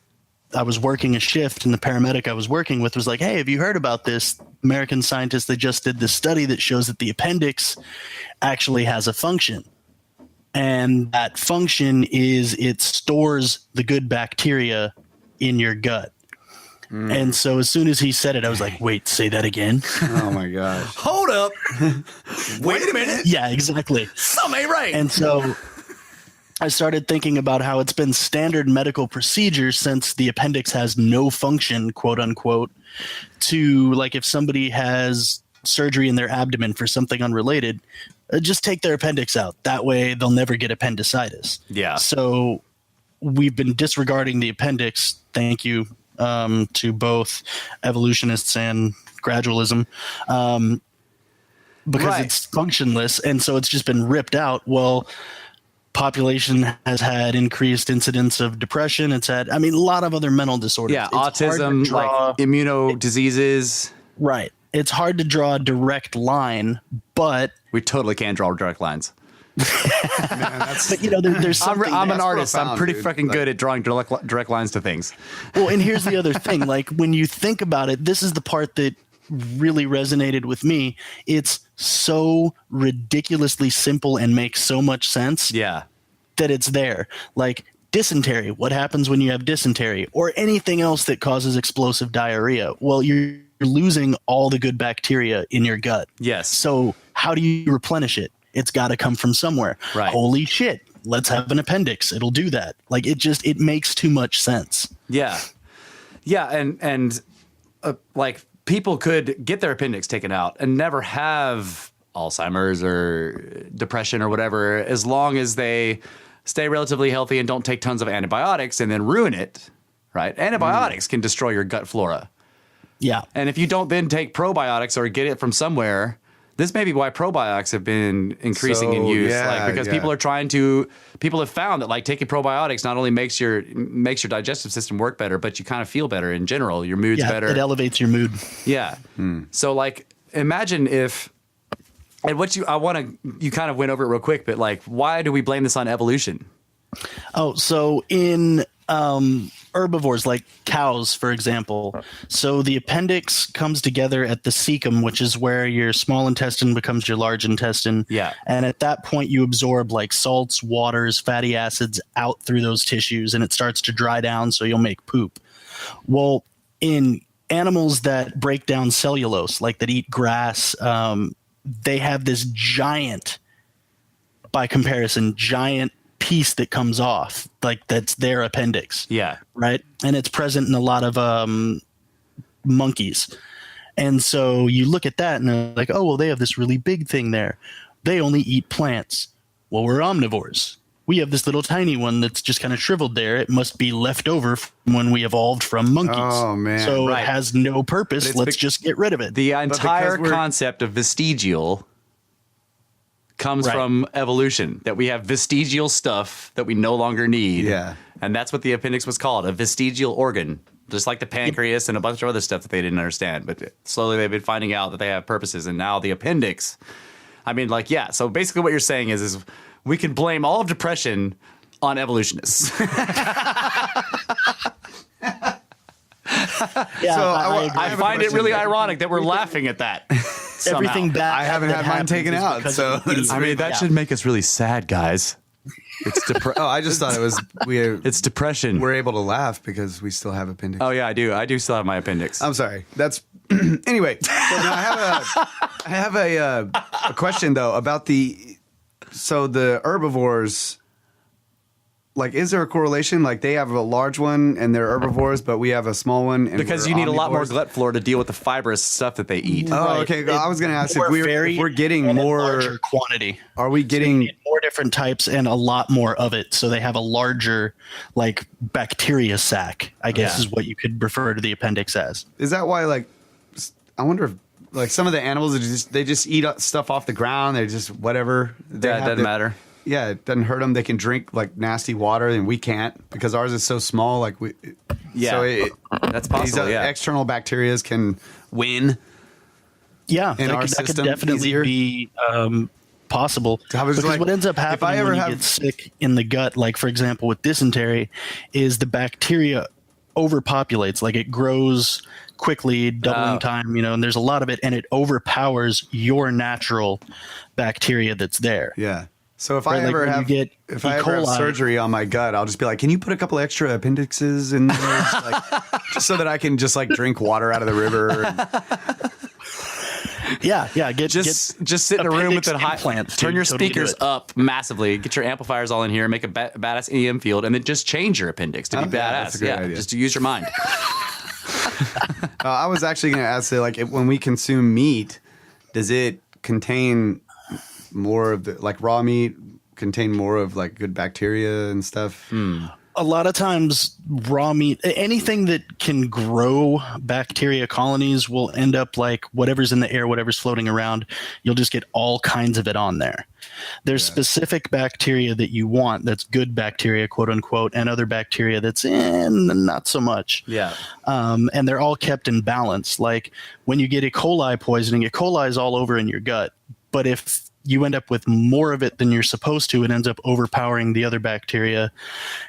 I was working a shift, and the paramedic I was working with was like, "Hey, have you heard about this? American scientists, they just did this study that shows that the appendix actually has a function. And that function is it stores the good bacteria in your gut." And so as soon as he said it, I was like, "Wait, say that again?" Oh my gosh. Hold up. Wait a minute. Yeah, exactly. Something ain't right. And so I started thinking about how it's been standard medical procedure since the appendix has no function, quote unquote, to like if somebody has surgery in their abdomen for something unrelated, just take their appendix out. That way they'll never get appendicitis. Yeah. So we've been disregarding the appendix. Thank you to both evolutionists and gradualism. Because Right. it's functionless, and so it's just been ripped out. Well, population has had increased incidence of depression. It's had, a lot of other mental disorders. Yeah, It's hard to autism, draw- like immuno diseases. right. It's hard to draw a direct line, but We totally can draw direct lines. there's something. I'm an there. artist. I'm profound, pretty dude. fucking good at drawing direct lines to things. Well, and here's the other thing. Like when you think about it, this is the part that really resonated with me. It's so ridiculously simple and makes so much sense Yeah. that it's there. Like dysentery. What happens when you have dysentery or anything else that causes explosive diarrhea? Well, you're losing all the good bacteria in your gut. Yes. So how do you replenish it? It's got to come from somewhere. Right. Holy shit. Let's have an appendix. It'll do that. Like it makes too much sense. Yeah. Yeah. And like people could get their appendix taken out and never have Alzheimer's or depression or whatever, as long as they stay relatively healthy and don't take tons of antibiotics and then ruin it. Right. Antibiotics can destroy your gut flora. Yeah. And if you don't then take probiotics or get it from somewhere, this may be why probiotics have been increasing in So, use. yeah, Because yeah. people have found that like taking probiotics not only makes your digestive system work better, but you kind of feel better in general. Your mood's Yeah. better. It elevates your mood. Yeah. So like imagine if, and you kind of went over it real quick, but like, why do we blame this on evolution? Oh, so in herbivores like cows, for example. So the appendix comes together at the cecum, which is where your small intestine becomes your large intestine. Yeah. And at that point, you absorb like salts, waters, fatty acids out through those tissues, and it starts to dry down, so you'll make poop. Well, in animals that break down cellulose, like that eat grass, they have this giant, by comparison, giant piece that comes off, like that's their appendix. Yeah. Right. And it's present in a lot of monkeys. And so you look at that and they're like, oh, well, they have this really big thing there. They only eat plants. Well, we're omnivores. We have this little tiny one that's just kind of shriveled there. It must be left over from when we evolved from monkeys. Oh, man. So Right. it has no purpose. Let's just get rid of it. The entire because we're- concept of vestigial comes Right. from evolution, that we have vestigial stuff that we no longer need. Yeah. And that's what the appendix was called, a vestigial organ, just like the pancreas and a bunch of other stuff that they didn't understand. But slowly they've been finding out that they have purposes. And now the appendix, I mean, like, yeah. So basically what you're saying is we can blame all of depression on evolutionists. Yeah, So I agree. I find it really ironic that we're laughing at that. somehow. Everything bad. I haven't that had mine happens taken is out, because so of the- I mean, that should make us really sad, guys. It's Oh, I just thought it was it's depression. we're able to laugh because we still have appendix. Oh yeah, I do. I do still have my appendix. I'm sorry. That's anyway. So now I have a question though about the herbivores. Like, is there a correlation? Like, they have a large one and they're herbivores, but we have a small one. And because we're you need a lot more omnivores? gut flora to deal with the fibrous stuff that they eat. Oh, Right. okay. I was going to ask if More we're getting and in more. larger quantity. Are we getting? More different types and a lot more of it, so they have a larger, like, bacteria sac, I guess Yeah. is what you could refer to the appendix as. Is that why? Like, I wonder if like some of the animals they just eat stuff off the ground. They just whatever. They That have doesn't matter. Yeah, it doesn't hurt them. They can drink like nasty water, and we can't because ours is so small. Like we, Yeah. So That's these possible. Yeah. external bacteria can win. Yeah, In our that could system, definitely easier? be possible. I was Because like, what ends up if I happening ever when you have- get sick in the gut, like for example with dysentery, is the bacteria overpopulates. Like it grows quickly, doubling time, and there's a lot of it, and it overpowers your natural bacteria that's there. Yeah. So if Right, I like ever when you have get if E. I ever have coli. surgery on my gut, I'll just be like, can you put a couple extra appendixes in there, just so that I can just like drink water out of the river? Yeah. Just sit in a room with appendix it high. implants, Turn dude. your Totally do speakers it. up massively. Get your amplifiers all in here. Make a badass EM field, and then just change your appendix to be Oh, yeah, badass. that's a great idea. Just to use your mind. I was actually going to ask, like, when we consume meat, does it contain more of the like raw meat? Contain more of like good bacteria and stuff? A lot of times raw meat, anything that can grow bacteria colonies will end up like whatever's in the air, whatever's floating around, you'll just get all kinds of it on there. There's specific bacteria that you want that's good bacteria, quote unquote, and other bacteria that's not so much. Yeah. And they're all kept in balance. Like when you get E. coli poisoning, E. coli is all over in your gut. But if you end up with more of it than you're supposed to, it ends up overpowering the other bacteria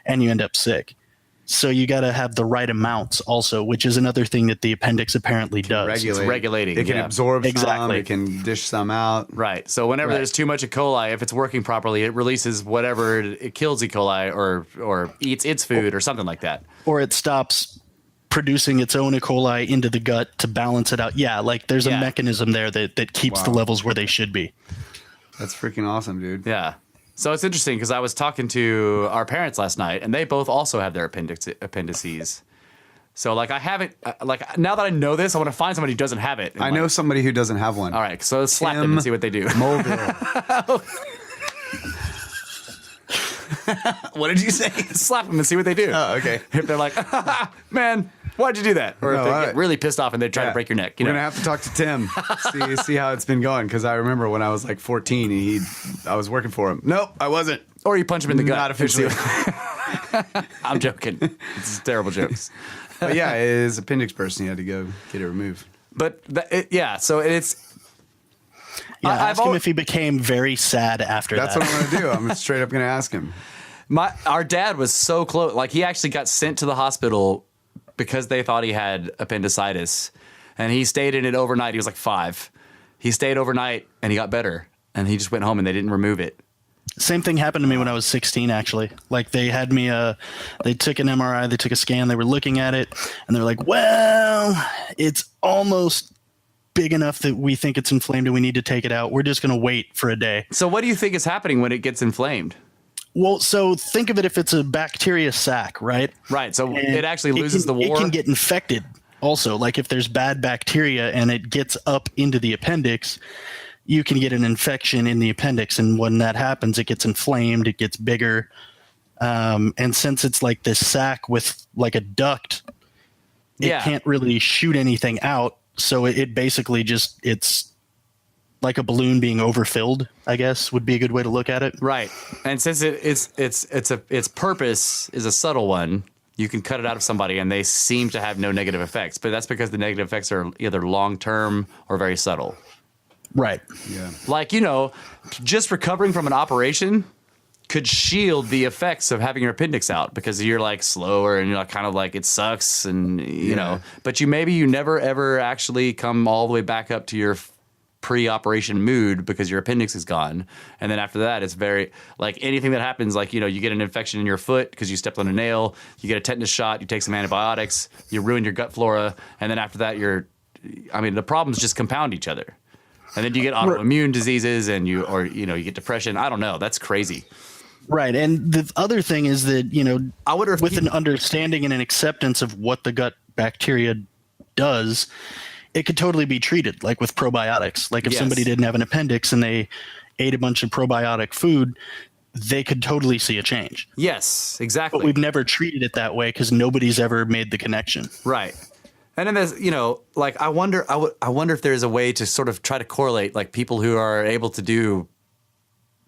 and you end up sick. So you got to have the right amounts also, which is another thing that the appendix apparently does. It's regulating, It can yeah. absorb some. Exactly. It can dish some out. Right. So whenever there's too much E. coli, if it's working properly, it releases whatever it kills E. coli or eats its food or something like that. Or it stops producing its own E. coli into the gut to balance it out. Yeah, like there's a Yeah. mechanism there that keeps the levels where they should be. That's freaking awesome, dude. Yeah. So it's interesting because I was talking to our parents last night, and they both also have their appendices. So like I haven't like now that I know this, I want to find somebody who doesn't have it. I know somebody who doesn't have one. All right, so let's slap them Tim and see what they do. Mulville. What did you say? Slap them and see what they do. Oh, okay. If they're like, man, why'd you do that? Or if No, they all get right. really pissed off and they try to break your neck. You We're know? gonna have to talk to Tim. see how it's been going. Because I remember when I was like 14, and I was working for him. Nope, I wasn't. Or you punch them in the gut. Not officially. I'm joking. It's terrible jokes. But yeah, his appendix burst, and he had to go get it removed. But so it's. Yeah, I've ask him al- if he became very sad after That's that. what I'm gonna do. I'm straight up gonna ask him. Our dad was so close. Like, he actually got sent to the hospital because they thought he had appendicitis, and he stayed in it overnight. He was like 5. He stayed overnight and he got better, and he just went home and they didn't remove it. Same thing happened to me when I was 16, actually. Like, they had me, they took an MRI, they took a scan, they were looking at it, and they're like, well, it's almost big enough that we think it's inflamed and we need to take it out. We're just going to wait for a day. So what do you think is happening when it gets inflamed? Well, so think of it if it's a bacteria sac, right? Right. So And it actually loses the war. It can get infected also. Like, if there's bad bacteria and it gets up into the appendix, you can get an infection in the appendix. And when that happens, it gets inflamed, it gets bigger. And since it's like this sac with like a duct, it can't really shoot anything out. So it basically just, it's like a balloon being overfilled, I guess, would be a good way to look at it. Right. And since its purpose is a subtle one, you can cut it out of somebody and they seem to have no negative effects. But that's because the negative effects are either long-term or very subtle. Right. Yeah. Like, just recovering from an operation could shield the effects of having your appendix out, because you're like slower and you're like, kind of like, it sucks, and you know, but you never ever actually come all the way back up to your pre-operation mood because your appendix is gone. And then after that, it's very like anything that happens, like, you get an infection in your foot because you stepped on a nail, you get a tetanus shot, you take some antibiotics, you ruin your gut flora, and then after that the problems just compound each other. And then you get autoimmune diseases and you get depression. I don't know. That's crazy. Right. And the other thing is that, I wonder if with an understanding and an acceptance of what the gut bacteria does, it could totally be treated, like with probiotics. Like, if somebody didn't have an appendix and they ate a bunch of probiotic food, they could totally see a change. Yes, exactly. But we've never treated it that way because nobody's ever made the connection. Right. And then there's, like, I wonder if there's a way to sort of try to correlate, like, people who are able to do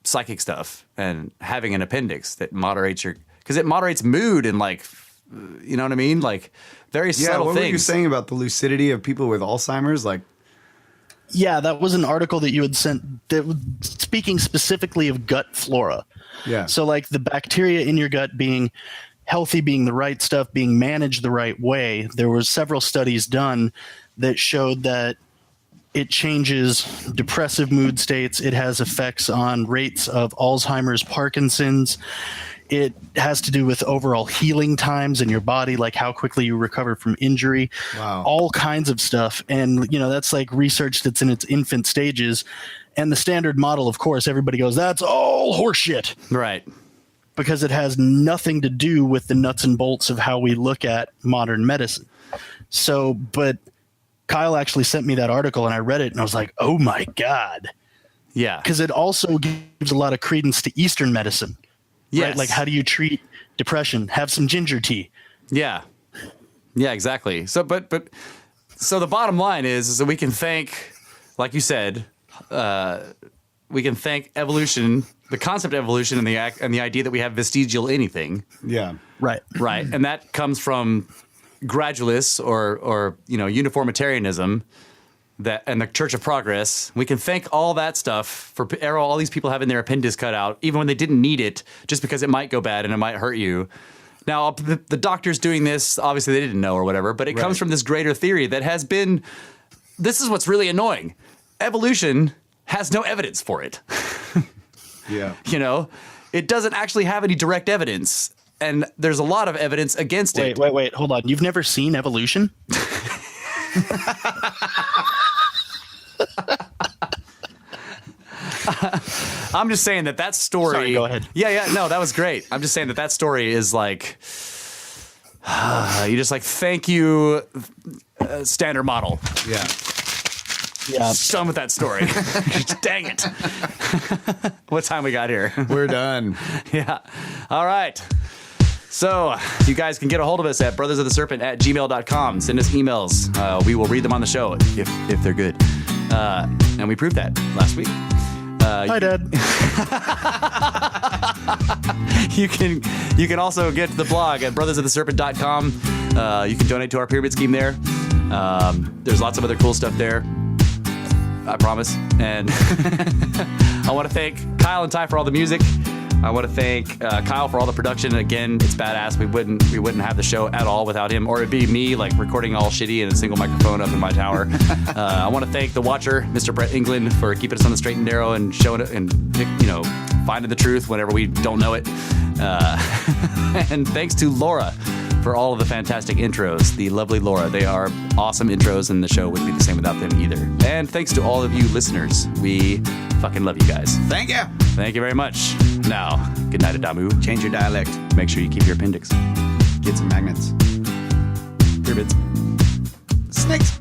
psychic stuff and having an appendix that moderates because it moderates mood and, like, you know what I mean? Like, very subtle what things. were you saying about the lucidity of people with Alzheimer's? Like, yeah, that was an article that you had sent that was speaking specifically of gut flora. Yeah. So, like, the bacteria in your gut being healthy, being the right stuff, being managed the right way. There were several studies done that showed that it changes depressive mood states. It has effects on rates of Alzheimer's, Parkinson's. It has to do with overall healing times in your body, like how quickly you recover from injury. Wow. All kinds of stuff. And, that's like research that's in its infant stages. And the standard model, of course, everybody goes, that's all horseshit. Right. Because it has nothing to do with the nuts and bolts of how we look at modern medicine. So, but Kyle actually sent me that article and I read it and I was like, oh my God. Yeah. Because it also gives a lot of credence to Eastern medicine. Yes. Right? Like, how do you treat depression? Have some ginger tea. Yeah. Yeah, exactly. So, so the bottom line is that we can thank, like you said, we can thank evolution, the concept of evolution, and the idea that we have vestigial anything. yeah. Right. Right. And that comes from gradualists or uniformitarianism and the Church of Progress. We can thank all that stuff for all these people having their appendix cut out, even when they didn't need it, just because it might go bad and it might hurt you. Now, the doctors doing this, obviously they didn't know or whatever, but it comes from this greater theory that has been, this is what's really annoying. Evolution has no evidence for it. Yeah. It doesn't actually have any direct evidence. And there's a lot of evidence against it. Wait. Hold on. You've never seen evolution? I'm just saying that story. Sorry, go ahead. Yeah. No, that was great. I'm just saying that story is like, you just like, thank you, standard model. Yeah. Yeah. Done with that story. Dang it. What time we got here? We're done. Yeah. All right. So you guys can get a hold of us at brothersoftheserpent@gmail.com. Send us emails. We will read them on the show if they're good. And we proved that last week. Hi, Dad. You can also get to the blog at brothersoftheserpent.com. You can donate to our pyramid scheme there. There's lots of other cool stuff there. I promise. And I want to thank Kyle and Ty for all the music. I want to thank Kyle for all the production. Again, it's badass. We wouldn't have the show at all without him, or it'd be me like recording all shitty in a single microphone up in my tower. I want to thank the Watcher, Mr. Brett England, for keeping us on the straight and narrow and showing it and finding the truth whenever we don't know it. And thanks to Laura for all of the fantastic intros, the lovely Laura. They are awesome intros, and the show wouldn't be the same without them either. And thanks to all of you listeners. We fucking love you guys. Thank you. Thank you very much. Now, good night, Adamu. Change your dialect. Make sure you keep your appendix. Get some magnets. Pyramids. Snakes.